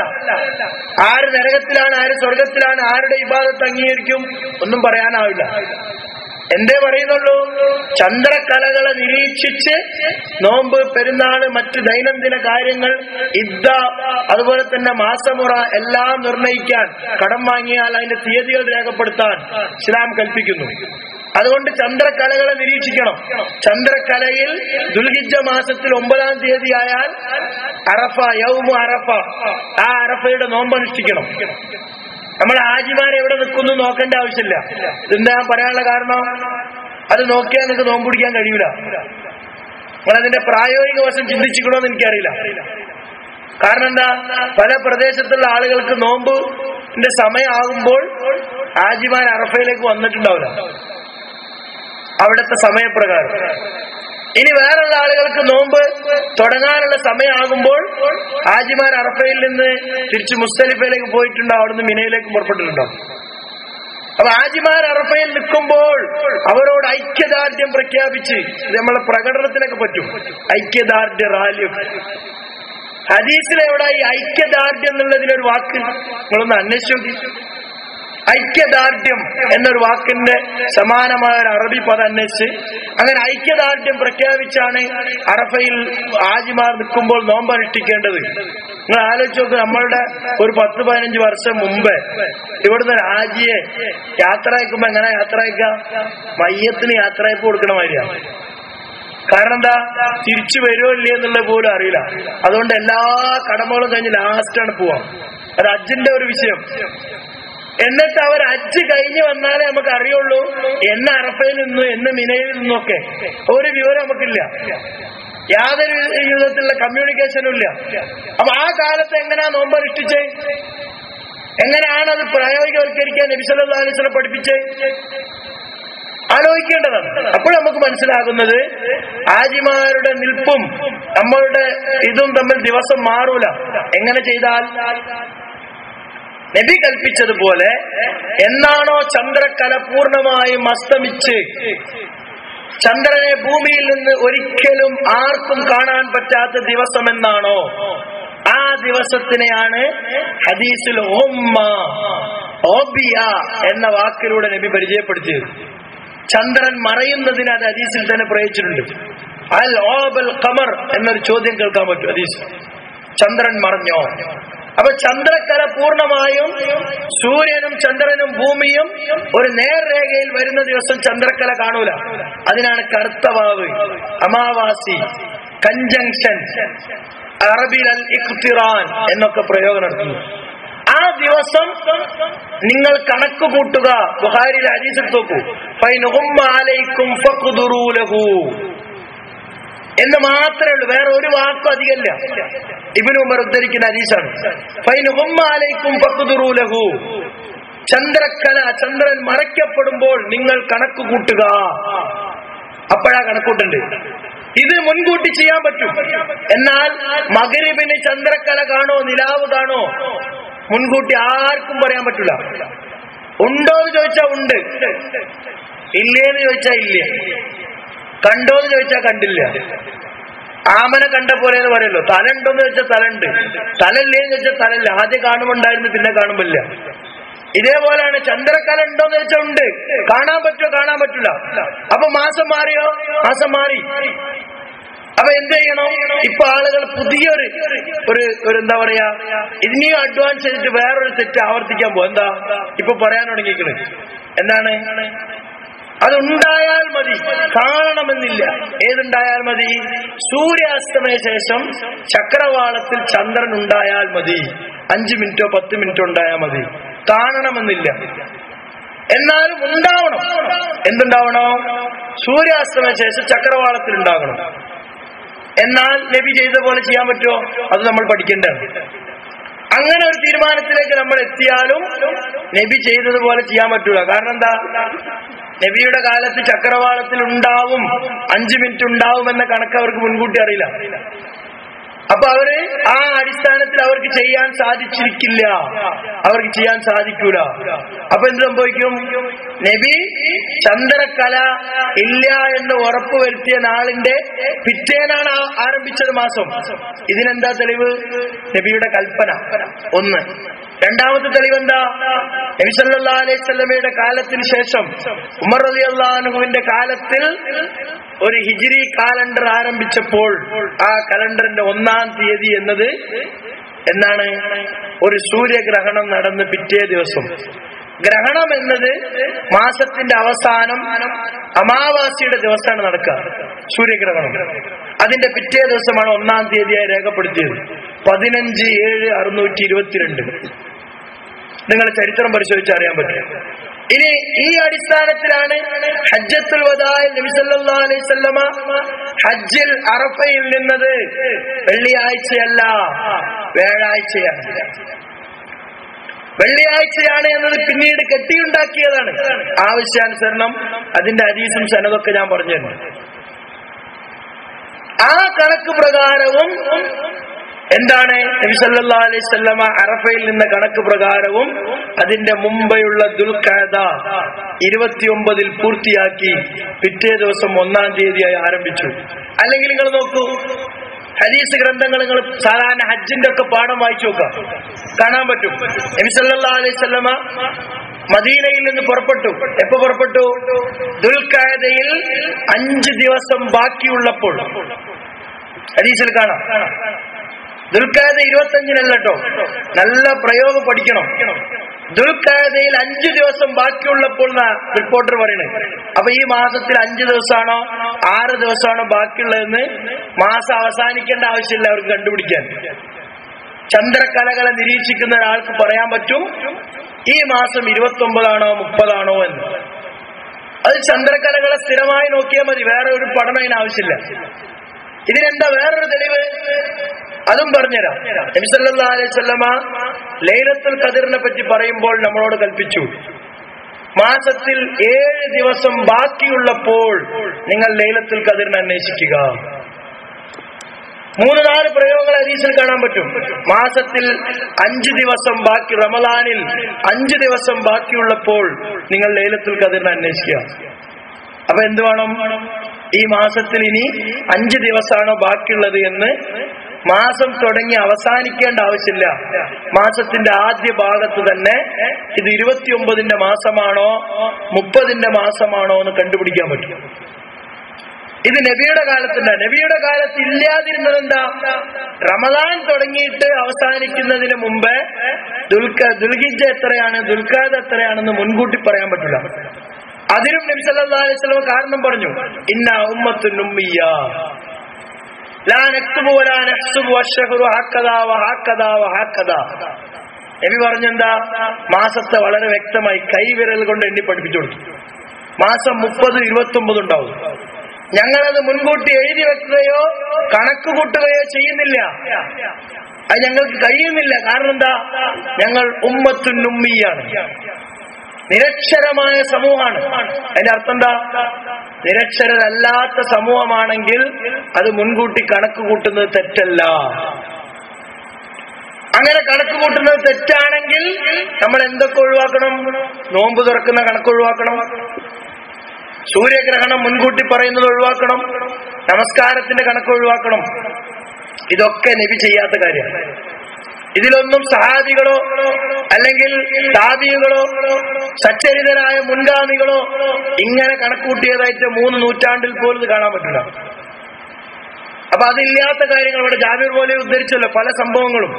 ആര് നരകത്തിലാണ്, ആര് സ്വർഗത്തിലാണ്, ആരുടെ ഇബാദത്ത് അംഗീകരിക്കും ഒന്നും പറയാനാവില്ല. എന്തേ പറയുന്നുള്ളൂ? ചന്ദ്രക്കലകളെ നിരീക്ഷിച്ച് നോമ്പ്, പെരുന്നാള്, മറ്റു ദൈനംദിന കാര്യങ്ങൾ, ഇദ്ദ, അതുപോലെ തന്നെ മാസമുറ എല്ലാം നിർണയിക്കാൻ കടം വാങ്ങിയാൽ അതിന്റെ തീയതികൾ രേഖപ്പെടുത്താൻ ഇസ്ലാം കൽപ്പിക്കുന്നു. അതുകൊണ്ട് ചന്ദ്രക്കലകളെ നിരീക്ഷിക്കണം. ചന്ദ്രക്കലയിൽ ദുൽഹിജ്ജ മാസത്തിൽ 9-ാം തീയതി ആയാൽ അറഫ, യൗമു അറഫ, ആ അറഫയുടെ നോമ്പ് അനുഷ്ഠിക്കണം. നമ്മൾ ഹാജിമാരെ എവിടെ നിൽക്കുന്നു നോക്കേണ്ട ആവശ്യമില്ല. ഇതെന്താ പറയാനുള്ള കാരണം? അത് നോക്കിയാൽ നിങ്ങൾക്ക് നോമ്പ് പിടിക്കാൻ കഴിയൂല. നിങ്ങളതിന്റെ പ്രായോഗിക വശം ചിന്തിച്ചിക്കണോന്ന് എനിക്കറിയില്ല. കാരണം എന്താ? പല പ്രദേശത്തുള്ള ആളുകൾക്ക് നോമ്പിന്റെ സമയമാകുമ്പോൾ ഹാജിമാർ അറഫയിലേക്ക് വന്നിട്ടുണ്ടാവില്ല, അവിടുത്തെ സമയപ്രകാരം. ഇനി വേറുള്ള ആളുകൾക്ക് നോമ്പ് തുടങ്ങാനുള്ള സമയമാകുമ്പോൾ ഹാജിമാർ അറഫയിൽ നിന്ന് തിരിച്ച് മുസ്തലിഫയിലേക്ക് പോയിട്ടുണ്ടാവും, അവിടുന്ന് മിനയിലേക്ക് പുറപ്പെട്ടിട്ടുണ്ടാവും. അപ്പൊ ഹാജിമാർ അറഫയിൽ നിൽക്കുമ്പോൾ അവരോട് ഐക്യദാർഢ്യം പ്രഖ്യാപിച്ച്, ഇത് നമ്മളെ പ്രകടനത്തിനൊക്കെ പറ്റും, ഐക്യദാർഢ്യ റാലിയൊക്കെ. ഹദീസിലെവിടെ ഈ ഐക്യദാർഢ്യം എന്നുള്ളതിനൊരു വാക്ക് നിങ്ങളൊന്ന് അന്വേഷിച്ചു നോക്കി. ഐക്യദാർഢ്യം എന്നൊരു വാക്കിന്റെ സമാനമായ ഒരു അറബി പദം അന്വേഷിച്ച് അങ്ങനെ ഐക്യദാർഢ്യം പ്രഖ്യാപിച്ചാണ് അറഫയിൽ ഹാജിമാർ നിൽക്കുമ്പോൾ നോമ്പ് അനുഷ്ഠിക്കേണ്ടത്. നിങ്ങൾ ആലോചിച്ച് നോക്ക്, നമ്മളുടെ ഒരു 10-15 വർഷം മുമ്പ് ഇവിടുന്ന് ഒരു ഹാജിയെ യാത്ര അയക്കുമ്പോ എങ്ങനെ യാത്ര അയക്കാം? മയ്യത്തിന് യാത്ര അയപ്പ് കൊടുക്കണ മാതിരിയാണ്. കാരണം എന്താ, തിരിച്ചു വരുമോ ഇല്ലേ എന്നുള്ളത് പോലും അറിയില്ല. അതുകൊണ്ട് എല്ലാ കടമകളും കഴിഞ്ഞ് ലാസ്റ്റാണ് പോവാം. അത് ഹജ്ജിന്റെ ഒരു വിഷയം. എന്നിട്ട് അവർ ഹജ്ജ് കഴിഞ്ഞ് വന്നാലേ നമുക്ക് അറിയുള്ളൂ എന്ന് അറഫയിൽ നിന്നു എന്ന് മിനയിൽ നിന്നൊക്കെ ഒരു വിവരം നമുക്കില്ല. യാതൊരു വിധത്തിലുള്ള കമ്മ്യൂണിക്കേഷനും ഇല്ല. അപ്പൊ ആ കാലത്ത് എങ്ങനെയാ നോമ്പനുഷ്ഠിച്ചേ, എങ്ങനെയാണ് അത് പ്രായോഗികവൽക്കരിക്കാൻ നബി സല്ലല്ലാഹു അലൈഹി വസല്ലം പഠിപ്പിച്ചേ, ആലോചിക്കേണ്ടതാണ്. അപ്പോൾ നമുക്ക് മനസ്സിലാകുന്നത് ഹാജിമാരുടെ നിൽപ്പും നമ്മളുടെ ഇതും തമ്മിൽ ദിവസം മാറൂല. എങ്ങനെ ചെയ്താൽ? നബി കൽപ്പിച്ചതുപോലെ എന്നാണോ ചന്ദ്രക്കല പൂർണ്ണമായും അസ്തമിച്ച് ചന്ദ്രനെ ഭൂമിയിൽ നിന്ന് ഒരിക്കലും ആർക്കും കാണാൻ പറ്റാത്ത ദിവസം എന്നാണോ, ആ ദിവസത്തിനെയാണ് ഹദീസിൽ ഓബിയ എന്ന വാക്കിലൂടെ നബി പരിചയപ്പെടുത്തിയത്. ചന്ദ്രൻ മറയുന്നതിന് അത് ഹദീസിൽ തന്നെ പ്രയോഗിച്ചിട്ടുണ്ട്. അൽ ഓബൽ ഖമർ എന്നൊരു ചോദ്യം കേൾക്കാൻ പറ്റും ഹദീസ്. ചന്ദ്രൻ മറഞ്ഞോ? അപ്പൊ ചന്ദ്രക്കല പൂർണ്ണമായും സൂര്യനും ചന്ദ്രനും ഭൂമിയും ഒരു നേർരേഖയിൽ വരുന്ന ദിവസം ചന്ദ്രക്കല കാണൂല. അതിനാണ് കറുത്ത വാവ്, അമാവാസി, കൺജങ്ഷൻ, അറബിൽ അൽ ഇഖ്തിറാൻ എന്നൊക്കെ പ്രയോഗം നടത്തുന്നു. ആ ദിവസം നിങ്ങൾ കണക്ക് കൂട്ടുക. ബുഖാരിയിലെ ഹദീസ് നോക്കൂ, ഫൈനുഹുമ്മ അലൈക്കും ഫഖ്ദുറൂ ലഹു എന്ന് മാത്രമേ ഉള്ളൂ, വേറെ ഒരു വാക്കും അധികമില്ല. ഇബ്നു ഉമർ ഉദ്ധരിക്കുന്ന ഹദീസാണ്. ഫൈനുഹുമ്മ അലൈക്കും ഫഖ്ദുറൂ ലഹു, ചന്ദ്രക്കല, ചന്ദ്രൻ മറയ്ക്കപ്പെടുമ്പോൾ നിങ്ങൾ കണക്ക് കൂട്ടുക. അപ്പോഴാ കണക്കൂട്ടുണ്ട്. ഇത് മുൻകൂട്ടി ചെയ്യാൻ പറ്റും. എന്നാൽ മഗ്രിബിന് ചന്ദ്രക്കല കാണോ നിലാവ് കാണോ മുൻകൂട്ടി ആർക്കും പറയാൻ പറ്റൂല. ഉണ്ടോ എന്ന് ചോദിച്ചാ ഉണ്ട്, ഇല്ലേന്ന് ചോദിച്ചാ ഇല്ല, കണ്ടോന്ന് ചോദിച്ചാ കണ്ടില്ല. ആമന കണ്ട പോലെ എന്ന് പറയല്ലോ. തല ഉണ്ടോന്ന് ചോദിച്ചാൽ തലുണ്ട്, തലല്ലേന്ന് ചോദിച്ചാൽ തലല്ല. ആദ്യം കാണുമ്പോണ്ടായിരുന്നു, പിന്നെ കാണുമ്പില്ല. ഇതേപോലെയാണ് ചന്ദ്രക്കല ഉണ്ടോന്ന് ചോദിച്ചാൽ ഉണ്ട്, കാണാൻ പറ്റുമോ കാണാൻ പറ്റൂല. അപ്പൊ മാസം മാറിയോ? മാസം മാറി. അപ്പൊ എന്ത് ചെയ്യണം? ഇപ്പൊ ആളുകൾ പുതിയൊരു എന്താ പറയാ, ഇതിനെയും അഡ്വാൻസ് ചെയ്തിട്ട് വേറൊരു തെറ്റ് ആവർത്തിക്കാൻ പോകും. എന്താ ഇപ്പൊ പറയാൻ തുടങ്ങിയിരിക്കണ്? എന്താണ്? അതുണ്ടായാൽ മതി, കാണണമെന്നില്ല. ഏതുണ്ടായാൽ മതി? സൂര്യാസ്തമയ ശേഷം ചക്രവാളത്തിൽ ചന്ദ്രൻ ഉണ്ടായാൽ മതി. 5 മിനിറ്റോ 10 മിനിറ്റോ ഉണ്ടായാൽ മതി, കാണണമെന്നില്ല. എന്നാലും ഉണ്ടാവണം. എന്തുണ്ടാവണോ? സൂര്യാസ്തമയ ശേഷം ചക്രവാളത്തിൽ ഉണ്ടാകണം. എന്നാൽ നബി ചെയ്ത പോലെ ചെയ്യാൻ പറ്റുമോ? അത് നമ്മൾ പഠിക്കേണ്ടതാണ്. അങ്ങനെ ഒരു തീരുമാനത്തിലേക്ക് നമ്മൾ എത്തിയാലും നബി ചെയ്തതുപോലെ ചെയ്യാൻ പറ്റൂല. കാരണം എന്താ? നബിയുടെ കാലത്ത് ചക്രവാളത്തിൽ ഉണ്ടാവും, 5 മിനിറ്റ് ഉണ്ടാവും എന്ന കണക്ക് അവർക്ക് മുൻകൂട്ടി അറിയില്ല. അപ്പൊ അവര് ആ അടിസ്ഥാനത്തിൽ അവർക്ക് ചെയ്യാൻ സാധിച്ചിരിക്കില്ല, അവർക്ക് ചെയ്യാൻ സാധിക്കൂല. അപ്പൊ എന്ത് സംഭവിക്കും? നബി ചന്ദ്രക്കല ഇല്ല എന്ന് ഉറപ്പുവരുത്തിയ നാളിന്റെ പിറ്റേനാണ് ആരംഭിച്ചത് മാസം. ഇതിനെന്താ തെളിവ്? നബിയുടെ കൽപ്പന ഒന്ന്. രണ്ടാമത്തെ തെളിവ് എന്താ? നബി സല്ലല്ലാഹു അലൈഹി വസല്ലമയുടെ കാലത്തിന് ശേഷം ഉമർ റളിയല്ലാഹു അൻഹുവിന്റെ കാലത്തിൽ ഒരു ഹിജ്രി കാലണ്ടർ ആരംഭിച്ചപ്പോൾ ആ കലണ്ടറിന്റെ 1-ാം തീയതി എന്നത് എന്താണ്? ഒരു സൂര്യഗ്രഹണം നടന്ന് പിറ്റേ ദിവസം. ഗ്രഹണം എന്നത് മാസത്തിന്റെ അവസാനം അമാവാസിയുടെ ദിവസമാണ് നടക്കുക, സൂര്യഗ്രഹണം. അതിന്റെ പിറ്റേ ദിവസമാണ് 1-ാം തീയതിയായി രേഖപ്പെടുത്തിയത്. 15/7/622. നിങ്ങൾ ചരിത്രം പരിശോധിച്ച് അറിയാൻ പറ്റും. ഇനി ഈ അടിസ്ഥാനത്തിലാണ് ഹജ്ജത്തുൽ വദാഇൽ നബി സല്ലല്ലാഹു അലൈഹി വസല്ലമ ഹജ്ജിൽ അറഫയിൽ നിന്നത് വെള്ളിയാഴ്ചയല്ല, വ്യാഴാഴ്ചയാണ്. വെള്ളിയാഴ്ചയാണ് എന്നത് പിന്നീട് കെട്ടിയുണ്ടാക്കിയതാണ്. ആവശ്യാനുസരണം അതിന്റെ ഹദീസും സനദൊക്കെ ഞാൻ പറഞ്ഞിരുന്നു. ആ കണക്ക് പ്രകാരവും എന്താണ് നബി സല്ലല്ലാഹു അലൈഹി വസല്ലമ അറഫയിൽ നിന്ന കണക്ക് പ്രകാരവും അതിന്റെ മുമ്പെയുള്ള ദുൽഖഅദ 29 പൂർത്തിയാക്കി പിറ്റേ ദിവസം 1-ാം തീയതിയായി ആരംഭിച്ചു. അല്ലെങ്കിൽ നിങ്ങൾ നോക്കൂ, ഹദീസ് ഗ്രന്ഥങ്ങൾ നിങ്ങൾ സാധാരണ ഹജ്ജിന്റെ ഒക്കെ പാഠം വായിച്ചു നോക്കാം, കാണാൻ പറ്റും. നബി സല്ലല്ലാഹു അലൈഹി വസല്ലമ മദീനയിൽ നിന്ന് പുറപ്പെട്ടു. എപ്പോ പുറപ്പെട്ടു? ദുൽഖഅദയിൽ 5 ദിവസം ബാക്കിയുള്ളപ്പോൾ. ഹദീസിൽ കാണാം. ദുൽഖഅദ 25-നല്ല കേട്ടോ, നല്ല പ്രയോഗം പഠിക്കണം. ദുൽഖഅദയിൽ 5 ദിവസം ബാക്കിയുള്ളപ്പോൾ റിപ്പോർട്ടർ പറയുന്നത്. അപ്പൊ ഈ മാസത്തിൽ 5 ദിവസമാണോ 6 ദിവസമാണോ ബാക്കിയുള്ളതെന്ന് മാസം അവസാനിക്കേണ്ട ആവശ്യമില്ല അവർക്ക് കണ്ടുപിടിക്കാൻ. ചന്ദ്രക്കലകളെ നിരീക്ഷിക്കുന്ന ഒരാൾക്ക് പറയാൻ പറ്റും ഈ മാസം 29 ആണോ 30 ആണോ എന്ന്. അത് ചന്ദ്രക്കലകളെ സ്ഥിരമായി നോക്കിയാൽ മതി, വേറെ ഒരു പഠനം അതിന് ആവശ്യമില്ല. ഇതിനെന്താ വേറൊരു തെളിവ്? അതും പറഞ്ഞുതരാം. നബി സല്ലല്ലാഹു അലൈഹി വസല്ലമ ലൈലത്തുൽ ഖദറിനെ പറ്റി പറയുമ്പോൾ നമ്മളോട് കൽപ്പിച്ചു, മാസത്തിൽ 7 ദിവസം ബാക്കിയുള്ളപ്പോൾ നിങ്ങൾ ലൈലത്തുൽ ഖദറിനെ അന്വേഷിക്കുക. 3-4 പ്രയോഗങ്ങൾ ഹദീസിൽ കാണാൻ പറ്റും. മാസത്തിൽ 5 ദിവസം ബാക്കി, റമദാനിൽ 5 ദിവസം ബാക്കിയുള്ളപ്പോൾ നിങ്ങൾ ലൈലത്തുൽ ഖദറിനെ അന്വേഷിക്കുക. അപ്പൊ എന്ത് വേണം? ഈ മാസത്തിൽ ഇനി 5 ദിവസമാണോ ബാക്കിയുള്ളത് എന്ന് മാസം തുടങ്ങി അവസാനിക്കേണ്ട ആവശ്യമില്ല. മാസത്തിന്റെ ആദ്യ ഭാഗത്ത് തന്നെ ഇത് 29ന്റെ മാസമാണോ 30ന്റെ മാസമാണോ എന്ന് കണ്ടുപിടിക്കാൻ പറ്റും. ഇത് നബിയുടെ കാലത്തുണ്ട്. നബിയുടെ കാലത്ത് ഇല്ലാതിരുന്നത് എന്താ? റമദാൻ തുടങ്ങിയിട്ട് അവസാനിക്കുന്നതിന് മുമ്പേ ദുൽഹിജ്ജ എത്രയാണ്, ദുൽഖഅദ എത്രയാണെന്ന് മുൻകൂട്ടി പറയാൻ പറ്റില്ല. അതിനും നബി സല്ലല്ലാഹു അലൈഹി വസല്ലം കാരണം പറഞ്ഞു, ഇന്ന ഉമ്മത്തുൻ ഉമ്മിയ്യ ലാ നക്തുബു വലാ നഹ്സുബു വശഹറു ഹക്കദാ വഹക്കദാ വഹക്കദാ. നബി പറഞ്ഞെന്താ? മാസത്തെ വളരെ വ്യക്തമായി കൈവിരൽ കൊണ്ട് എണ്ണി പഠിപ്പിച്ചു കൊടുത്തു. മാസം 30, 29 ഉണ്ടാവും. ഞങ്ങളത് മുൻകൂട്ടി എഴുതി വെക്കുകയോ കണക്ക് കൂട്ടുകയോ ചെയ്യുന്നില്ല. അത് ഞങ്ങൾക്ക് കഴിയുന്നില്ല. കാരണം എന്താ? ഞങ്ങൾ ഉമ്മത്തുൻ ഉമ്മിയാണ്, നിരക്ഷരമായ സമൂഹമാണ്. അതിന്റെ അർത്ഥം എന്താ? നിരക്ഷരരല്ലാത്ത സമൂഹമാണെങ്കിൽ അത് മുൻകൂട്ടി കണക്ക് കൂട്ടുന്നത് തെറ്റല്ല. അങ്ങനെ കണക്ക് കൂട്ടുന്നത് തെറ്റാണെങ്കിൽ നമ്മൾ എന്തൊക്കെ ഒഴിവാക്കണം? നോമ്പ് തുറക്കുന്ന കണക്ക് ഒഴിവാക്കണം, സൂര്യഗ്രഹണം മുൻകൂട്ടി പറയുന്നത് ഒഴിവാക്കണം, നമസ്കാരത്തിന്റെ കണക്ക് ഒഴിവാക്കണം. ഇതൊക്കെ നബി ചെയ്യാത്ത കാര്യമാണ്. ഇതിലൊന്നും സഹാബികളോ അല്ലെങ്കിൽ താബികളോ സച്ചരിതരായ മുൻഗാമികളോ ഇങ്ങനെ കണക്കൂട്ടിയതായിട്ട് 3 നൂറ്റാണ്ടിൽ പോലും ഇത് കാണാൻ പറ്റില്ല. അപ്പൊ അതില്ലാത്ത കാര്യങ്ങൾ ഇവിടെ ജാബിർ പോലെ ഉദ്ധരിച്ചല്ലോ പല സംഭവങ്ങളും.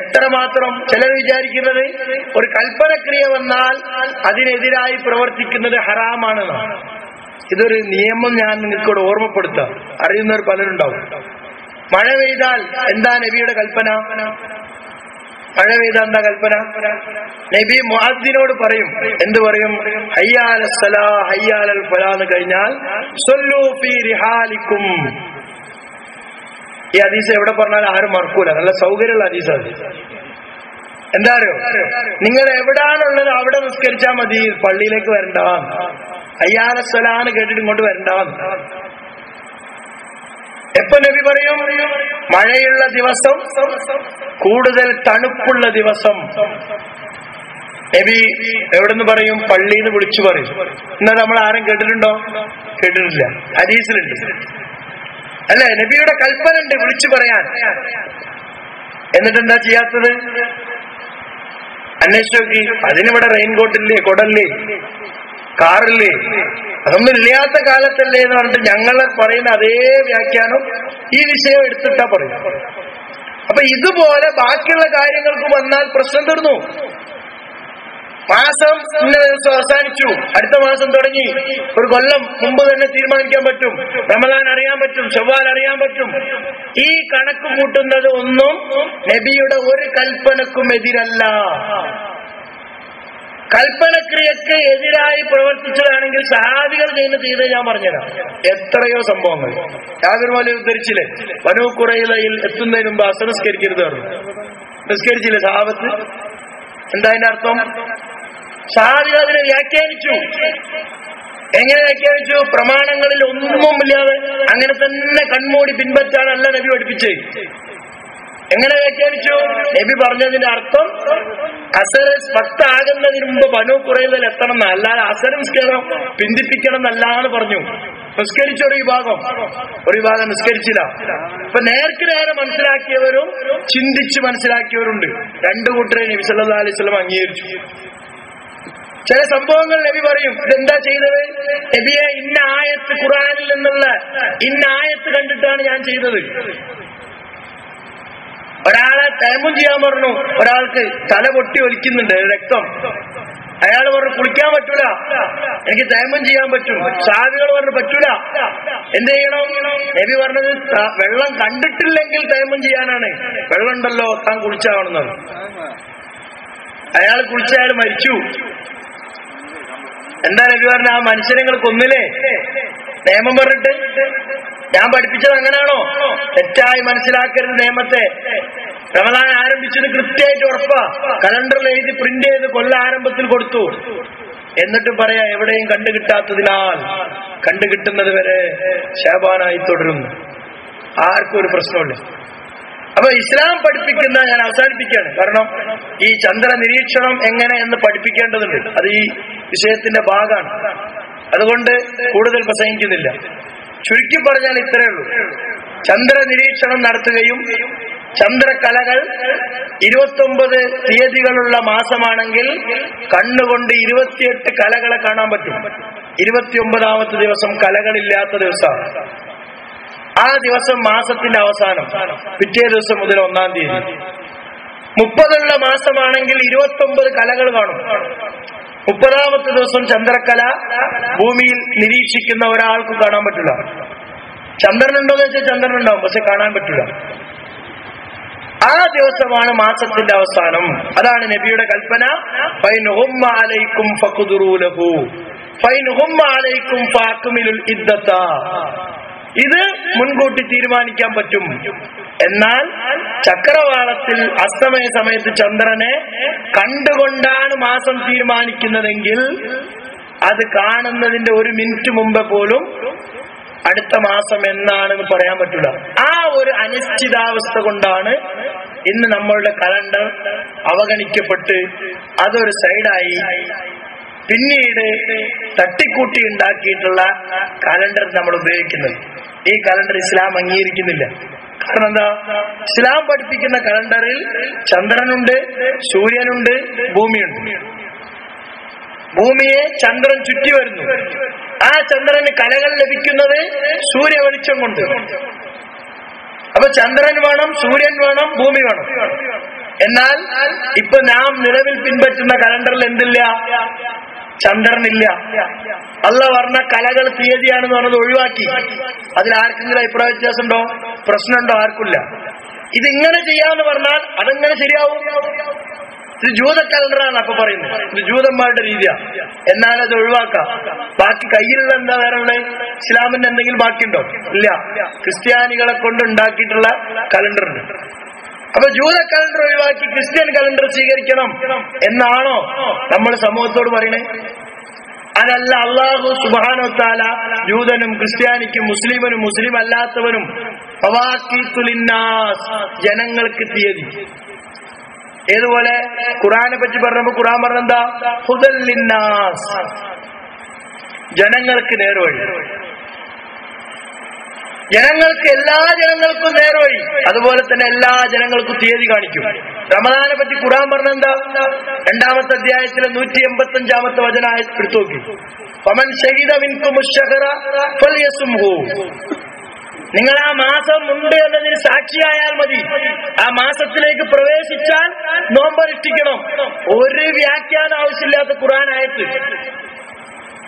എത്രമാത്രം ചിലർ വിചാരിക്കുന്നത് ഒരു കൽപ്പനക്രിയ വന്നാൽ അതിനെതിരായി പ്രവർത്തിക്കുന്നത് ഹറാമാണെന്നാണ്. ഇതൊരു നിയമം ഞാൻ നിങ്ങൾക്കോട് ഓർമ്മപ്പെടുത്താം, അറിയുന്നവർ പലരുണ്ടാവും. മഴ പെയ്താൽ എന്താ നബിയുടെ കൽപ്പന? മഴ പെയ്താൽ എന്താ കൽപ്പന? നബി മുഅദ്ദിനോട് പറയും, എന്ത് പറയും? ഹയ്യ അലസ് സലാ ഹയ്യ അലൽ ഫലാ എന്ന് കഴിഞ്ഞാൽ സ്വല്ലൂ ഫീ റിഹാലിക്കും. ഈ ഹദീസ് എവിടെ പറഞ്ഞാലും ആരും മറക്കൂല, നല്ല സൗകര്യമുള്ള ഹദീസാണ്. എന്താ അറിയോ? നിങ്ങൾ എവിടാണുള്ളത് അവിടെ നിസ്കരിച്ചാൽ മതി, പള്ളിയിലേക്ക് വരണ്ട. ഹയ്യ അലസ് സലാ എന്ന് കേട്ടിട്ട് ഇങ്ങോട്ട് വരണ്ട. എപ്പോ നബി പറയും? മഴയുള്ള ദിവസം, കൂടുതൽ തണുപ്പുള്ള ദിവസം. നബി എവിടെന്ന് പറയും? പള്ളിയിൽ നിന്ന് വിളിച്ചു പറയും. എന്നാൽ നമ്മൾ ആരും കേട്ടിട്ടുണ്ടോ? കേട്ടിട്ടില്ല. ഹദീസിലുണ്ട് അല്ലെ? നബിയുടെ കൽപ്പന ഉണ്ട് വിളിച്ചു പറയാൻ. എന്നിട്ട് എന്താ ചെയ്യാത്തത്? അന്വേഷിച്ച് നോക്കി. അതിനിവിടെ റെയിൻകോട്ടില്ലേ, കൊടല്ലേ, കാറില്ലേ? അതൊന്നും ഇല്ലാത്ത കാലത്തല്ലേ എന്ന് പറഞ്ഞിട്ട് ഞങ്ങൾ പറയുന്ന അതേ വ്യാഖ്യാനം ഈ വിഷയം എടുത്തിട്ടാ പറയും. അപ്പൊ ഇതുപോലെ ബാക്കിയുള്ള കാര്യങ്ങൾക്ക് വന്നാൽ പ്രശ്നം തീർന്നു. മാസം ഇന്ന ദിവസം അവസാനിച്ചു, അടുത്ത മാസം തുടങ്ങി. ഒരു കൊല്ലം മുമ്പ് തന്നെ തീരുമാനിക്കാൻ പറ്റും, റമദാൻ അറിയാൻ പറ്റും, ശവ്വാൽ അറിയാൻ പറ്റും. ഈ കണക്ക് കൂട്ടുന്നത് ഒന്നും നബിയുടെ ഒരു കൽപ്പനക്കും എതിരല്ല. കൽപ്പനക്രിയക്ക് എതിരായി പ്രവർത്തിച്ചതാണെങ്കിൽ സഹാബികൾ ചെയ്ത് ഞാൻ പറഞ്ഞുതരാം. എത്രയോ സംഭവങ്ങൾ ജാബിർ പോലെ ഉദ്ധരിച്ചില്ലേ? ബനൂ ഖുറൈളയിൽ എത്തുന്നതിന് മുമ്പ് അസർ നിസ്കരിക്കരുത് പറഞ്ഞു. നിസ്കരിച്ചില്ലേ സഹാബത്ത്? എന്താ അതിന്റെ അർത്ഥം? സഹാബികൾ അതിനെ വ്യാഖ്യാനിച്ചു. എങ്ങനെ വ്യാഖ്യാനിച്ചു? പ്രമാണങ്ങളിൽ ഒന്നുമില്ലാതെ അങ്ങനെ തന്നെ കൺമൂടി പിൻപറ്റാനല്ല നബി പഠിപ്പിച്ചേ. എങ്ങനെ വ്യാഖ്യാനിച്ചു? നബി പറഞ്ഞതിന്റെ അർത്ഥം അസർ വക്താകുന്നതിന് മുമ്പ് ബനൂ ഖുറൈളയിൽ എത്തണം എന്ന്, അല്ലാതെ അസർ നിസ്കാരം പിന്തിപ്പിക്കണം എന്നല്ലാന്ന് പറഞ്ഞു. നിസ്കരിച്ച ഒരു വിഭാഗം നിസ്കരിച്ചില്ല. ഇപ്പൊ നേർക്ക് നേരെ മനസ്സിലാക്കിയവരും ചിന്തിച്ച് മനസ്സിലാക്കിയവരുണ്ട്. രണ്ടു കൂട്ടരെ നബി സല്ലല്ലാഹു അലൈഹി വസല്ലം അംഗീകരിച്ചു. ചില സംഭവങ്ങൾ നബി പറയും, ഇതെന്താ ചെയ്തത്? നബിയെ ഇന്ന ആയത്ത്, ഖുർആനിൽ നിന്നുള്ള ഇന്ന ആയത്ത് കണ്ടിട്ടാണ് ഞാൻ ചെയ്തത്. ഒരാളെ തയമ്മും ചെയ്യാൻ പറഞ്ഞു. ഒരാൾക്ക് തല പൊട്ടി ഒലിക്കുന്നുണ്ട് രക്തം. അയാൾ പറഞ്ഞു കുളിക്കാൻ പറ്റൂല, എനിക്ക് തയമ്മും ചെയ്യാൻ പറ്റും. സഹാബികൾ പറഞ്ഞു പറ്റൂല, എന്ത് ചെയ്യണം? നബി പറഞ്ഞത് വെള്ളം കണ്ടിട്ടില്ലെങ്കിൽ തയമ്മും ചെയ്യാനാണ്. വെള്ളം ഉണ്ടല്ലോ താൻ കുളിച്ചാവണമെന്നാണ്. അയാൾ കുളിച്ച അയാൾ മരിച്ചു. എന്താ നബി പറഞ്ഞ? ആ മനുഷ്യനെ നിങ്ങൾ കൊന്നില്ലേ നിയമം പറഞ്ഞിട്ട്? ഞാൻ പഠിപ്പിച്ചത് അങ്ങനെയാണോ? തെറ്റായി മനസ്സിലാക്കരുത് നിയമത്തെ. റമദാൻ ആരംഭിച്ചത് കൃത്യമായിട്ട് ഉറപ്പാ. കലണ്ടറിൽ എഴുതി പ്രിന്റ് ചെയ്ത് കൊല്ല ആരംഭത്തിൽ കൊടുത്തു. എന്നിട്ട് പറയാ എവിടെയും കണ്ടുകിട്ടാത്തതിനാൽ കണ്ടുകിട്ടുന്നത് വരെ ശാബാനായി തുടരുന്നു. ആർക്കും ഒരു പ്രശ്നമില്ല. അപ്പൊ ഇസ്ലാം പഠിപ്പിക്കുന്ന, ഞാൻ അവസാനിപ്പിക്കുകയാണ്, കാരണം ഈ ചന്ദ്ര നിരീക്ഷണം എങ്ങനെ എന്ന് പഠിപ്പിക്കേണ്ടതുണ്ട്. അത് ഈ വിഷയത്തിന്റെ ഭാഗമാണ്. അതുകൊണ്ട് കൂടുതൽ പ്രസംഗിക്കുന്നില്ല. ചുരുക്കി പറഞ്ഞാൽ ഇത്രയേ ഉള്ളൂ. ചന്ദ്ര നിരീക്ഷണം നടത്തുകയും ചന്ദ്രകലകൾ 29 തീയതികളുള്ള മാസമാണെങ്കിൽ കണ്ണുകൊണ്ട് 28 കലകളെ കാണാൻ പറ്റും. 29ാമത്തെ ദിവസം കലകളില്ലാത്ത ദിവസമാണ്. ആ ദിവസം മാസത്തിന്റെ അവസാനം, പിറ്റേ ദിവസം മുതൽ 1-ാം തീയതി. 30 മാസമാണെങ്കിൽ 29 കലകൾ കാണും. 30ാമത്തെ ദിവസം ചന്ദ്രക്കല ഭൂമിയിൽ നിരീക്ഷിക്കുന്ന ഒരാൾക്ക് കാണാൻ പറ്റില്ല. ചന്ദ്രനുണ്ടോന്ന് വെച്ചാൽ ചന്ദ്രനുണ്ടാവും, പക്ഷെ കാണാൻ പറ്റില്ല. ആ ദിവസമാണ് മാസത്തിന്റെ അവസാനം. അതാണ് നബിയുടെ കൽപ്പന. ഫൈൻ ഹുമ്മ അലൈക്കും ഫഖ്ദുറൂ ലഹു ഫൈൻ ഹുമ്മ അലൈക്കും ഫഅക്മിലുൽ ഇദ്ദത. ഇത് മുൻകൂട്ടി തീരുമാനിക്കാൻ പറ്റും. എന്നാൽ ചക്രവാളത്തിൽ അസ്തമയ സമയത്ത് ചന്ദ്രനെ കണ്ടുകൊണ്ടാണ് മാസം തീരുമാനിക്കുന്നതെങ്കിൽ അത് കാണുന്നതിന്റെ 1 മിനിറ്റ് മുമ്പ് പോലും അടുത്ത മാസം എന്നാണെന്ന് പറയാൻ പറ്റില്ല. ആ ഒരു അനിശ്ചിതാവസ്ഥ കൊണ്ടാണ് ഇന്ന് നമ്മളുടെ കലണ്ടർ അവഗണിക്കപ്പെട്ട് അതൊരു സൈഡായി പിന്നീട് തട്ടിക്കൂട്ടി ഉണ്ടാക്കിയിട്ടുള്ള കലണ്ടർ നമ്മൾ ഉപയോഗിക്കുന്നത്. ഈ കലണ്ടർ ഇസ്ലാം അംഗീകരിക്കുന്നില്ല. കാരണം എന്താ? ഇസ്ലാം പഠിപ്പിക്കുന്ന കലണ്ടറിൽ ചന്ദ്രനുണ്ട്, സൂര്യനുണ്ട്, ഭൂമിയുണ്ട്. ഭൂമിയെ ചന്ദ്രൻ ചുറ്റി വരുന്നു. ആ ചന്ദ്രന് കലകൾ ലഭിക്കുന്നത് സൂര്യ വെളിച്ചം കൊണ്ട്. അപ്പൊ ചന്ദ്രൻ വേണം, സൂര്യൻ വേണം, ഭൂമി വേണം. എന്നാൽ ഇപ്പൊ നാം നിലവിൽ പിൻപറ്റുന്ന കലണ്ടറിൽ എന്തില്ല? ചന്ദ്രനില്ല. അള്ളാഹ് പറഞ്ഞ കലകൾ തീയതിയാണെന്ന് പറഞ്ഞത് ഒഴിവാക്കി. അതിൽ ആർക്കെങ്കിലും അഭിപ്രായ വ്യത്യാസമുണ്ടോ? പ്രശ്നമുണ്ടോ? ആർക്കില്ല. ഇതിങ്ങനെ ചെയ്യാന്ന് പറഞ്ഞാൽ അതെങ്ങനെ ശരിയാവും? ഇത് ജൂത കലണ്ടറാണ് അപ്പൊ പറയുന്നത്. ഇത് ജൂതന്മാരുടെ രീതിയാ. എന്നാൽ അത് ഒഴിവാക്കാം. ബാക്കി കയ്യിലുള്ള എന്താ വേറെ ഉള്ളത്? ഇസ്ലാമിന്റെ എന്തെങ്കിലും ബാക്കിയുണ്ടോ? ഇല്ല. ക്രിസ്ത്യാനികളെ കൊണ്ട് ഉണ്ടാക്കിയിട്ടുള്ള കലണ്ടർ ഉണ്ട്. അപ്പൊ ജൂത കലണ്ടർ ഒഴിവാക്കി ക്രിസ്ത്യൻ കലണ്ടർ സ്വീകരിക്കണം എന്നാണോ നമ്മൾ സമൂഹത്തോട് പറയണേ? അതല്ല. അല്ലാഹു സുബ്ഹാനഹു വ തആല ജൂതനും ക്രിസ്ത്യാനിക്കും മുസ്ലിമനും മുസ്ലിം അല്ലാത്തവനും ഫവാഖീതു ലിന്നാസ്, ജനങ്ങൾക്ക് തീയതി. ഏതുപോലെ ഖുർആനെ പറ്റി പറഞ്ഞപ്പോ ഖുർആൻ പറഞ്ഞെന്താ? ഹുദൽ ലിന്നാസ്, ജനങ്ങൾക്ക് നേർവഴി. ജനങ്ങൾക്ക്, എല്ലാ ജനങ്ങൾക്കും നേർവഴി. അതുപോലെ തന്നെ എല്ലാ ജനങ്ങൾക്കും തീയതി കാണിക്കും. റമദാനെ പറ്റി ഖുർആൻ പറഞ്ഞെന്താ? 2-ാമത്തെ അധ്യായത്തിലെ 185-ാമത്തെ വചനം എടുത്തു നോക്കി. ഫമൻ ശഹിദ മിൻകുമുശ് ശഹറ ഫൽയസുംഹു. നിങ്ങൾ ആ മാസം ഉണ്ട് എന്നതിന് സാക്ഷിയായാൽ മതി. ആ മാസത്തിലേക്ക് പ്രവേശിച്ചാൽ നോമ്പനുഷ്ഠിക്കണം. ഒരു വ്യാഖ്യാനം ആവശ്യമില്ലാത്ത ഖുർആൻ ആയത്ത്.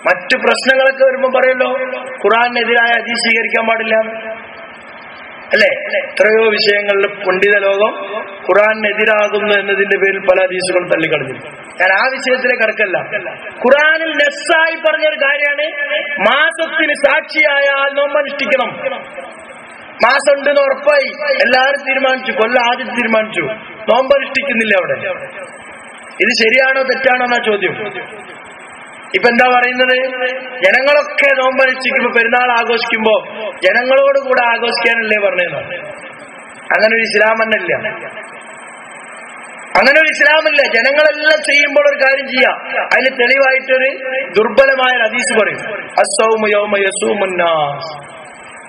മറ്റു പ്രശ്നങ്ങളൊക്കെ വരുമ്പോ പറയല്ലോ ഖുർആനെതിരായ ഹദീസ് സ്വീകരിക്കാൻ പാടില്ല അല്ലെ? എത്രയോ വിഷയങ്ങളിൽ പണ്ഡിത ലോകം ഖുർആനെതിരാകുന്നു എന്നതിന്റെ പേരിൽ പല ഹദീസുകളും തള്ളിക്കളഞ്ഞു. ഞാൻ ആ വിഷയത്തിലേക്ക് കടക്കല്ല. ഖുർആനിൽ നെസ്സായി പറഞ്ഞൊരു കാര്യമാണ് മാസത്തിന് സാക്ഷിയായാൽ നോമ്പനുഷ്ഠിക്കണം. മാസം ഉണ്ടെന്ന് ഉറപ്പായി, എല്ലാവരും തീരുമാനിച്ചു, കൊല്ലം ആദ്യം തീരുമാനിച്ചു, നോമ്പനുഷ്ഠിക്കുന്നില്ല അവിടെ. ഇത് ശരിയാണോ തെറ്റാണോ എന്നാ ചോദ്യം. ഇപ്പൊ എന്താ പറയുന്നത്? ജനങ്ങളൊക്കെ നോമ്പനുഷ്ഠിക്കുമ്പോ, പെരുന്നാൾ ആഘോഷിക്കുമ്പോ ജനങ്ങളോട് കൂടെ ആഘോഷിക്കാനല്ലേ പറഞ്ഞത്? അങ്ങനെ ഒരു ഇസ്ലാം തന്നെ ഇല്ല. അങ്ങനെ ഒരു ഇസ്ലാമില്ല. ജനങ്ങളെല്ലാം ചെയ്യുമ്പോൾ ഒരു കാര്യം ചെയ്യാം. അതിന് തെളിവായിട്ടൊരു ദുർബലമായ ഹദീസ് പറയും. അസ്സൗമു യൗമ യസൂമുന്നാസ്,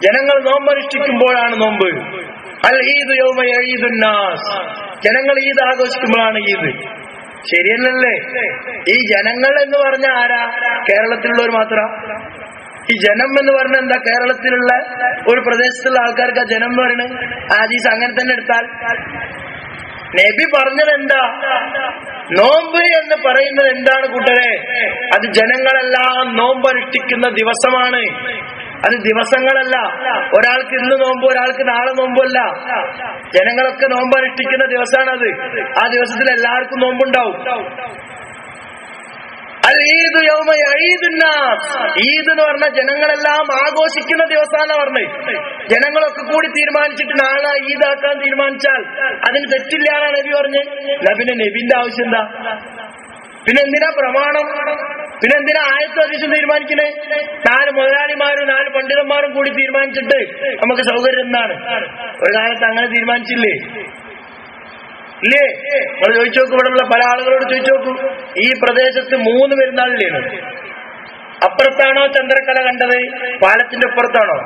ജനങ്ങൾ നോമ്പനുഷ്ഠിക്കുമ്പോഴാണ് നോമ്പ്. അൽ ഈദ് യൗമ യഈദുന്നാസ്, ജനങ്ങൾ ഈദ് ആഘോഷിക്കുമ്പോഴാണ് ഈദ്. ശരിയല്ലല്ലേ? ഈ ജനങ്ങൾ എന്ന് പറഞ്ഞ ആരാ? കേരളത്തിലുള്ളവർ മാത്രം. ഈ ജനം എന്ന് പറഞ്ഞ എന്താ? കേരളത്തിലുള്ള ഒരു പ്രദേശത്തുള്ള ആൾക്കാർക്ക് ആ ജനം എന്ന് പറയുന്നത്. ആ ഹദീസ് അങ്ങനെ തന്നെ എടുത്താൽ നബി പറഞ്ഞത് എന്താ? നോമ്പ് എന്ന് പറയുന്നത് എന്താണ് കൂട്ടരെ? അത് ജനങ്ങളെല്ലാം നോമ്പനുഷ്ഠിക്കുന്ന ദിവസമാണ്. അത് ദിവസങ്ങളല്ല. ഒരാൾക്ക് ഇന്ന് നോമ്പ്, ഒരാൾക്ക് നാളെ നോമ്പല്ല. ജനങ്ങളൊക്കെ നോമ്പനുഷ്ഠിക്കുന്ന ദിവസമാണത്. ആ ദിവസത്തിൽ എല്ലാവർക്കും നോമ്പുണ്ടാവും. അൽ ഈദ് യൗമ യഈദുന്നാസ്. ഈദ് എന്ന് പറഞ്ഞാൽ ജനങ്ങളെല്ലാം ആഘോഷിക്കുന്ന ദിവസമാണെന്ന് പറഞ്ഞു. ജനങ്ങളൊക്കെ കൂടി തീരുമാനിച്ചിട്ട് നാളെ ഈദാക്കാൻ തീരുമാനിച്ചാൽ അതിന് തെറ്റില്ല എന്നാണ് നബി പറഞ്ഞത്. പിന്നെ നബിന്റെ ആവശ്യം എന്താ? പിന്നെ എന്തിനാ പ്രമാണം? പിന്നെ എന്തിനാ ആയത്തും ഹദീസും തീരുമാനിക്കുന്നത്? 4 മുതലാളിമാരും 4 പണ്ഡിതന്മാരും കൂടി തീരുമാനിച്ചിട്ട് നമുക്ക് സൗകര്യം എന്താണ്? ഒരു കാലത്ത് അങ്ങനെ തീരുമാനിച്ചില്ലേ? ഇല്ലേ? നമ്മൾ ചോദിച്ചു നോക്കൂ, ഇവിടെയുള്ള പല ആളുകളോട് ചോദിച്ചു നോക്കൂ. ഈ പ്രദേശത്ത് 3 പെരുന്നാളില്ലേ? അപ്പുറത്താണോ ചന്ദ്രക്കല കണ്ടത്? പാലത്തിന്റെ അപ്പുറത്താണോ?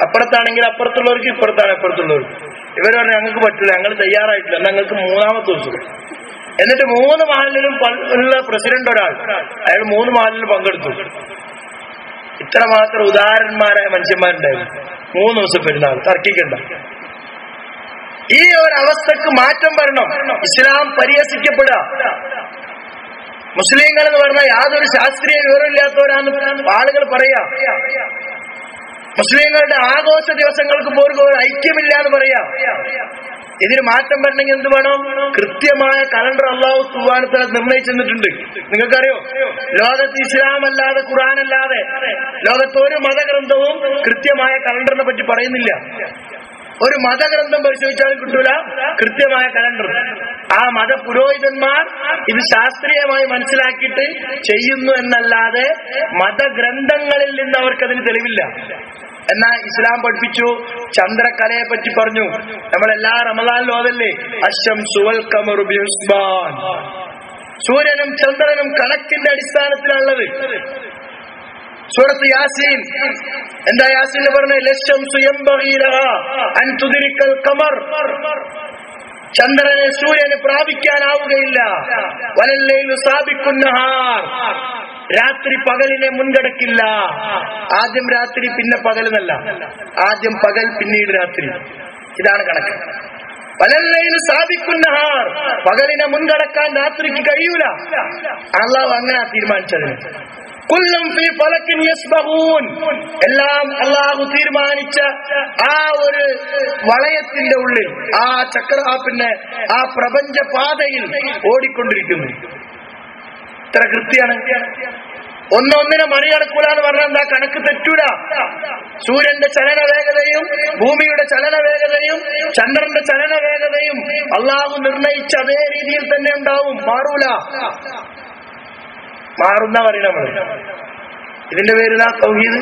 അപ്പുറത്താണെങ്കിൽ അപ്പുറത്തുള്ളവർക്ക്, ഇപ്പുറത്താണ് അപ്പുറത്തുള്ളവർക്ക്. ഇവർ പറഞ്ഞു ഞങ്ങൾക്ക് പറ്റില്ല, ഞങ്ങൾ തയ്യാറായിട്ടില്ല, ഞങ്ങൾക്ക് 3ാമത്തെ ദിവസം. എന്നിട്ട് 3 മഹല്ലിലും ഉള്ള പ്രസിഡന്റ് ഒരാൾ, അയാൾ 3 മഹല്ലിലും പങ്കെടുത്തു. ഇത്രമാത്രം ഉദാരന്മാരായ മനുഷ്യന്മാരുണ്ടായിരുന്നു. 3 ദിവസം പെരുന്നാൾ തർക്കിക്കണ്ട. ഈ ഒരു അവസ്ഥക്ക് മാറ്റം വരണം. ഇസ്ലാം പരിഹസിക്കപ്പെടുക. മുസ്ലിങ്ങൾ എന്ന് പറഞ്ഞാൽ യാതൊരു ശാസ്ത്രീയ വിവരമില്ലാത്തവരാണ് ആളുകൾ പറയാ. മുസ്ലിങ്ങളുടെ ആഘോഷ ദിവസങ്ങൾക്ക് പോലും ഒരു ഐക്യമില്ല എന്ന് പറയാ. ഇതിന് മാറ്റം വരണമെങ്കിൽ എന്ത് വേണം? കൃത്യമായ കലണ്ടർ അല്ലാഹു സുബ്ഹാനഹു വ തആല നിർണയിച്ചിട്ടുണ്ട്. നിങ്ങൾക്കറിയോ, ലോകത്ത് ഇസ്ലാം അല്ലാതെ, ഖുർആൻ അല്ലാതെ ലോകത്ത് ഒരു മതഗ്രന്ഥവും കൃത്യമായ കലണ്ടറിനെ പറ്റി പറയുന്നില്ല. ഒരു മതഗ്രന്ഥം പരിശോധിച്ചാലും കിട്ടൂല കൃത്യമായ കലണ്ടർ. ആ മത പുരോഹിതന്മാർ ഇത് ശാസ്ത്രീയമായി മനസ്സിലാക്കിയിട്ട് ചെയ്യുന്നു എന്നല്ലാതെ മതഗ്രന്ഥങ്ങളിൽ നിന്ന് അവർക്കതിന് തെളിവില്ല. എന്നാൽ ഇസ്ലാം പഠിപ്പിച്ചു. ചന്ദ്രക്കലയെ പറ്റി പറഞ്ഞു. നമ്മളെല്ലാ റമദാനിലും ഓതല്ലേ, അശ്ശംസു വൽ ഖമറു ബിഹുസ്ബാൻ. സൂര്യനും ചന്ദ്രനും കണക്കിന്റെ അടിസ്ഥാനത്തിലുള്ളത്. സൂറത്ത് യാസീൻ, എന്താ യാസീൻ പറഞ്ഞത്? ലശ്ശംസു യംബഗീ ലഹാ അൻ തുദ്രിക്കൽ ഖമർ. ചന്ദ്രനെ സൂര്യന് പ്രാപിക്കാനാവുകയില്ല. വലല്ലൈലു സാബിഖുൻ നഹാർ. രാത്രി പകലിനെ മുൻകടക്കില്ല. ആദ്യം രാത്രി പിന്നെ പകൽ എന്നല്ല, ആദ്യം പകൽ പിന്നീട് രാത്രി. ഇതാണ് കണക്ക്. വലല്ലൈലു സാബിഖുൻ നഹാർ. പകലിനെ മുൻകടക്കാൻ രാത്രിക്ക് കഴിയൂല. അല്ലാഹു അങ്ങനെ തീരുമാനിച്ചത്. കുല്ലും ഫീ ഫലകിൻ യസ്ബഹൂൻ. എല്ലാം അല്ലാഹു തീരുമാനിച്ച ആ ഒരു വളയത്തിന്റെ ഉള്ളിൽ, ആ ചക്രവാപ്പിന്റെ ആ പ്രപഞ്ച പാതയിൽ ഓടിക്കൊണ്ടിരിക്കുന്നു. ഇത്ര കൃത്യമാണ്. ഒന്നൊന്നിനെ മറികടക്കൂല എന്ന് പറഞ്ഞാൽ എന്താ? കണക്ക് തെറ്റൂല. സൂര്യന്റെ ചലന വേഗതയും ഭൂമിയുടെ ചലന വേഗതയും ചന്ദ്രന്റെ ചലന വേഗതയും അല്ലാഹു നിർണയിച്ച അതേ രീതിയിൽ തന്നെ ഉണ്ടാവും, മാറൂല. മാറുന്ന പറയണ നമ്മൾ. ഇതിന്റെ പേരിലാ തൗഹീദ്.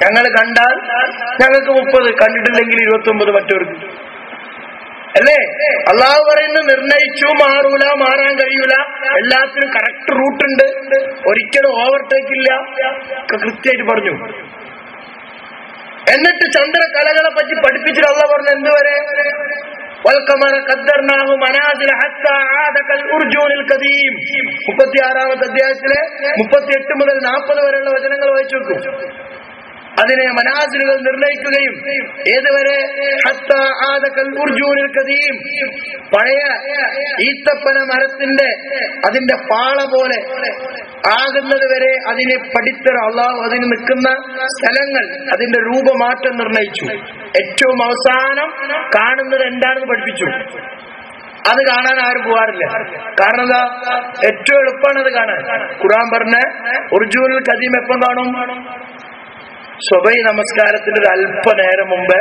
ഞങ്ങൾ കണ്ടാൽ ഞങ്ങൾക്ക് 30, കണ്ടിട്ടില്ലെങ്കിൽ 29 മറ്റവർക്ക് അല്ലേ? അള്ളാഹു പറയുന്നത് നിർണയിച്ചു, മാറൂല, മാറാൻ കഴിയൂല. എല്ലാത്തിനും കറക്റ്റ് റൂട്ടുണ്ട്, ഒരിക്കലും ഓവർടേക്ക് ഇല്ല, കൃത്യമായിട്ട് പറഞ്ഞു. എന്നിട്ട് ചന്ദ്രകലകളെ പറ്റി പഠിപ്പിച്ചിട്ട് അള്ളാഹു പറഞ്ഞു എന്തുവരെ? വൽഖമറ ഖദ്ദർനാഹു മനാസില ഹത്താ ആദ കൽ ഉർജൂനിൽ ഖദീം. 36-ാമത്തെ അധ്യായത്തിലെ 38 മുതൽ 40 വരെയുള്ള വചനങ്ങൾ വായിച്ചു നോക്കൂ. അതിനെ മനാസിലുകൾ നിർണയിക്കുകയും ഏതുവരെ? ഹത്താ ആദ കൽ ഉർജൂനിൽ ഖദീം. പഴയ ഈത്തപ്പന മരത്തിന്റെ അതിന്റെ പാള പോലെ ആകുന്നത് വരെ അതിനെ പഠിത്തർ അള്ളാഹു അതിന് നിൽക്കുന്ന സ്ഥലങ്ങൾ, അതിന്റെ രൂപമാറ്റം നിർണയിച്ചു. ഏറ്റവും അവസാനം കാണുന്നത് എന്താണെന്ന് പഠിപ്പിച്ചു. അത് കാണാൻ ആരും പോകാറില്ല. കാരണം എന്താ? ഏറ്റവും എളുപ്പമാണ് അത് കാണാൻ. ഖുർആൻ പറഞ്ഞ ഉർജൂനുൽ ഖദീം എപ്പം കാണും? സുബഹി നമസ്കാരത്തിന്റെ ഒരു അല്പനേരം മുമ്പ്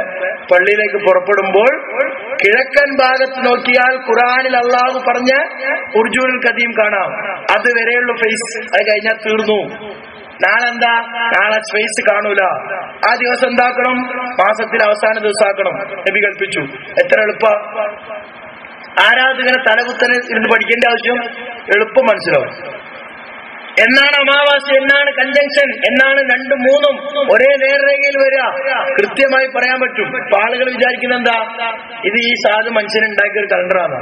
പള്ളിയിലേക്ക് പുറപ്പെടുമ്പോൾ കിഴക്കൻ ഭാഗത്ത് നോക്കിയാൽ ഖുർആനിൽ അള്ളാഹു പറഞ്ഞ ഉർജൂനുൽ ഖദീം കാണാം. അതുവരെയുള്ള ഫേസ്. അത് കഴിഞ്ഞാൽ തീർന്നു. നാളെ എന്താ? നാളെ ഫേസ് കാണൂല. ആ ദിവസം എന്താക്കണം? മാസത്തിൽ അവസാന ദിവസം ആക്കണം. നബി കൽപ്പിച്ചു. എത്ര എളുപ്പ! ആരാധകനെ തലകുത്തനെ ഇരുന്ന് പഠിക്കേണ്ട ആവശ്യം? എളുപ്പം മനസ്സിലാവും. എന്നാണ് അമാവാസ്യ, എന്നാണ് കൺജങ്ഷൻ, എന്നാണ് 2, 3 ഒരേ നേർരേഖയിൽ വരിക, കൃത്യമായി പറയാൻ പറ്റും. ഇപ്പൊ ആളുകൾ വിചാരിക്കുന്ന എന്താ? ഇത് ഈ സാധു മനുഷ്യനുണ്ടാക്കിയ ഒരു കലണ്ടറാണ്.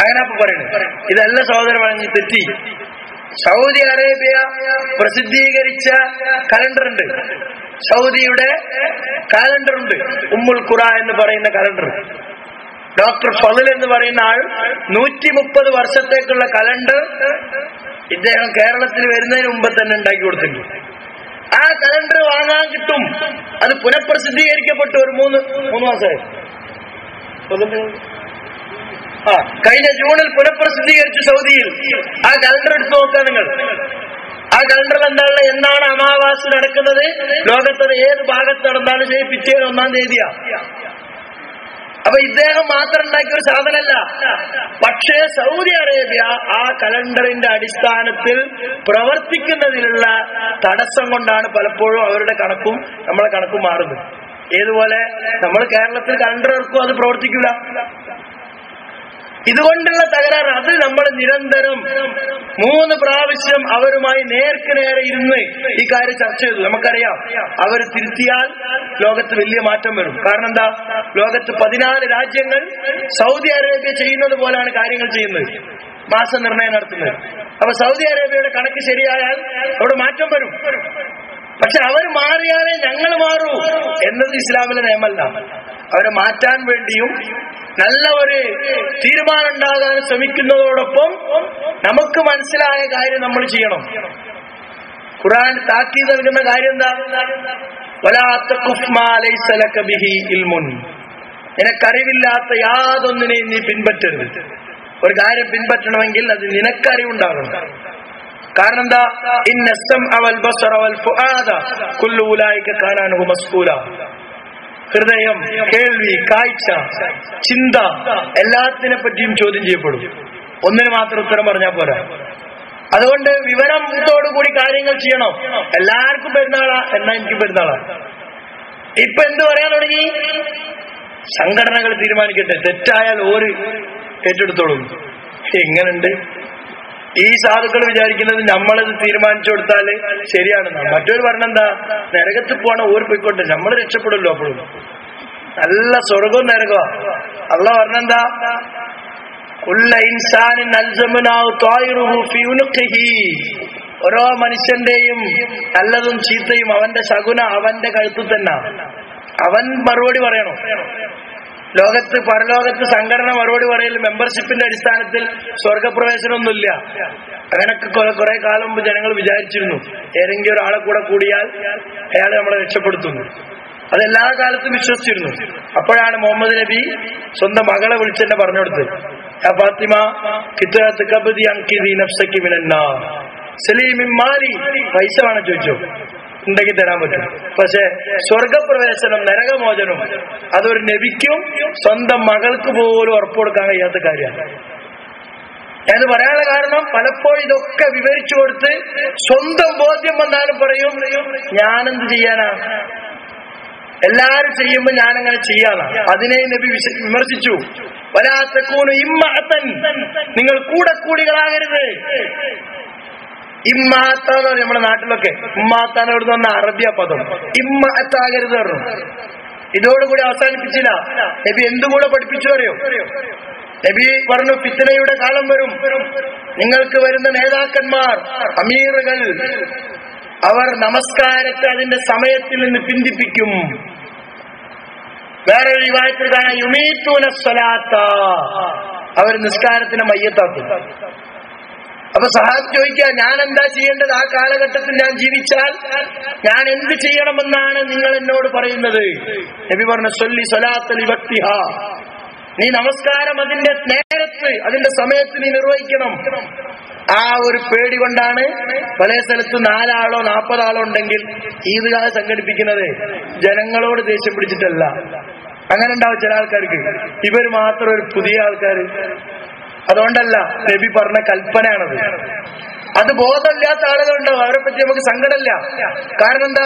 അങ്ങനെ അപ്പൊ പറയുന്നത്. ഇതല്ല സഹോദരൻ പറഞ്ഞ് തെറ്റി. സൗദി അറേബ്യ പ്രസിദ്ധീകരിച്ച കലണ്ടറുണ്ട്. സൗദിയുടെ കലണ്ടറുണ്ട്, ഉമ്മുൽ ഖുറ എന്ന് പറയുന്ന കലണ്ടർ. ഡോക്ടർ ഫളിൽ എന്ന് പറയുന്ന ആൾ 130 വർഷത്തേക്കുള്ള കലണ്ടർ ഇദ്ദേഹം കേരളത്തിൽ വരുന്നതിന് മുമ്പ് തന്നെ ഉണ്ടാക്കി കൊടുത്തിട്ടുണ്ട്. ആ കലണ്ടർ വാങ്ങാൻ കിട്ടും. അത് പുനഃപ്രസിദ്ധീകരിക്കപ്പെട്ടു. ഒരു മൂന്ന് മാസമായി. കഴിഞ്ഞ ജൂണിൽ പുനഃപ്രസിദ്ധീകരിച്ചു സൗദിയിൽ. ആ കലണ്ടർ എടുത്ത് നോക്കുക നിങ്ങൾ. ആ കലണ്ടറിൽ എന്താണ്, എന്നാണ് അമാവാസി നടക്കുന്നത്, ലോകത്തത് ഏത് ഭാഗത്ത് നടന്നാലും ശരി പിറ്റേന്ന് 1-ാം തീയതിയാ. അപ്പൊ ഇദ്ദേഹം മാത്രം ഉണ്ടാക്കിയ ഒരു സാധനമല്ല. പക്ഷേ സൗദി അറേബ്യ ആ കലണ്ടറിന്റെ അടിസ്ഥാനത്തിൽ പ്രവർത്തിക്കുന്നതിലുള്ള തടസ്സം കൊണ്ടാണ് പലപ്പോഴും അവരുടെ കണക്കും നമ്മളെ കണക്കും മാറുന്നത്. ഏതുപോലെ നമ്മൾ കേരളത്തിൽ കലണ്ടർ ഇറക്കും, അത് പ്രവർത്തിക്കില്ല. ഇതുകൊണ്ടുള്ള തകരാറ്. അത് നമ്മൾ നിരന്തരം 3 പ്രാവശ്യം അവരുമായി നേർക്ക് നേരെ ഇരുന്ന് ഈ കാര്യം ചർച്ച ചെയ്തു. നമുക്കറിയാം, അവർ തിരുത്തിയാൽ ലോകത്ത് വലിയ മാറ്റം വരും. കാരണം എന്താ, ലോകത്ത് 14 രാജ്യങ്ങൾ സൗദി അറേബ്യ ചെയ്യുന്നത് പോലാണ് കാര്യങ്ങൾ ചെയ്യുന്നത്, മാസനിർണയം നടത്തുന്നത്. അപ്പൊ സൗദി അറേബ്യയുടെ കണക്ക് ശരിയായാൽ അവിടെ മാറ്റം വരും. പക്ഷെ അവർ മാറിയാലേ ഞങ്ങൾ മാറൂ എന്നത് ഇസ്ലാമിലെ നിയമമല്ല. അവരെ മാറ്റാൻ വേണ്ടിയും നല്ല ഒരു തീരുമാനം ഉണ്ടാകാൻ ശ്രമിക്കുന്നതോടൊപ്പം നമുക്ക് മനസ്സിലായ കാര്യം നമ്മൾ ചെയ്യണം. ഖുർആൻ താക്കീത് നൽകുന്ന കാര്യം എന്താ? വലാ തഖുഫ് മാ ലൈസ ലക ബിഹി ഇൽമുൻ. നിനക്കറിവില്ലാത്ത യാതൊന്നിനെയും നീ പിൻപറ്റരുത്. ഒരു കാര്യം പിൻപറ്റണമെങ്കിൽ അത് നിനക്കറിവുണ്ടാകണം. കാരണം എന്താ? ഇന്ന സമഅ വൽ ബസറ വൽ ഫുആദ കുല്ലു ഉലൈക കാന അൻഹു മസ്ഊല. ഹൃദയം, കേൾവി, കാഴ്ച, ചിന്ത, എല്ലാത്തിനെ പറ്റിയും ചോദ്യം ചെയ്യപ്പെടും. ഒന്നിന് മാത്രം ഉത്തരം പറഞ്ഞാൽ പോരാ. അതുകൊണ്ട് വിവരത്തോടുകൂടി കാര്യങ്ങൾ ചെയ്യണം. എല്ലാവർക്കും പെരുന്നാളാ, എന്നാ എനിക്ക് പെരുന്നാളാ. ഇപ്പൊ എന്ത് പറയാൻ തുടങ്ങി? സംഘടനകൾ തീരുമാനിക്കട്ടെ, തെറ്റായാൽ ഓര് ഏറ്റെടുത്തോളും. എങ്ങനുണ്ട് ഈ സാധുക്കൾ വിചാരിക്കുന്നത്? നമ്മളത് തീരുമാനിച്ചു കൊടുത്താല് ശരിയാണെന്നാണ്. മറ്റൊരു പറഞ്ഞെന്താ, നരകത്ത് പോണ ഓര് പോയിക്കോട്ടെ, നമ്മൾ രക്ഷപ്പെടുമല്ലോ. അപ്പോഴും നല്ല സ്വർഗവും നരകവും. അള്ളാഹ് പറഞ്ഞെന്താ, കുല്ല ഇൻസാനിൻ അൽസമനാഹു ത്വായിറുഹു ഫീ ഉനുഖിഹി. ഓരോ മനുഷ്യന്റെയും നല്ലതും ചീത്തയും അവന്റെ ശകുന അവന്റെ കഴുത്തിൽ തന്നെ. അവൻ മറുപടി പറയണം. ലോകത്ത് പരലോകത്ത് സംഘടന മറുപടി പറയൽ മെമ്പർഷിപ്പിന്റെ അടിസ്ഥാനത്തിൽ സ്വർഗപ്രവേശനമൊന്നുമില്ല. അങ്ങനൊക്കെ കുറെ കാലം മുമ്പ് ജനങ്ങൾ വിചാരിച്ചിരുന്നു, ഏതെങ്കിലും ഒരാളെ കൂടെ കൂടിയാൽ അയാൾ നമ്മളെ രക്ഷപ്പെടുത്തുന്നു. അതെല്ലാ കാലത്തും വിശ്വസിച്ചിരുന്നു. അപ്പോഴാണ് മുഹമ്മദ് നബി സ്വന്തം മകളെ വിളിച്ചെന്നെ പറഞ്ഞു കൊടുത്തത്, ഫാത്തിമ കിത്അത്ത് കബ്ദി അൻഖിദി നഫ്സകി മിനന്നാർ സലീമിൻ മാലി. പൈസ വേണം ചോദിച്ചോ, ഉണ്ടെങ്കിൽ തരാൻ പറ്റും. പക്ഷെ സ്വർഗപ്രവേശനം, നരകമോചനം അതൊരു നബിക്കും സ്വന്തം മകൾക്ക് പോലും ഉറപ്പ് കൊടുക്കാൻ കഴിയാത്ത കാര്യമാണ്. ഞാൻ പറയാനുള്ള കാരണം, പലപ്പോഴും ഇതൊക്കെ വിവരിച്ചു കൊടുത്ത് സ്വന്തം ബോധ്യം വന്നാലും പറയും ഞാനെന്ത് ചെയ്യാനാ, എല്ലാരും ചെയ്യുമ്പോ ഞാനങ്ങനെ ചെയ്യാനാ. അതിനെ നബി വിമർശിച്ചു. വലാ തകൂനു ഇമ്മഅതൻ, നിങ്ങൾ കൂടികളാകരുത്. ഇമ്മാത്താന്ന് പറയും നമ്മുടെ നാട്ടിലൊക്കെ. ഇമ്മാത്താൻ എവിടെ നിന്ന് അറബിയ പദം. ഇമ്മഅത്താകരുത് പറഞ്ഞു. ഇതോടുകൂടി അവസാനിപ്പിച്ചില്ല. നബി എന്തുകൂടെ പഠിപ്പിച്ചു അറിയോ? നബി പറഞ്ഞു, ഫിത്നയുടെ കാലം വരും. നിങ്ങൾക്ക് വരുന്ന നേതാക്കന്മാർ, അമീറുകൾ, അവർ നമസ്കാരത്തെ അതിന്റെ സമയത്തിൽ നിന്ന് പിന്തിപ്പിക്കും. വേറെ റിവായത്തിൽ കാണാൻ യുമീത്തൂന സ്വലാത്ത, അവർ നിസ്കാരത്തിന് മയ്യത്താക്കും. അപ്പൊ സഹാബ് ചോദിക്കുക, ഞാൻ എന്താ ചെയ്യേണ്ടത്? ആ കാലഘട്ടത്തിൽ ഞാൻ ജീവിച്ചാൽ ഞാൻ എന്ത് ചെയ്യണമെന്നാണ് നിങ്ങൾ എന്നോട് പറയുന്നത്? നബി പറഞ്ഞു, സ്വല്ലി സ്വലാത്തൽ വക്തിഹാ, നീ നമസ്കാരം അതിന്റെ നേരത്ത് അതിന്റെ സമയത്ത് നീ നിർവഹിക്കണം. ആ ഒരു പേടി കൊണ്ടാണ് പല സ്ഥലത്ത് 4 ആളോ 40 ആളോ ഉണ്ടെങ്കിൽ ഈദ്ഗാഹ് സംഘടിപ്പിക്കുന്നത്. ജനങ്ങളോട് ദേഷ്യം പിടിച്ചിട്ടല്ല. അങ്ങനെ ഉണ്ടാവും ചില ആൾക്കാർക്ക്. ഇവര് മാത്രം ഒരു പുതിയ ആൾക്കാർ. അതുകൊണ്ടല്ല, നബി പറഞ്ഞ കൽപ്പനയാണത്. അത് ബോധമില്ലാത്ത ആളുകളുണ്ടാവും, അവരെ പറ്റി നമുക്ക് സങ്കടമില്ല. കാരണം എന്താ,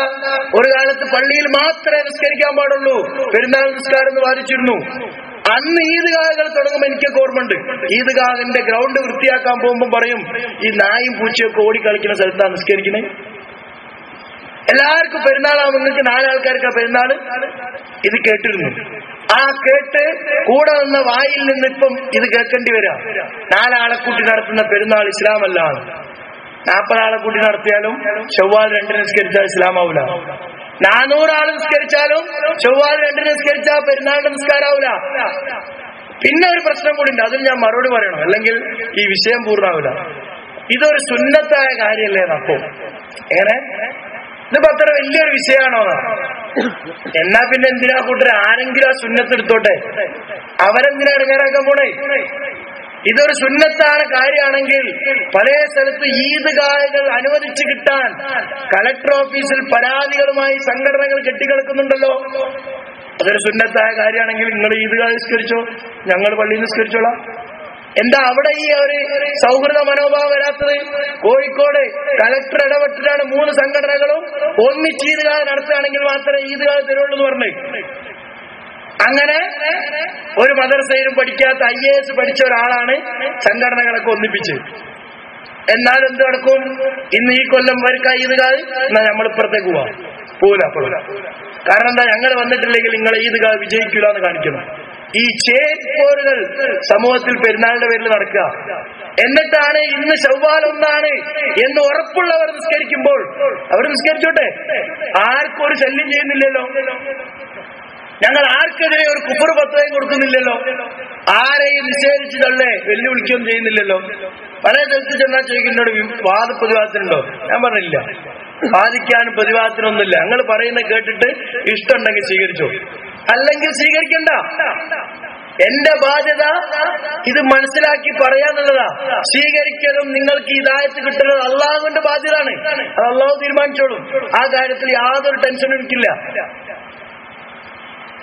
ഒരു കാലത്ത് പള്ളിയിൽ മാത്രമേ നിസ്കരിക്കാൻ പാടുള്ളൂ, പെരുന്നാൾ നിസ്കാരം എന്ന് വാദിച്ചിരുന്നു. അന്ന് ഈദ്ഗാഹുകൾ തുടങ്ങുമ്പോൾ എനിക്കൊക്കെ ഓർമ്മയുണ്ട്, ഈദ്ഗാഹിന്റെ ഗ്രൗണ്ട് വൃത്തിയാക്കാൻ പോകുമ്പോൾ പറയും, ഈ നായും പൂച്ചയൊക്കെ ഓടിക്കളിക്കുന്ന സ്ഥലത്താണ് നിസ്കരിക്കുന്നത്. എല്ലാവർക്കും പെരുന്നാളാവും, നിങ്ങൾക്ക് 4 ആൾക്കാർക്ക് പെരുന്നാള്. ഇത് കേട്ടിരുന്നു. ആ കേട്ട് കൂടെ വന്ന വായിൽ നിന്ന് ഇപ്പം ഇത് കേൾക്കേണ്ടി വരാം. 4 ആളെ കൂട്ടി നടത്തുന്ന പെരുന്നാൾ ഇസ്ലാമല്ല. 40 ആളെ കൂട്ടി നടത്തിയാലും ചൊവ്വാൽ 2 നിസ്കരിച്ചാൽ ഇസ്ലാമാവൂല. 400 ആള് നിസ്കരിച്ചാലും ചൊവ്വാൽ 2 നിസ്കരിച്ചാൽ പെരുന്നാളിന്റെ നിസ്കാരാവൂല. പിന്നെ ഒരു പ്രശ്നം കൂടി ഉണ്ട്, അതിൽ ഞാൻ മറുപടി പറയണം, അല്ലെങ്കിൽ ഈ വിഷയം പൂർണ്ണാവില്ല. ഇതൊരു സുന്നത്തായ കാര്യമല്ലേ അപ്പോ എങ്ങനെ ഇതിപ്പോ അത്ര വലിയൊരു വിഷയമാണോ? എന്നാ പിന്നെ എന്തിനാ കൂട്ടര് ആരെങ്കിലും ആ സുന്നത്ത് എടുത്തോട്ടെ, അവരെന്തിനാ ഇടങ്ങേറാക്കാൻ പോണേ? ഇതൊരു സുന്നത്താണ് കാര്യമാണെങ്കിൽ പല സ്ഥലത്ത് ഈദ്ഗാഹുകൾ അനുവദിച്ചു കിട്ടാൻ കളക്ടർ ഓഫീസിൽ പരാതികളുമായി സംഘടനകൾ കെട്ടിക്കിടക്കുന്നുണ്ടല്ലോ. അതൊരു സുന്നത്തായ കാര്യമാണെങ്കിൽ നിങ്ങൾ ഈദ്ഗാഹ് നിസ്കരിച്ചോ, ഞങ്ങൾ പള്ളിയിൽ നിസ്കരിച്ചോളാം. എന്താ അവിടെ ഈ ഒരു സൗഹൃദ മനോഭാവം വരാത്തത്? കോഴിക്കോട് കളക്ടർ ഇടപെട്ടിട്ടാണ് 3 സംഘടനകളും ഒന്നിച്ച് ഈദ്ഗാഹ് നടത്തുകയാണെങ്കിൽ മാത്രമേ ഈദ്ഗാഹ് തരുള്ളൂ എന്ന് പറഞ്ഞു. അങ്ങനെ ഒരു മദ്രസയിലും പഠിക്കാത്ത IAS പഠിച്ച ഒരാളാണ് സംഘടനകളൊക്കെ ഒന്നിപ്പിച്ച്. എന്നാൽ എന്ത് നടക്കും? ഇന്ന് ഈ കൊല്ലം വരക്കാ ഈദ്ഗാഹ്, എന്നാ നമ്മൾ ഇപ്പുറത്തേക്ക് പോവില്ല. കാരണം എന്താ? ഞങ്ങൾ വന്നിട്ടില്ലെങ്കിൽ നിങ്ങളെ ഈദ്ഗാഹ് വിജയിക്കില്ല എന്ന് കാണിക്കണം. ഈ ചേരിപ്പോരുകൾ സമൂഹത്തിൽ പെരുന്നാളിന്റെ പേരിൽ നടക്കുക. എന്നിട്ടാണ് ഇന്ന് ശവ്വാൽ 1 എന്ന് ഉറപ്പുള്ളവർ നിസ്കരിക്കുമ്പോൾ അവർ നിസ്കരിച്ചോട്ടെ, ആർക്കും ഒരു ശല്യം ചെയ്യുന്നില്ലല്ലോ. ഞങ്ങൾ ആർക്കെതിരെ ഒരു കുഫർ ഫത്വയും കൊടുക്കുന്നില്ലല്ലോ, ആരെയും നിഷേധിച്ച് തള്ളേ വെല്ലുവിളിക്കുകയൊന്നും ചെയ്യുന്നില്ലല്ലോ. പല സ്ഥലത്ത് ചെന്നാൽ ചോദിക്കുന്നോട് വാദപ്രതിവാദത്തിനുണ്ടോ? ഞാൻ പറഞ്ഞില്ല, വാദിക്കാനും പ്രതിവാദത്തിനൊന്നുമില്ല. ഞങ്ങൾ പറയുന്നത് കേട്ടിട്ട് ഇഷ്ടമുണ്ടെങ്കിൽ സ്വീകരിച്ചോ, അല്ലെങ്കിൽ സ്വീകരിക്കണ്ട. എന്റെ ബാധ്യത ഇത് മനസ്സിലാക്കി പറയാന്നുള്ളതാ. സ്വീകരിക്കലും നിങ്ങൾക്ക് ഹിദായത്ത് കിട്ടുന്നത് അള്ളാഹുവിന്റെ ബാധ്യതയാണ്. അത് അള്ളാഹു തീരുമാനിച്ചോളും. ആ കാര്യത്തിൽ യാതൊരു ടെൻഷനും എനിക്കില്ല.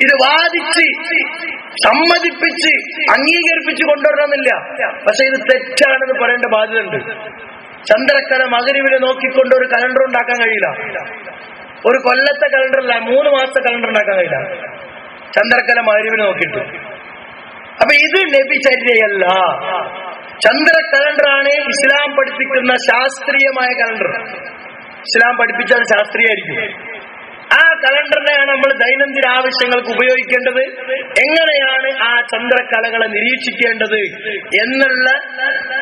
ഇത് വാദിച്ച് സമ്മതിപ്പിച്ച് അംഗീകരിപ്പിച്ച് കൊണ്ടുവരണമെന്നില്ല. പക്ഷെ ഇത് തെറ്റാണെന്ന് പറയേണ്ട ബാധ്യത ഉണ്ട്. ചന്ദ്രക്കല മഗ്‌രിബിനെ നോക്കിക്കൊണ്ട് ഒരു കലണ്ടർ ഉണ്ടാക്കാൻ കഴിയില്ല. ഒരു കൊല്ലത്തെ കലണ്ടറല്ല, 3 മാസത്തെ കലണ്ടർ ഉണ്ടാക്കാൻ കഴിയില്ല ചന്ദ്രക്കല മഗ്‌രിബിനെ നോക്കിയിട്ട്. അപ്പൊ ഇത് നബിചര്യയല്ല. ചന്ദ്ര കലണ്ടറാണ് ഇസ്ലാം പഠിപ്പിക്കുന്ന ശാസ്ത്രീയമായ കലണ്ടർ. ഇസ്ലാം പഠിപ്പിച്ചാൽ ശാസ്ത്രീയമായിരിക്കും. ആ കലണ്ടറിനെയാണ് നമ്മൾ ദൈനംദിന ആവശ്യങ്ങൾക്ക് ഉപയോഗിക്കേണ്ടത്. എങ്ങനെയാണ് ആ ചന്ദ്രക്കലകളെ നിരീക്ഷിക്കേണ്ടത് എന്നുള്ള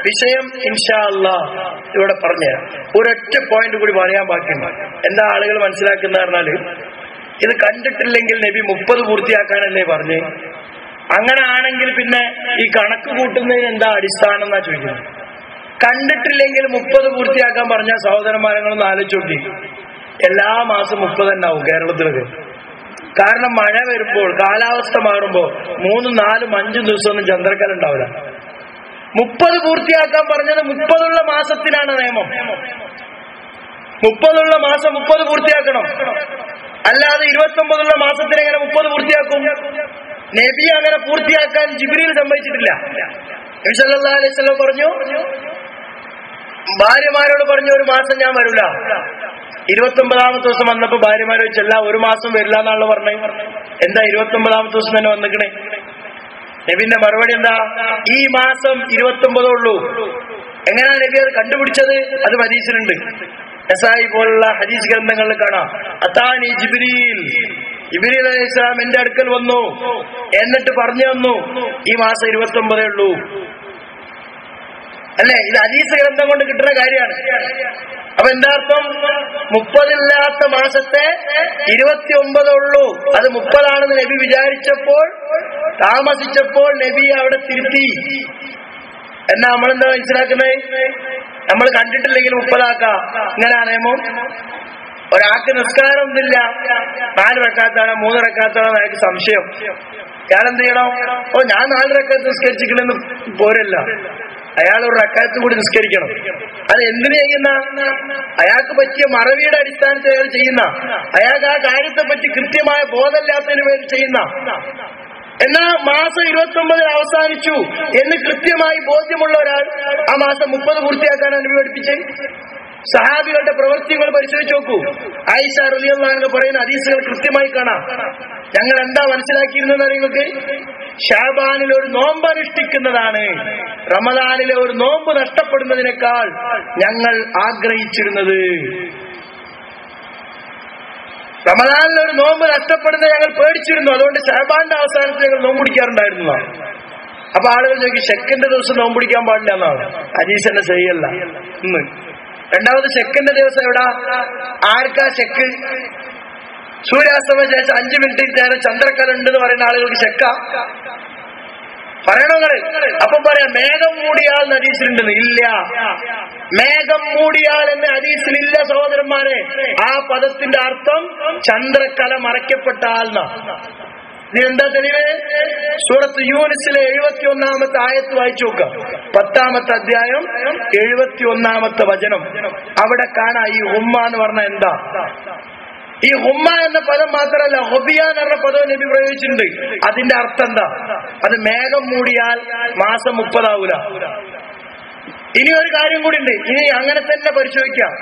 വിഷയം ഇൻഷാ അല്ലാഹ് ഇവിടെ പറഞ്ഞുതരാം. ഒരൊറ്റ പോയിന്റ് കൂടി പറയാൻ ബാക്കിയുണ്ട്. എന്താ ആളുകൾ മനസ്സിലാക്കുന്ന പറഞ്ഞാല്, ഇത് കണ്ടിട്ടില്ലെങ്കിൽ നബി 30 പൂർത്തിയാക്കാനല്ലേ പറഞ്ഞ്? അങ്ങനെ ആണെങ്കിൽ പിന്നെ ഈ കണക്ക് കൂട്ടുന്നതിന് എന്താ അടിസ്ഥാനം എന്നാ ചോദിക്കുന്നത്. കണ്ടിട്ടില്ലെങ്കിൽ 30 പൂർത്തിയാക്കാൻ പറഞ്ഞ സഹോദരന്മാരങ്ങളൊന്ന് ആലോചിച്ച് നോക്കി. എല്ലാ മാസം 30 തന്നെ ആവും കേരളത്തിലൊക്കെ. കാരണം മഴ വരുമ്പോൾ, കാലാവസ്ഥ മാറുമ്പോൾ 3, 4, 5 ദിവസമൊന്നും ചന്ദ്രക്കല ഉണ്ടാവില്ല. 30 പൂർത്തിയാക്കാൻ പറഞ്ഞത് 30 മാസത്തിനാണ് നിയമം. 30 മാസം 30 പൂർത്തിയാക്കണം. അല്ലാതെ 29 മാസത്തിന് എങ്ങനെ 30 പൂർത്തിയാക്കും? നബി അങ്ങനെ പൂർത്തിയാക്കാൻ ജിബ്രീൽ സമ്മതിച്ചിട്ടില്ല. നബി സല്ലല്ലാഹു അലൈഹി വസല്ലം പറഞ്ഞു, ഭാര്യമാരോട് പറഞ്ഞു, 1 മാസം ഞാൻ വരില്ല. 29ാമത്തെ ദിവസം വന്നപ്പോ ഭാര്യമാരെ വെച്ചല്ല, 1 മാസം വരില്ല എന്നാണല്ലോ പറഞ്ഞത്. എന്താ 29ാമത്തെ ദിവസം തന്നെ വന്നിക്കണേ? നബിന്റെ മറുപടി എന്താ? ഈ മാസം 29 ഉള്ളൂ. എങ്ങനെയാണ് നബി അത് കണ്ടുപിടിച്ചത്? അത് ഹദീസിലുണ്ട്. നസായി പോലുള്ള ഹദീസ് ഗ്രന്ഥങ്ങളിൽ കാണാം. അതാനി ജിബ്രീൽ, ജിബ്രീൽ അലൈഹിസ്സലാം എന്റെ അടുക്കൽ വന്നു, എന്നിട്ട് പറഞ്ഞു തന്നു ഈ മാസം 29 ഉള്ളൂ. അല്ലേ? ഇത് ഹദീസ് ഗ്രന്ഥം കൊണ്ട് കിട്ടുന്ന കാര്യമാണ്. അപ്പൊ എന്താ അർത്ഥം? 30 ഇല്ലാത്ത മാസത്തെ 29 ഉള്ളൂ. അത് 30 ആണെന്ന് നബി വിചാരിച്ചപ്പോൾ, താമസിച്ചപ്പോൾ നബി അവിടെ തിരുത്തി. എന്നാ നമ്മളെന്താ മനസ്സിലാക്കുന്നത്? നമ്മൾ കണ്ടിട്ടില്ലെങ്കിൽ 30 ആക്കാം. ഇങ്ങനെ നിയമം. ഒരാൾക്ക് നിസ്കാരം ഒന്നുമില്ല, 4 റക്അത്താണോ 3 റക്അത്താണോ അയാൾക്ക് സംശയം. അയാളെന്ത് ചെയ്യണം? ഞാൻ 4 റക്അത്ത് നിസ്കരിച്ചിട്ടില്ലെന്ന് പോരല്ല, അയാൾ 1 റക്അത്ത് കൂടി നിസ്കരിക്കണം. അത് എന്തിനു ചെയ്യുന്ന? അയാൾക്ക് പറ്റിയ മറവിയുടെ അടിസ്ഥാനത്തിൽ അയാൾ ചെയ്യുന്ന, അയാൾക്ക് ആ കാര്യത്തെ പറ്റി കൃത്യമായ ബോധമില്ലാത്തതിന് വേണ്ടി ചെയ്യുന്ന. എന്നാ മാസം 29 അവസാനിച്ചു എന്ന് കൃത്യമായി ബോധ്യമുള്ള ഒരാൾ ആ മാസം 30 പൂർത്തിയാക്കാനാണ് നബി പഠിപ്പിച്ചത്. സഹാബികളുടെ പ്രവൃത്തികൾ പരിശോധിച്ച് നോക്കൂ. ആയിഷ റളിയല്ലാഹു അൻഹ പറയുന്ന ഹദീസുകൾ കൃത്യമായി കാണാം. ഞങ്ങൾ എന്താ മനസ്സിലാക്കിയിരുന്നത് നിങ്ങൾക്ക്? ശഅബാനിൽ ഒരു നോമ്പ് അനുഷ്ഠിക്കുന്നതാണ് റമദാനിലെ ഒരു നോമ്പ് നഷ്ടപ്പെടുന്നതിനേക്കാൾ ഞങ്ങൾ ആഗ്രഹിച്ചിരുന്നത്. റമദാനിൽ ഒരു നോമ്പ് നഷ്ടപ്പെടുന്നത് ഞങ്ങൾ പേടിച്ചിരുന്നു. അതുകൊണ്ട് ശഅബാന്റെ അവസാനത്തിൽ ഞങ്ങൾ നോമ്പ് പിടിക്കാറുണ്ടായിരുന്നു. അപ്പൊ ആളുകൾ ചോദിക്കും, ഷെക്കിന്റെ ദിവസം നോമ്പ് പിടിക്കാൻ പാടില്ല എന്നാണ്. ഹദീസ് തന്നെ ശരിയല്ല. ഒന്ന്. രണ്ടാമത്, ഷെക്കിന്റെ ദിവസം എവിടാ? ആർക്കാ ഷെക്ക്? സൂര്യാസ്തമയ ശേഷം 5 മിനിറ്റ് നേരം ചന്ദ്രക്കല ഉണ്ടെന്ന് പറയുന്ന ആളുകൾക്ക് ഷെക്ക? പറയണങ്ങള്. അപ്പൊ പറയാം മേഘം മൂടിയാൽ ഹദീസിലുണ്ടെന്ന്. ഇല്ല, മേഘം മൂടിയാൽ എന്ന് ഹദീസിലില്ല സഹോദരന്മാരെ. ആ പദത്തിന്റെ അർത്ഥം ചന്ദ്രക്കല മറയ്ക്കപ്പെട്ടാൽ. നീ എന്താ തെളിവ്? സൂറത്ത് യൂനിസിലെ 71-ാമത്തെ ആയത്ത് വായിച്ചു നോക്കാം. 10-ാമത്തെ അധ്യായം 71-ാമത്തെ വചനം. അവിടെ കാണാം ഈ ഹുമ്മ എന്ന് പറഞ്ഞാൽ എന്താ. ഈ ഹുമ്മ എന്ന പദം മാത്രമല്ല, ഹുബിയ എന്ന് പറഞ്ഞ പദം നബി പ്രയോഗിച്ചിട്ടുണ്ട്. അതിന്റെ അർത്ഥം എന്താ? അത് മേഘം മൂടിയാൽ മാസം 30 ആവൂല. ഇനി ഒരു കാര്യം കൂടി ഉണ്ട്. ഇനി അങ്ങനെ തന്നെ പരിശോധിക്കാം.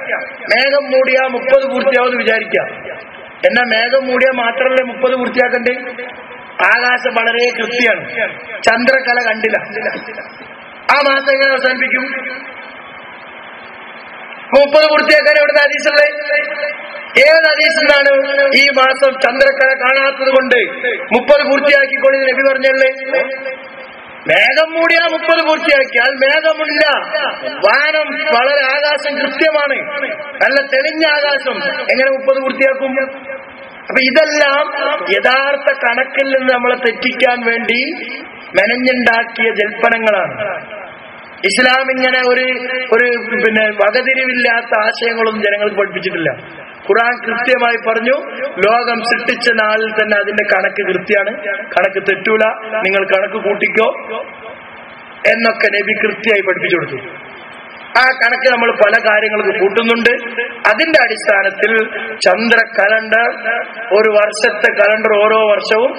മേഘം മൂടിയാൽ 30 പൂർത്തിയാവുമെന്ന് വിചാരിക്കാം. എന്നാ മേഘം മൂടിയാൽ മാത്രമല്ലേ 30 പൂർത്തിയാക്കണ്ടേ? ആകാശം വളരെ കൃത്യമാണ്, ചന്ദ്രകല കണ്ടില്ല. ആ മാസം എങ്ങനെ അവസാനിപ്പിക്കും? 30 പൂർത്തിയാക്കാൻ എവിടുന്ന ഹദീസുള്ളേ? ഏത് ഹദീസിലാണ് ഈ മാസം ചന്ദ്രക്കല കാണാത്തത് കൊണ്ട് 30 പൂർത്തിയാക്കിക്കൊണ്ട് നബി പറഞ്ഞല്ലേ? മേഘം മൂടിയാൽ 30 പൂർത്തിയാക്കിയാൽ മേഘമില്ല, വാനം വളരെ ആകാശം കൃത്യമാണ്, നല്ല തെളിഞ്ഞ ആകാശം, എങ്ങനെ 30 പൂർത്തിയാക്കും? അപ്പൊ ഇതെല്ലാം യഥാർത്ഥ കണക്കിൽ നിന്ന് നമ്മളെ തെറ്റിക്കാൻ വേണ്ടി മെനഞ്ഞുണ്ടാക്കിയ ജൽപ്പനങ്ങളാണ്. ഇസ്ലാം ഇങ്ങനെ ഒരു വകതിരിവില്ലാത്ത ആശയങ്ങളൊന്നും ജനങ്ങൾക്ക് പഠിപ്പിച്ചിട്ടില്ല. ഖുർആൻ കൃത്യമായി പറഞ്ഞു, ലോകം സൃഷ്ടിച്ച നാളിൽ തന്നെ അതിന്റെ കണക്ക് കൃത്യമാണ്, കണക്ക് തെറ്റൂല, നിങ്ങൾ കണക്ക് കൂട്ടിക്കോ എന്നൊക്കെ നബി കൃത്യമായി പഠിപ്പിച്ചു കൊടുത്തു. ആ കണക്ക് നമ്മൾ പല കാര്യങ്ങൾക്ക് കൂട്ടുന്നുണ്ട്. അതിന്റെ അടിസ്ഥാനത്തിൽ ചന്ദ്ര കലണ്ടർ, ഒരു വർഷത്തെ കലണ്ടർ ഓരോ വർഷവും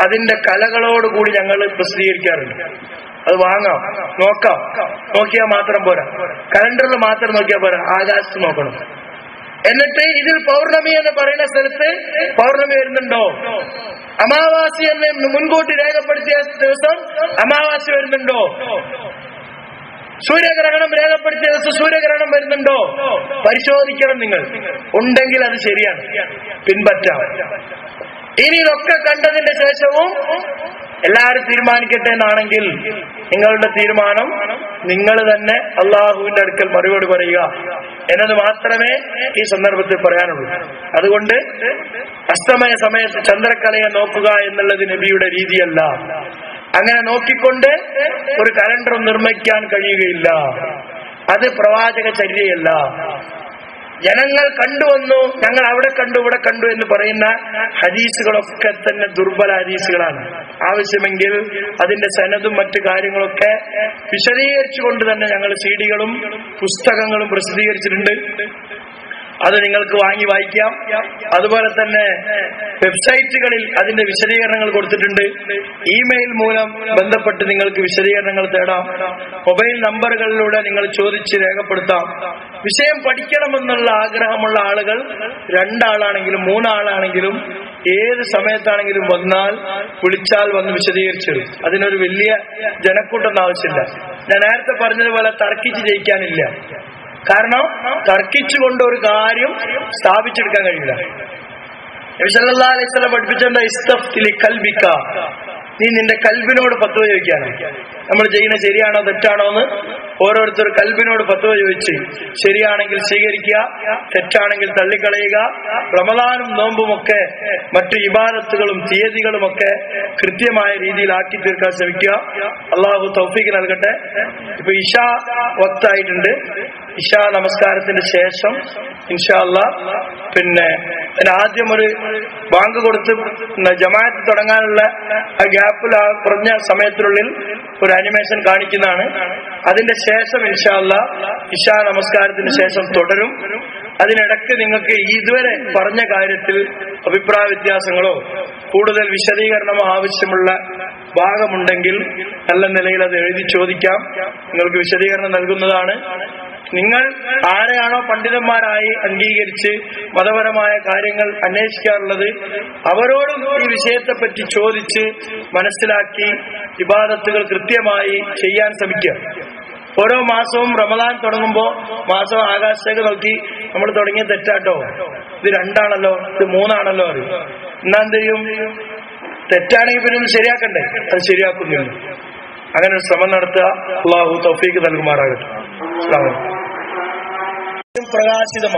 അതിന്റെ കലകളോടുകൂടി ഞങ്ങൾ പ്രസിദ്ധീകരിക്കാറുണ്ട്. അത് വാങ്ങാം, നോക്കാം. നോക്കിയാൽ മാത്രം പോരാ, കലണ്ടറിൽ മാത്രം നോക്കിയാൽ പോരാ, ആകാശത്ത് നോക്കണം. എന്നിട്ട് ഇതിൽ പൗർണമി എന്ന് പറയുന്ന സ്ഥലത്ത് പൗർണമി വരുന്നുണ്ടോ, അമാവാസി എന്ന് മുൻകൂട്ടി രേഖപ്പെടുത്തിയ ദിവസം അമാവാസി വരുന്നുണ്ടോ, സൂര്യഗ്രഹണം രേഖപ്പെടുത്തിയ ദിവസം സൂര്യഗ്രഹണം വരുന്നുണ്ടോ, പരിശോധിക്കണം നിങ്ങൾ. ഉണ്ടെങ്കിൽ അത് ശരിയാണ്, പിൻപറ്റാം. ഇനി ഇതൊക്കെ കണ്ടതിന്റെ ശേഷവും എല്ലാവരും തീരുമാനിക്കട്ടെ എന്നാണെങ്കിൽ നിങ്ങളുടെ തീരുമാനം നിങ്ങൾ തന്നെ അള്ളാഹുവിന്റെ അടുക്കൽ മറുപടി പറയുക എന്നത് മാത്രമേ ഈ സന്ദർഭത്തിൽ പറയാനുള്ളൂ. അതുകൊണ്ട് അസ്തമയ സമയത്ത് ചന്ദ്രക്കലയെ നോക്കുക എന്നുള്ളത് നബിയുടെ രീതിയല്ല. അങ്ങനെ നോക്കിക്കൊണ്ട് ഒരു കലണ്ടറും നിർമ്മിക്കാൻ കഴിയുകയില്ല. അത് പ്രവാചക ചര്യയല്ല. ജനങ്ങൾ കണ്ടുവന്നു, ഞങ്ങൾ അവിടെ കണ്ടു ഇവിടെ കണ്ടു എന്ന് പറയുന്ന ഹദീസുകളൊക്കെ തന്നെ ദുർബല ഹദീസുകളാണ്. ആവശ്യമെങ്കിൽ അതിന്റെ സനദും മറ്റു കാര്യങ്ങളൊക്കെ വിശദീകരിച്ചുകൊണ്ട് തന്നെ ഞങ്ങൾ സിഡികളും പുസ്തകങ്ങളും പ്രസിദ്ധീകരിച്ചിട്ടുണ്ട്. അത് നിങ്ങൾക്ക് വാങ്ങി വായിക്കാം. അതുപോലെ തന്നെ വെബ്സൈറ്റുകളിൽ അതിന്റെ വിശദീകരണങ്ങൾ കൊടുത്തിട്ടുണ്ട്. ഇമെയിൽ മൂലം ബന്ധപ്പെട്ട് നിങ്ങൾക്ക് വിശദീകരണങ്ങൾ തേടാം. മൊബൈൽ നമ്പറുകളിലൂടെ നിങ്ങൾ ചോദിച്ച് രേഖപ്പെടുത്താം. വിഷയം പഠിക്കണമെന്നുള്ള ആഗ്രഹമുള്ള ആളുകൾ 2 ആളാണെങ്കിലും 3 ആളാണെങ്കിലും ഏത് സമയത്താണെങ്കിലും വന്നാൽ വിളിച്ചാൽ വന്ന് വിശദീകരിച്ചു. അതിനൊരു വലിയ ജനക്കൂട്ടൊന്നും ആവശ്യമില്ല. ഞാൻ നേരത്തെ പറഞ്ഞതുപോലെ തർക്കിച്ച് ജയിക്കാനില്ല. കാരണം തർക്കിച്ചുകൊണ്ട് ഒരു കാര്യം സ്ഥാപിച്ചെടുക്കാൻ കഴിയില്ല. നബി സല്ലല്ലാഹു അലൈഹി വസല്ലം പഠിപ്പിച്ചെന്താ? ഇസ്തഫ്തി കൽബിക, നീ നിന്റെ കൽബിനോട് ഫത്വ ചോദിക്കാണ്. നമ്മൾ ചെയ്യുന്ന ശരിയാണോ തെറ്റാണോ എന്ന് ഓരോരുത്തർ കൽബിനോട് ഫത്വ ചോദിച്ച് ശരിയാണെങ്കിൽ സ്വീകരിക്കുക, തെറ്റാണെങ്കിൽ തള്ളിക്കളയുക. റമദാനും നോമ്പുമൊക്കെ മറ്റു ഇബാദത്തുകളും തീയതികളുമൊക്കെ കൃത്യമായ രീതിയിൽ ആക്കി തീർക്കാൻ ശ്രമിക്കുക. അള്ളാഹു തൗഫീഖ് നൽകട്ടെ. ഇപ്പൊ ഇശാ വക്തായിട്ടുണ്ട്. ഇശാ നമസ്കാരത്തിന്റെ ശേഷം ഇൻഷാ അല്ലാഹ് ആദ്യം ഒരു ബാങ്ക് കൊടുത്ത് ജമാഅത്ത് തുടങ്ങാനുള്ള ആ ഗ്യാപ്പിൽ ആ കുറഞ്ഞ സമയത്തിനുള്ളിൽ ഒരു അനിമേഷൻ കാണിക്കുന്നതാണ്. അതിന്റെ ശേഷം ഇൻഷാ അല്ലാഹ് ഇശാ നമസ്കാരത്തിന് ശേഷം തുടരും. അതിനിടയ്ക്ക് നിങ്ങൾക്ക് ഇതുവരെ പറഞ്ഞ കാര്യത്തിൽ അഭിപ്രായ വ്യത്യാസങ്ങളോ കൂടുതൽ വിശദീകരണമോ ആവശ്യമുള്ള ഭാഗമുണ്ടെങ്കിൽ നല്ല നിലയിൽ അത് എഴുതി ചോദിക്കാം. നിങ്ങൾക്ക് വിശദീകരണം നൽകുന്നതാണ്. നിങ്ങൾ ആരെയാണോ പണ്ഡിതന്മാരായി അംഗീകരിച്ച് മതപരമായ കാര്യങ്ങൾ അന്വേഷിക്കാറുള്ളത് അവരോടും ഈ വിഷയത്തെപ്പറ്റി ചോദിച്ച് മനസ്സിലാക്കി ഇബാദത്തുകൾ കൃത്യമായി ചെയ്യാൻ ശ്രമിക്കുക. ഓരോ മാസവും റമദാൻ തുടങ്ങുമ്പോൾ മാസം ആകാശത്തേക്ക് നോക്കി നമ്മൾ തുടങ്ങിയ തെറ്റാട്ടോ, ഇത് 2 ആണല്ലോ, ഇത് 3 ആണല്ലോ, എന്നാ എന്ത് ചെയ്യും? തെറ്റാണെങ്കിൽ പിന്നെ ഒന്ന് ശരിയാക്കണ്ടേ? അത് ശരിയാക്കുന്നില്ല. അങ്ങനെ ഒരു ശ്രമം നടത്തുക. അല്ലാഹു തൗഫീഖ് നൽകുമാറാകട്ടെ. പ്രകാശിതമോ